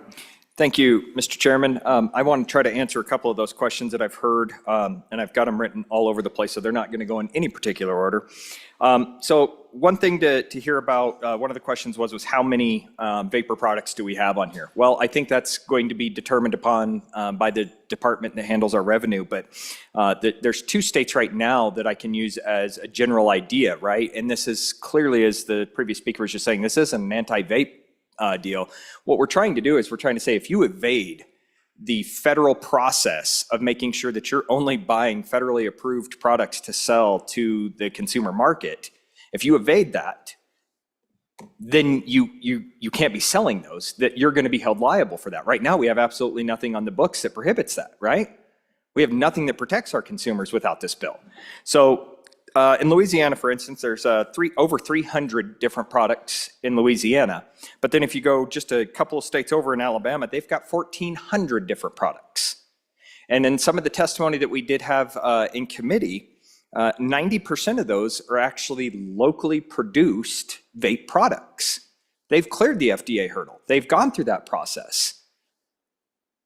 Thank you, Mr. Chairman. I want to try to answer a couple of those questions that I've heard, and I've got them written all over the place, so they're not going to go in any particular order. So one thing to hear about, one of the questions was how many vapor products do we have on here? Well, I think that's going to be determined upon by the department that handles our revenue, but there's 2 states right now that I can use as a general idea, right? And this is clearly, as the previous speaker was just saying, this isn't an anti-vape deal. What we're trying to do is we're trying to say if you evade the federal process of making sure that you're only buying federally approved products to sell to the consumer market, if you evade that, then you can't be selling those, that you're going to be held liable for that. Right now, we have absolutely nothing on the books that prohibits that, right? We have nothing that protects our consumers without this bill. So in Louisiana, for instance, there's over 300 different products in Louisiana. But then if you go just a couple of states over in Alabama, they've got 1,400 different products. And in some of the testimony that we did have in committee, 90% of those are actually locally produced vape products. They've cleared the FDA hurdle. They've gone through that process.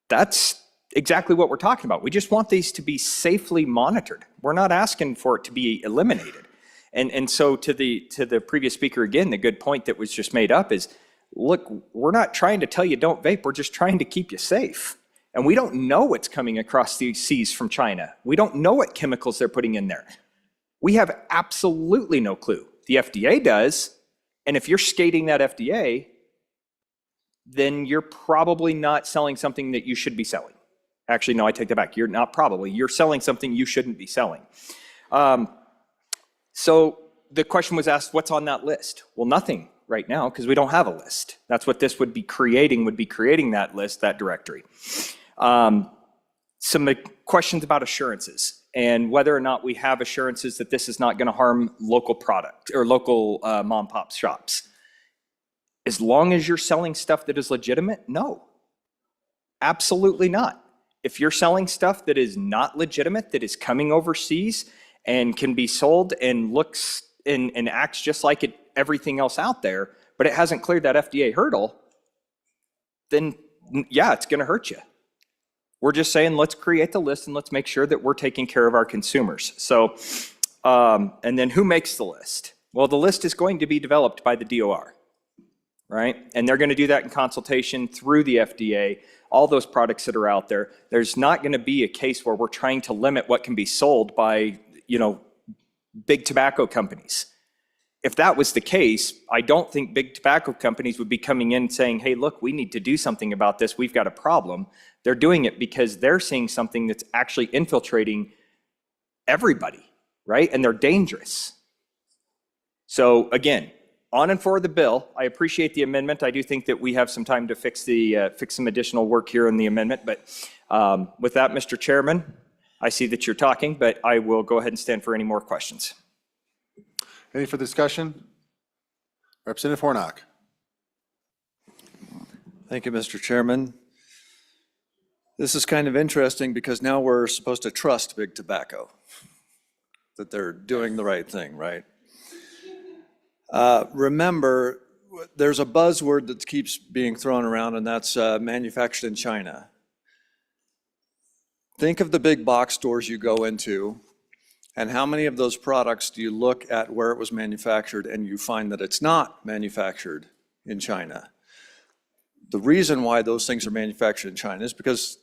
That's exactly what we're talking about. We just want these to be safely monitored. We're not asking for it to be eliminated. And so to the previous speaker again, the good point that was just made up is, look, we're not trying to tell you don't vape. We're just trying to keep you safe. And we don't know what's coming across the seas from China. We don't know what chemicals they're putting in there. We have absolutely no clue. The FDA does. And if you're skating that FDA, then you're probably not selling something that you should be selling. Actually, no, I take that back. You're not probably. You're selling something you shouldn't be selling. So the question was asked, what's on that list? Well, nothing right now, because we don't have a list. That's what this would be creating that list, that directory. Some questions about assurances and whether or not we have assurances that this is not going to harm local product or local mom and pop shops. As long as you're selling stuff that is legitimate, no, absolutely not. If you're selling stuff that is not legitimate, that is coming overseas and can be sold and looks and acts just like everything else out there, but it hasn't cleared that FDA hurdle, then yeah, it's going to hurt you. We're just saying, let's create the list and let's make sure that we're taking care of our consumers. So, and then who makes the list? Well, the list is going to be developed by the DOR, right? And they're going to do that in consultation through the FDA, all those products that are out there. There's not going to be a case where we're trying to limit what can be sold by, big tobacco companies. If that was the case, I don't think big tobacco companies would be coming in saying, hey, look, we need to do something about this. We've got a problem. They're doing it because they're seeing something that's actually infiltrating everybody, right? And they're dangerous. So again, on and for the bill. I appreciate the amendment. I do think that we have some time to fix some additional work here in the amendment. But with that, Mr. Chairman, I see that you're talking, but I will go ahead and stand for any more questions. Any further discussion? Representative Hornock. Thank you, Mr. Chairman. This is kind of interesting because now we're supposed to trust big tobacco, that they're doing the right thing, right? Remember, there's a buzzword that keeps being thrown around, and that's manufactured in China. Think of the big box stores you go into, and how many of those products do you look at where it was manufactured and you find that it's not manufactured in China? The reason why those things are manufactured in China is because,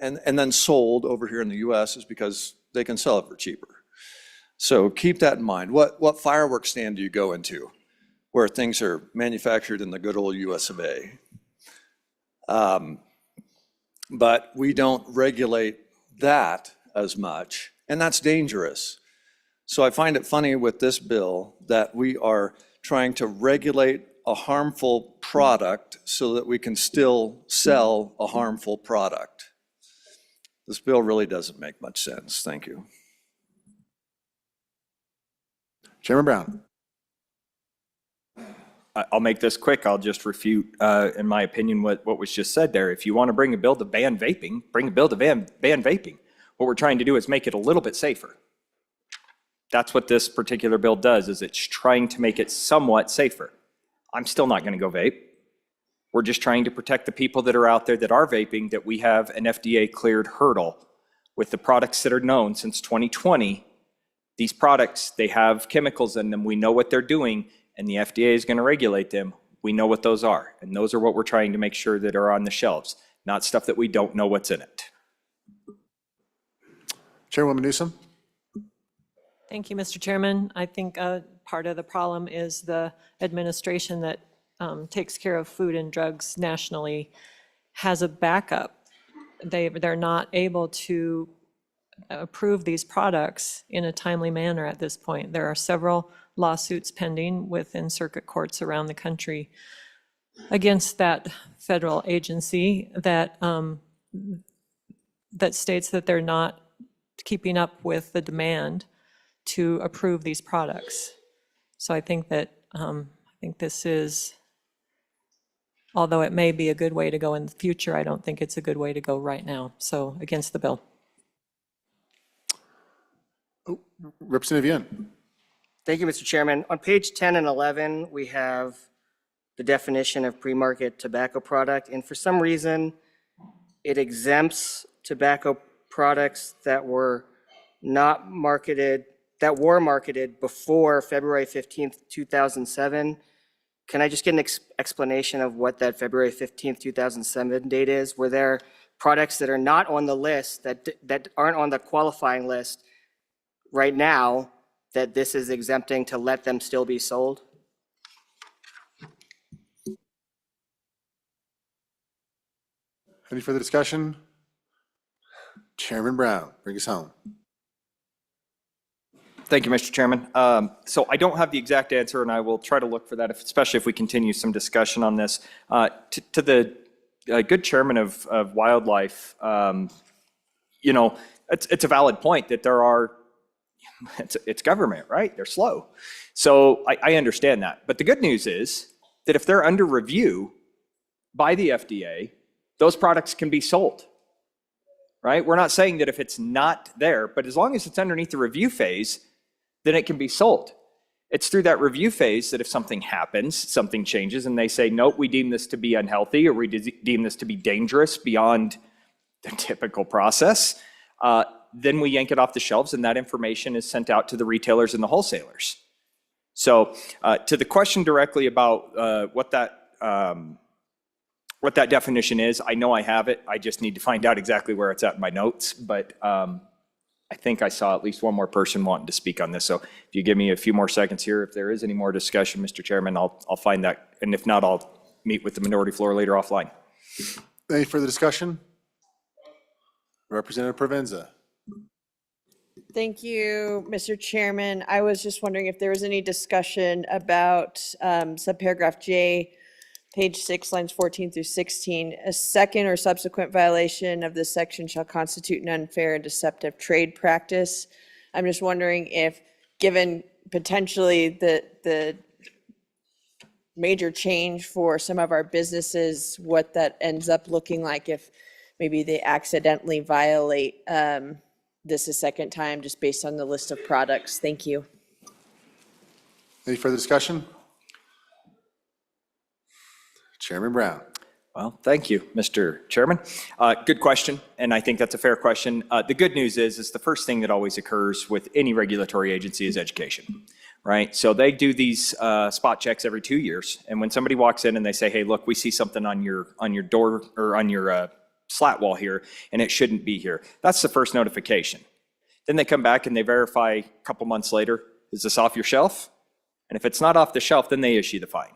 and then sold over here in the US, is because they can sell it for cheaper. So keep that in mind. What fireworks stand do you go into where things are manufactured in the good old US of A? But we don't regulate that as much, and that's dangerous. So I find it funny with this bill that we are trying to regulate a harmful product so that we can still sell a harmful product. This bill really doesn't make much sense. Thank you. Chairman Brown. I'll make this quick. I'll just refute, in my opinion, what was just said there. If you want to bring a bill to ban vaping, bring a bill to ban vaping. What we're trying to do is make it a little bit safer. That's what this particular bill does, is it's trying to make it somewhat safer. I'm still not going to go vape. We're just trying to protect the people that are out there that are vaping, that we have an FDA cleared hurdle with the products that are known since 2020. These products, they have chemicals in them. We know what they're doing, and the FDA is going to regulate them. We know what those are, and those are what we're trying to make sure that are on the shelves, not stuff that we don't know what's in it. Chairwoman Newsom. Thank you, Mr. Chairman. I think part of the problem is the administration that takes care of food and drugs nationally has a backup. They're not able to approve these products in a timely manner at this point. There are several lawsuits pending within circuit courts around the country against that federal agency that, that states that they're not keeping up with the demand to approve these products. So I think that, I think this is, although it may be a good way to go in the future, I don't think it's a good way to go right now. So against the bill. Representative Yun. Thank you, Mr. Chairman. On page 10 and 11, we have the definition of pre-market tobacco product, and for some reason, it exempts tobacco products that were not marketed, that were marketed before February 15th, 2007. Can I just get an explanation of what that February 15th, 2007 date is? Were there products that are not on the list, that aren't on the qualifying list right now, that this is exempting to let them still be sold? Any further discussion? Chairman Brown, bring us home. Thank you, Mr. Chairman. So I don't have the exact answer, and I will try to look for that, especially if we continue some discussion on this. To the good chairman of Wildlife, you know, it's a valid point that there are, it's government, right? They're slow. So I understand that. But the good news is that if they're under review by the FDA, those products can be sold, right? We're not saying that if it's not there, but as long as it's underneath the review phase, then it can be sold. It's through that review phase that if something happens, something changes, and they say, nope, we deem this to be unhealthy, or we deem this to be dangerous beyond the typical process, then we yank it off the shelves, and that information is sent out to the retailers and the wholesalers. So to the question directly about what that definition is, I know I have it. I just need to find out exactly where it's at in my notes. But I think I saw at least one more person wanting to speak on this. So if you give me a few more seconds here, if there is any more discussion, Mr. Chairman, I'll find that. And if not, I'll meet with the minority floor later offline. Any further discussion? Representative Provenza. Thank you, Mr. Chairman. I was just wondering if there was any discussion about subparagraph J, page 6, lines 14 through 16. A second or subsequent violation of this section shall constitute an unfair and deceptive trade practice. I'm just wondering if, given potentially the major change for some of our businesses, what that ends up looking like if maybe they accidentally violate this a second time just based on the list of products. Thank you. Any further discussion? Chairman Brown. Well, thank you, Mr. Chairman. Good question, and I think that's a fair question. The good news is the first thing that always occurs with any regulatory agency is education, right? So they do these spot checks every 2 years, and when somebody walks in and they say, hey, look, we see something on your door or on your slat wall here, and it shouldn't be here. That's the first notification. Then they come back and they verify a couple months later, is this off your shelf? And if it's not off the shelf, then they issue the fine.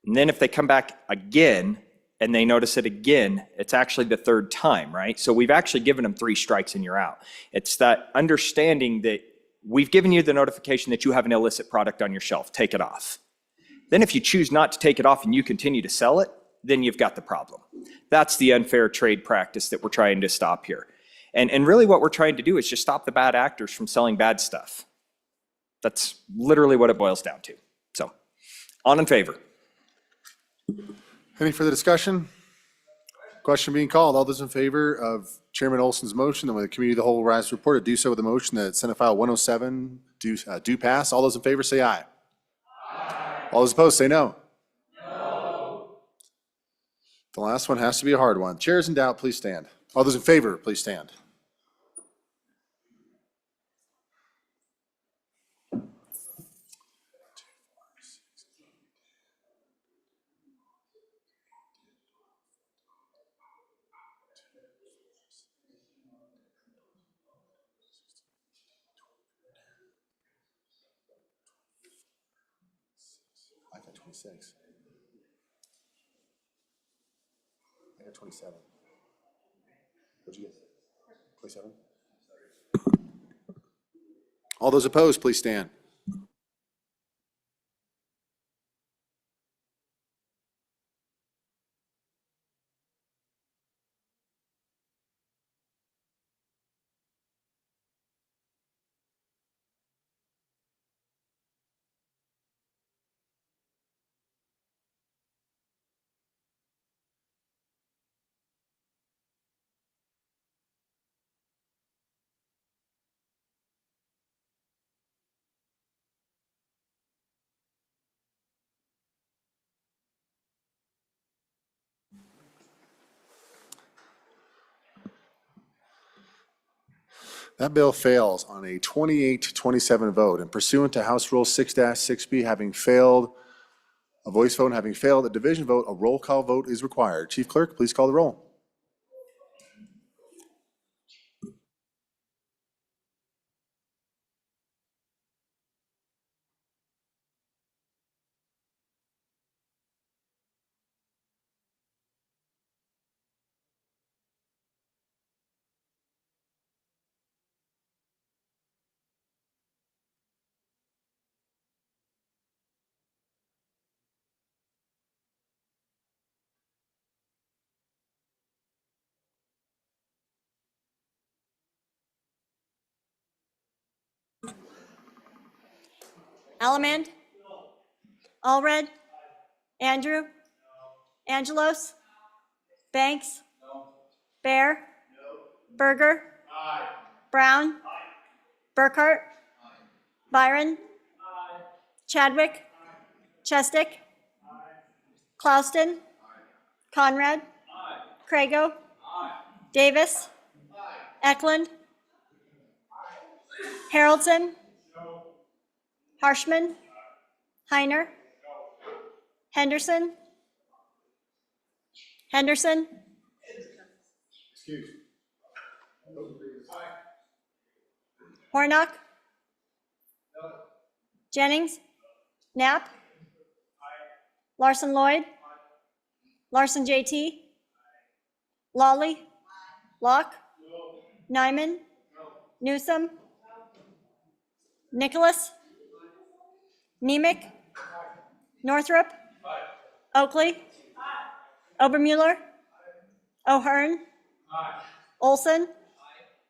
And then if they come back again and they notice it again, it's actually the third time, right? So we've actually given them 3 strikes and you're out. It's that understanding that we've given you the notification that you have an illicit product on your shelf, take it off. Then if you choose not to take it off and you continue to sell it, then you've got the problem. That's the unfair trade practice that we're trying to stop here. And really what we're trying to do is just stop the bad actors from selling bad stuff. That's literally what it boils down to. So, on in favor. Any further discussion? Question being called. All those in favor of Chairman Olson's motion that when the committee of the whole rise to report, do so with the motion that Senate File 107 do pass. All those in favor say aye. Aye. All those opposed say no. No. The last one has to be a hard one. Chairs in doubt, please stand. All those in favor, please stand. I got 26. I got 27. What'd you get? 27? All those opposed, please stand. That bill fails on a 28 to 27 vote, and pursuant to House Rule 6-6B, having failed, a voice vote having failed, a division vote, a roll call vote is required. Chief Clerk, please call the roll. Allemand? Allred? Andrew? Angelos? Banks? Bear? Berger? Brown? Burkhart? Byron? Chadwick? Chestick? Clauston? Conrad? Crago? Davis? Eklund? Haroldson? Harshman? Heiner? Henderson? Henderson? Hornock? Jennings? Knapp? Larson Lloyd? Larson JT? Lawley? Locke? Nyman? Newsom? Nicholas? Nemec? Northrup? Oakley? Obermuller? O'Hearn? Olson?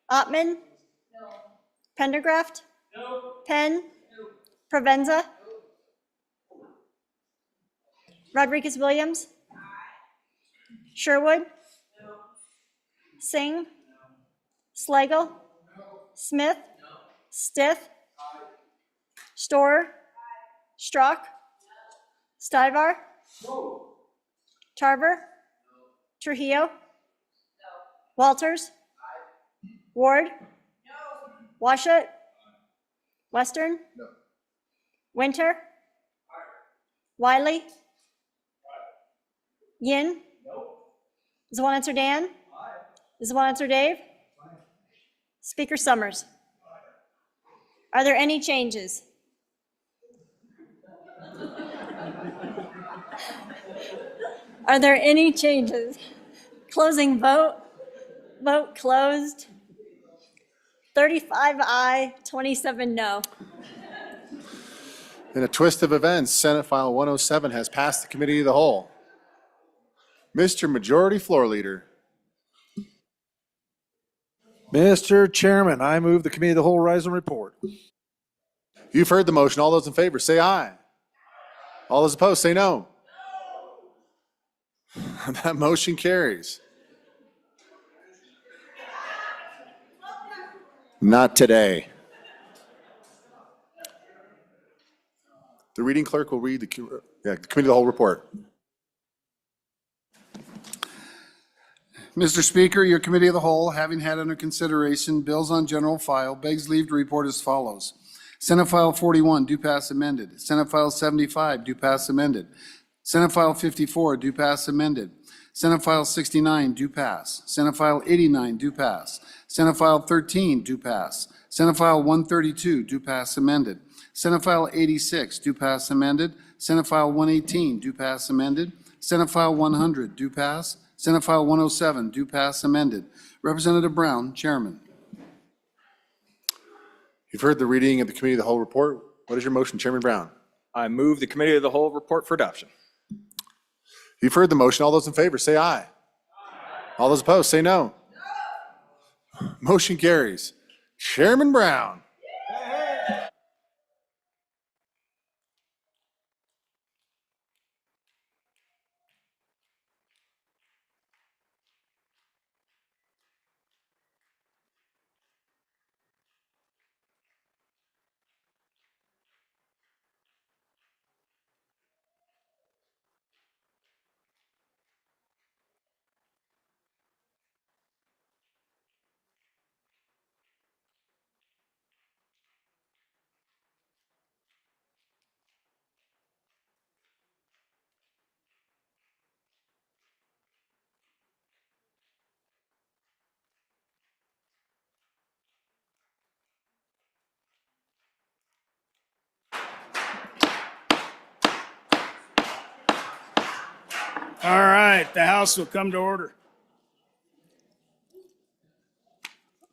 Ottman? Pendergraft? Penn? Provenza? Rodriguez Williams? Sherwood? Singh? Slagle? Smith? Stith? Storer? Strzok? Stivar? Tarver? Trujillo? Walters? Ward? Washut? Western? Winter? Wiley? Yin? Is the one answer Dan? Is the one answer Dave? Speaker Summers? Are there any changes? Are there any changes? Closing vote. Vote closed. 35 aye, 27 no. In a twist of events, Senate File 107 has passed the Committee of the Whole. Mr. Majority Floor Leader. Mr. Chairman, I move the Committee of the Whole rise and report. You've heard the motion. All those in favor, say aye. All those opposed, say no. That motion carries. Not today. The reading clerk will read the Committee of the Whole report. Mr. Speaker, your Committee of the Whole, having had under consideration bills on general file, begs leave to report as follows. Senate File 41, due pass amended. Senate File 75, due pass amended. Senate File 54, due pass amended. Senate File 69, due pass. Senate File 89, due pass. Senate File 13, due pass. Senate File 132, due pass amended. Senate File 86, due pass amended. Senate File 118, due pass amended. Senate File 100, due pass. Senate File 107, due pass amended. Representative Brown, Chairman. You've heard the reading of the Committee of the Whole report. What is your motion, Chairman Brown? I move the Committee of the Whole report for adoption. You've heard the motion. All those in favor, say aye. All those opposed, say no. Motion carries. Chairman Brown. All right, the House will come to order.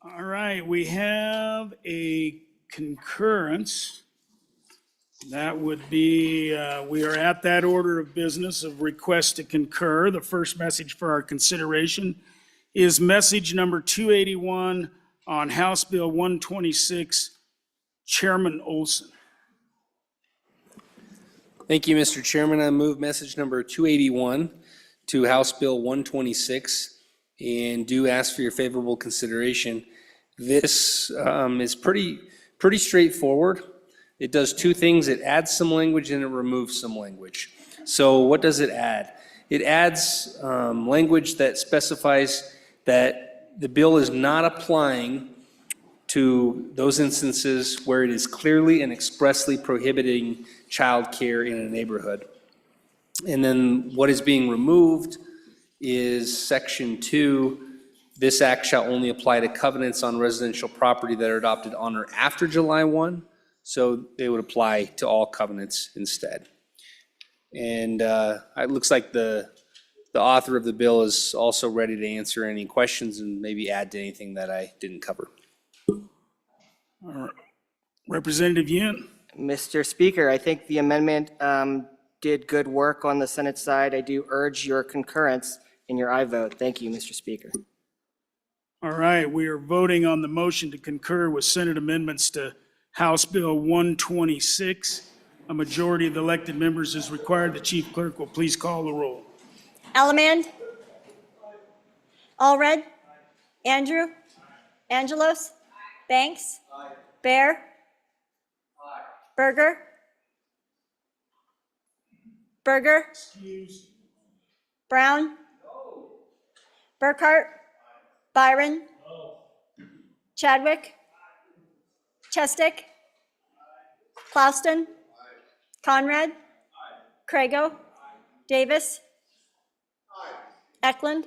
All right, we have a concurrence. That would be, we are at that order of business of request to concur. The first message for our consideration is message number 281 on House Bill 126, Chairman Olson. Thank you, Mr. Chairman. I move message number 281 to House Bill 126 and do ask for your favorable consideration. This is pretty straightforward. It does two things. It adds some language and it removes some language. So what does it add? It adds language that specifies that the bill is not applying to those instances where it is clearly and expressly prohibiting childcare in a neighborhood. And then what is being removed is Section 2. This act shall only apply to covenants on residential property that are adopted on or after July 1. So they would apply to all covenants instead. And it looks like the author of the bill is also ready to answer any questions and maybe add to anything that I didn't cover. All right. Representative Yin. Mr. Speaker, I think the amendment did good work on the Senate side. I do urge your concurrence in your aye vote. Thank you, Mr. Speaker. All right, we are voting on the motion to concur with Senate amendments to House Bill 126. A majority of the elected members is required. The chief clerk will please call the roll. Allemand? Allred? Andrew? Angelos? Banks? Bear? Berger? Berger? Brown? Burkhart? Byron? Chadwick? Chestick? Clauston? Conrad? Crago? Davis? Eklund?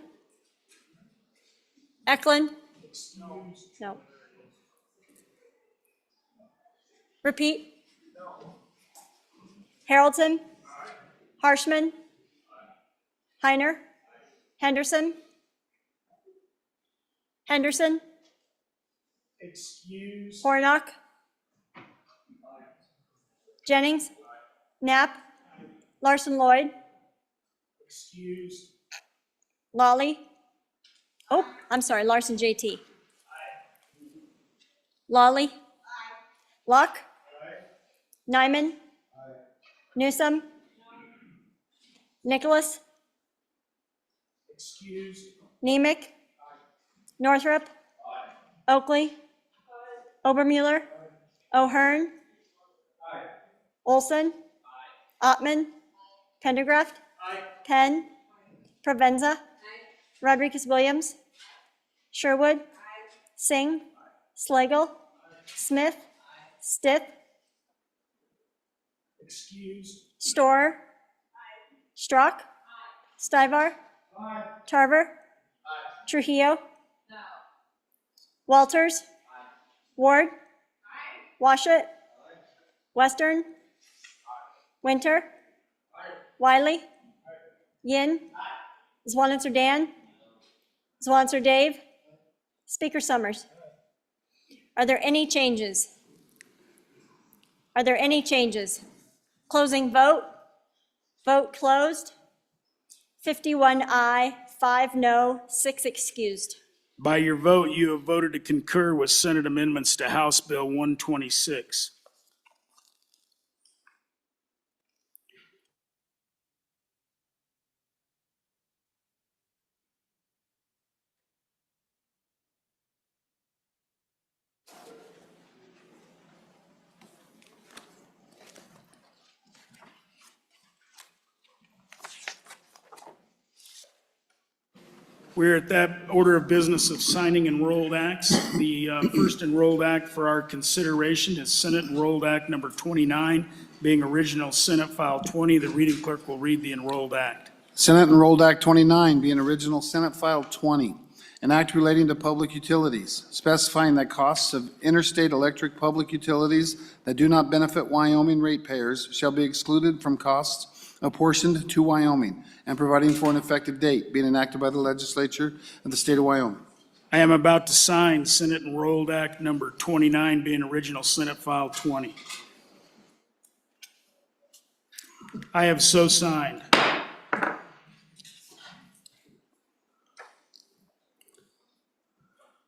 Eklund? No. Repeat? Harrelson? Harshman? Heiner? Henderson? Henderson? Excuse. Hornock? Jennings? Knapp? Larson Lloyd? Excuse. Lawley? Oh, I'm sorry, Larson JT. Lawley? Luck? Nyman? Newsom? Nicholas? Excuse. Nemec? Northrup? Oakley? Obermuller? O'Hearn? Olson? Ottman? Pendergraft? Penn? Provenza? Rodriguez-Williams? Sherwood? Singh? Slagle? Smith? Stith? Excuse. Storer? Strzok? Stivar? Tarver? Trujillo? Walters? Ward? Washut? Western? Winter? Wiley? Yin? Zwanitzer Dan? Zwanitzer Dave? Speaker Summers? Are there any changes? Are there any changes? Closing vote. Vote closed. 51 aye, 5 no, 6 excused. By your vote, you have voted to concur with Senate amendments to House Bill 126. We're at that order of business of signing enrolled acts. The first enrolled act for our consideration is Senate Enrolled Act number 29, being original Senate File 20. The reading clerk will read the enrolled act. Senate Enrolled Act 29, being original Senate File 20, an act relating to public utilities, specifying that costs of interstate electric public utilities that do not benefit Wyoming ratepayers shall be excluded from costs apportioned to Wyoming, and providing for an effective date, being enacted by the legislature of the state of Wyoming. I am about to sign Senate Enrolled Act number 29, being original Senate File 20. I have so signed.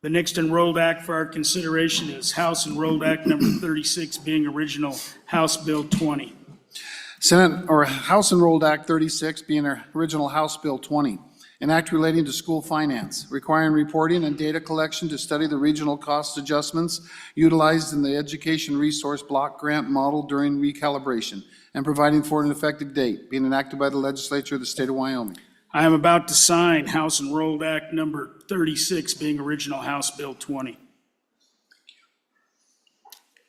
The next enrolled act for our consideration is House Enrolled Act number 36, being original House Bill 20. House Enrolled Act 36, being original House Bill 20, an act relating to school finance, requiring reporting and data collection to study the regional cost adjustments utilized in the Education Resource Block Grant model during recalibration, and providing for an effective date, being enacted by the legislature of the state of Wyoming. I am about to sign House Enrolled Act number 36, being original House Bill 20.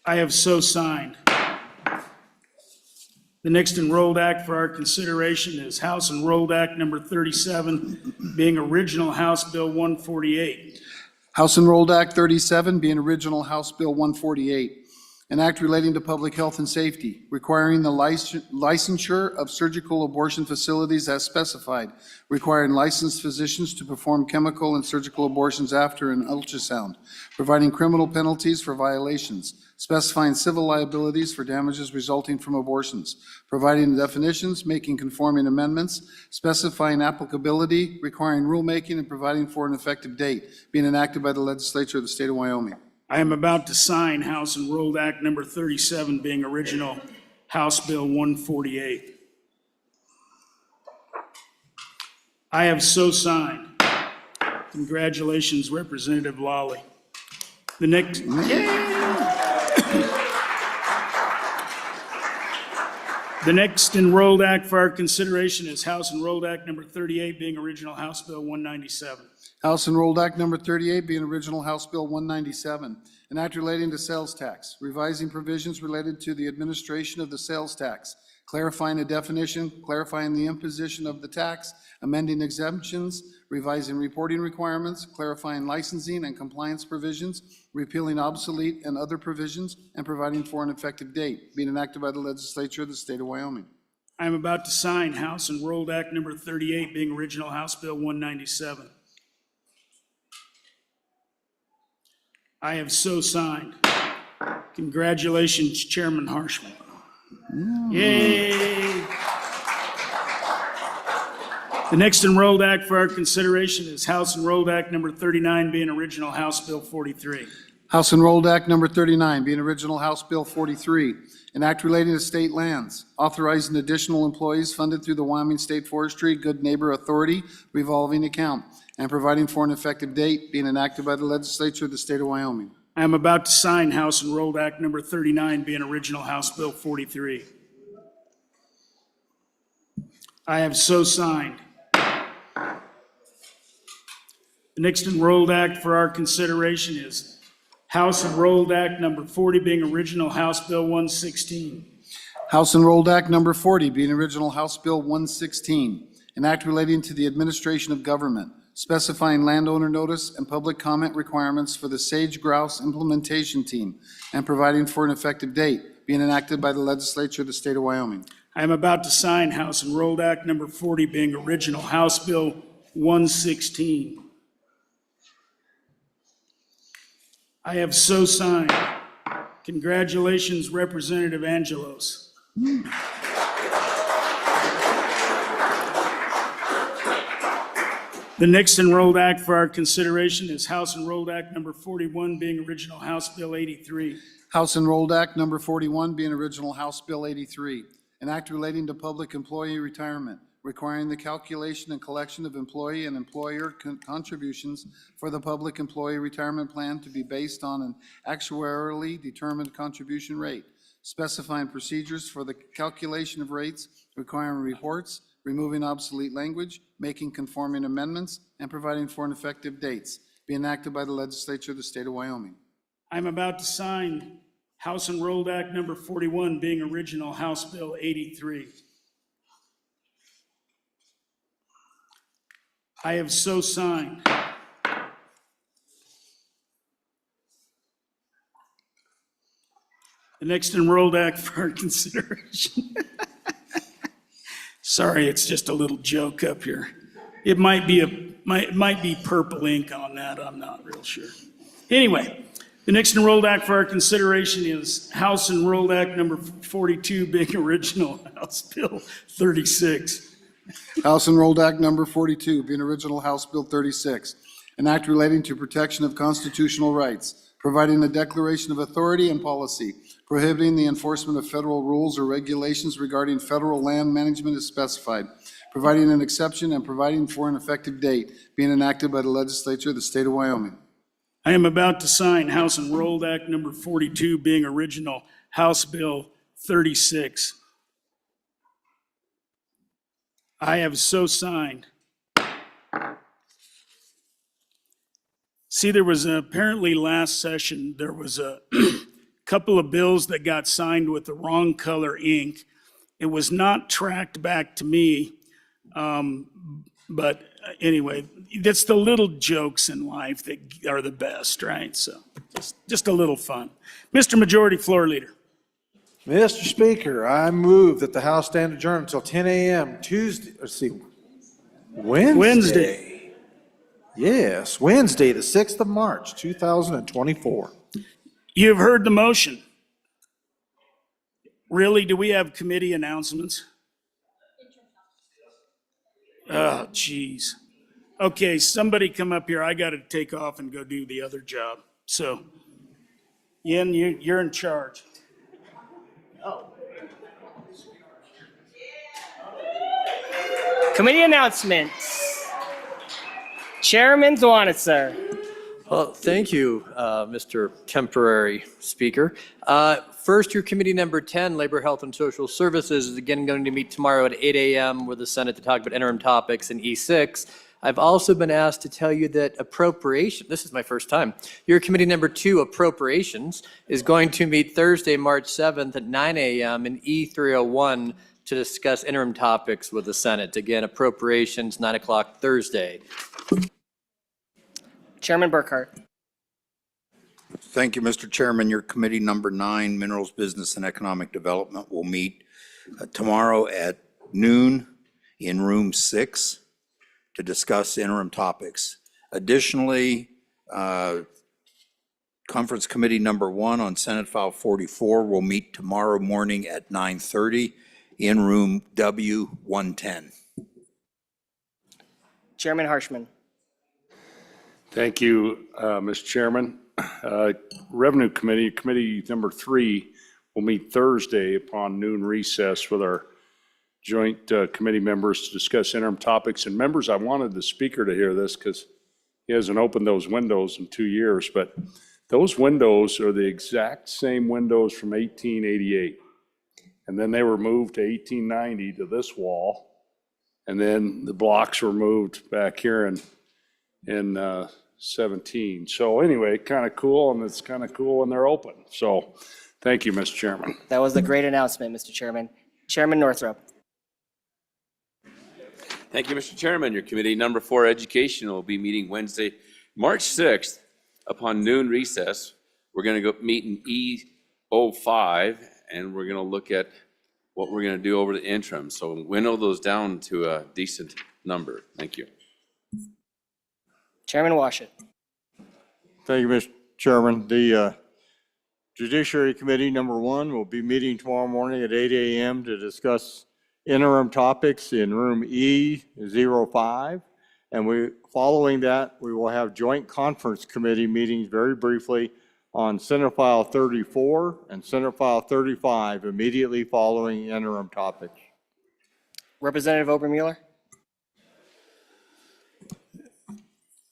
I have so signed. The next enrolled act for our consideration is House Enrolled Act number 37, being original House Bill 148. House Enrolled Act 37, being original House Bill 148, an act relating to public health and safety, requiring the licensure of surgical abortion facilities as specified, requiring licensed physicians to perform chemical and surgical abortions after an ultrasound, providing criminal penalties for violations, specifying civil liabilities for damages resulting from abortions, providing definitions, making conforming amendments, specifying applicability, requiring rulemaking, and providing for an effective date, being enacted by the legislature of the state of Wyoming. I am about to sign House Enrolled Act number 37, being original House Bill 148. I have so signed. Congratulations, Representative Lawley. The next, the next enrolled act for our consideration is House Enrolled Act number 38, being original House Bill 197. House Enrolled Act number 38, being original House Bill 197, an act relating to sales tax, revising provisions related to the administration of the sales tax, clarifying a definition, clarifying the imposition of the tax, amending exemptions, revising reporting requirements, clarifying licensing and compliance provisions, repealing obsolete and other provisions, and providing for an effective date, being enacted by the legislature of the state of Wyoming. I am about to sign House Enrolled Act number 38, being original House Bill 197. I have so signed. Congratulations, Chairman Harshman. Yay! The next enrolled act for our consideration is House Enrolled Act number 39, being original House Bill 43. House Enrolled Act number 39, being original House Bill 43, an act relating to state lands, authorizing additional employees funded through the Wyoming State Forestry Good Neighbor Authority revolving account, and providing for an effective date, being enacted by the legislature of the state of Wyoming. I am about to sign House Enrolled Act number 39, being original House Bill 43. I have so signed. The next enrolled act for our consideration is House Enrolled Act number 40, being original House Bill 116. House Enrolled Act number 40, being original House Bill 116, an act relating to the administration of government, specifying landowner notice and public comment requirements for the sage grouse implementation team, and providing for an effective date, being enacted by the legislature of the state of Wyoming. I am about to sign House Enrolled Act number 40, being original House Bill 116. I have so signed. Congratulations, Representative Angelos. The next enrolled act for our consideration is House Enrolled Act Number 41, being original House Bill 83. House Enrolled Act Number 41, being original House Bill 83, an act relating to public employee retirement, requiring the calculation and collection of employee and employer contributions for the public employee retirement plan to be based on an actuarially determined contribution rate, specifying procedures for the calculation of rates, requiring reports, removing obsolete language, making conforming amendments, and providing for an effective dates, be enacted by the legislature of the state of Wyoming. I'm about to sign House Enrolled Act Number 41, being original House Bill 83. I have so signed. The next enrolled act for our consideration. Sorry, it's just a little joke up here. It might be purple ink on that, I'm not real sure. Anyway, the next enrolled act for our consideration is House Enrolled Act Number 42, being original House Bill 36. House Enrolled Act Number 42, being original House Bill 36, an act relating to protection of constitutional rights, providing a declaration of authority and policy, prohibiting the enforcement of federal rules or regulations regarding federal land management as specified, providing an exception and providing for an effective date, being enacted by the legislature of the state of Wyoming. I am about to sign House Enrolled Act Number 42, being original House Bill 36. I have so signed. See, there was apparently last session, there was a couple of bills that got signed with the wrong color ink. It was not tracked back to me. But anyway, that's the little jokes in life that are the best, right? So just a little fun. Mr. Majority Floor Leader. Mr. Speaker, I move that the House stand adjourned until 10 a.m. Tuesday, Wednesday. Yes, Wednesday, the 6th of March, 2024. You have heard the motion. Really, do we have committee announcements? Oh, geez. Okay, somebody come up here. I got to take off and go do the other job. So, Yen, you're in charge. Committee announcements. Chairman Zwanitzer. Well, thank you, Mr. Temporary Speaker. First, your committee number 10, Labor, Health, and Social Services, is again going to meet tomorrow at 8 a.m. with the Senate to talk about interim topics in E6. I've also been asked to tell you that appropriation, this is my first time, your committee number 2, Appropriations, is going to meet Thursday, March 7th at 9 a.m. in E301 to discuss interim topics with the Senate. Again, Appropriations, 9 o'clock Thursday. Chairman Burkhart. Thank you, Mr. Chairman. Your committee number 9, Minerals, Business, and Economic Development, will meet tomorrow at noon in room 6 to discuss interim topics. Additionally, Conference Committee number 1 on Senate File 44 will meet tomorrow morning at 9:30 in room W110. Chairman Harshman. Thank you, Mr. Chairman. Revenue Committee, Committee number 3, will meet Thursday upon noon recess with our joint committee members to discuss interim topics. And members, I wanted the speaker to hear this because he hasn't opened those windows in 2 years, but those windows are the exact same windows from 1888. And then they were moved to 1890 to this wall. And then the blocks were moved back here in 17. So anyway, kind of cool, and it's kind of cool when they're open. So thank you, Mr. Chairman. That was a great announcement, Mr. Chairman. Chairman Northrup. Thank you, Mr. Chairman. Your committee number 4, Education, will be meeting Wednesday, March 6th upon noon recess. We're going to go meet in E05, and we're going to look at what we're going to do over the interim. So winnow those down to a decent number. Thank you. Chairman Washut. Thank you, Mr. Chairman. The Judiciary Committee number 1 will be meeting tomorrow morning at 8 a.m. to discuss interim topics in room E05. And following that, we will have joint conference committee meetings very briefly on Senate File 34 and Senate File 35 immediately following interim topics. Representative Obermueller?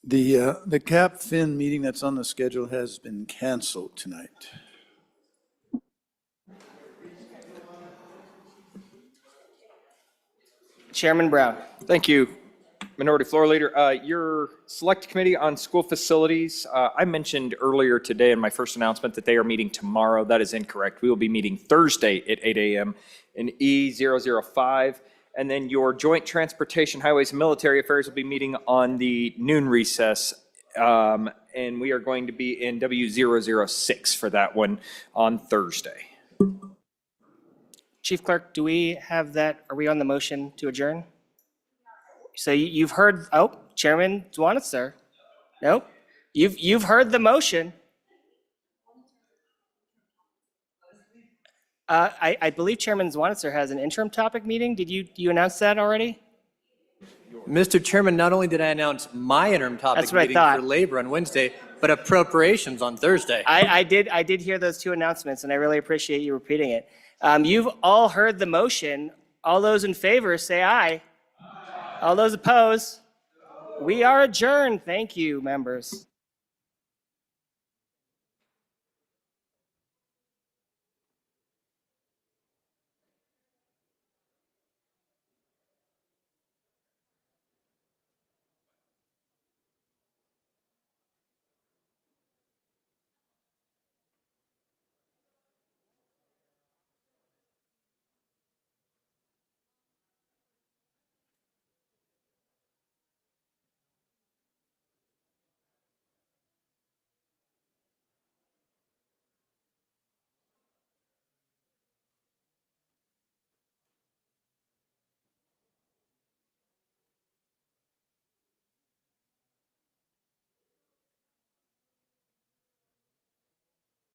The CAP Fin meeting that's on the schedule has been canceled tonight. Chairman Brown? Thank you, Minority Floor Leader. Your Select Committee on School Facilities, I mentioned earlier today in my first announcement that they are meeting tomorrow. That is incorrect. We will be meeting Thursday at 8 a.m. in E005. And then your Joint Transportation, Highways, and Military Affairs will be meeting on the noon recess. And we are going to be in W006 for that one on Thursday. Chief Clerk, do we have that, are we on the motion to adjourn? So you've heard, oh, Chairman Zwanitzer. Nope. You've heard the motion. I believe Chairman Zwanitzer has an interim topic meeting. Did you announce that already? Mr. Chairman, not only did I announce my interim topic That's what I meeting thought. for labor on Wednesday, but appropriations on Thursday. I did hear those two announcements, and I really appreciate you repeating it. You've all heard the motion. All those in favor, say aye. All those opposed? We are adjourned. Thank you, members.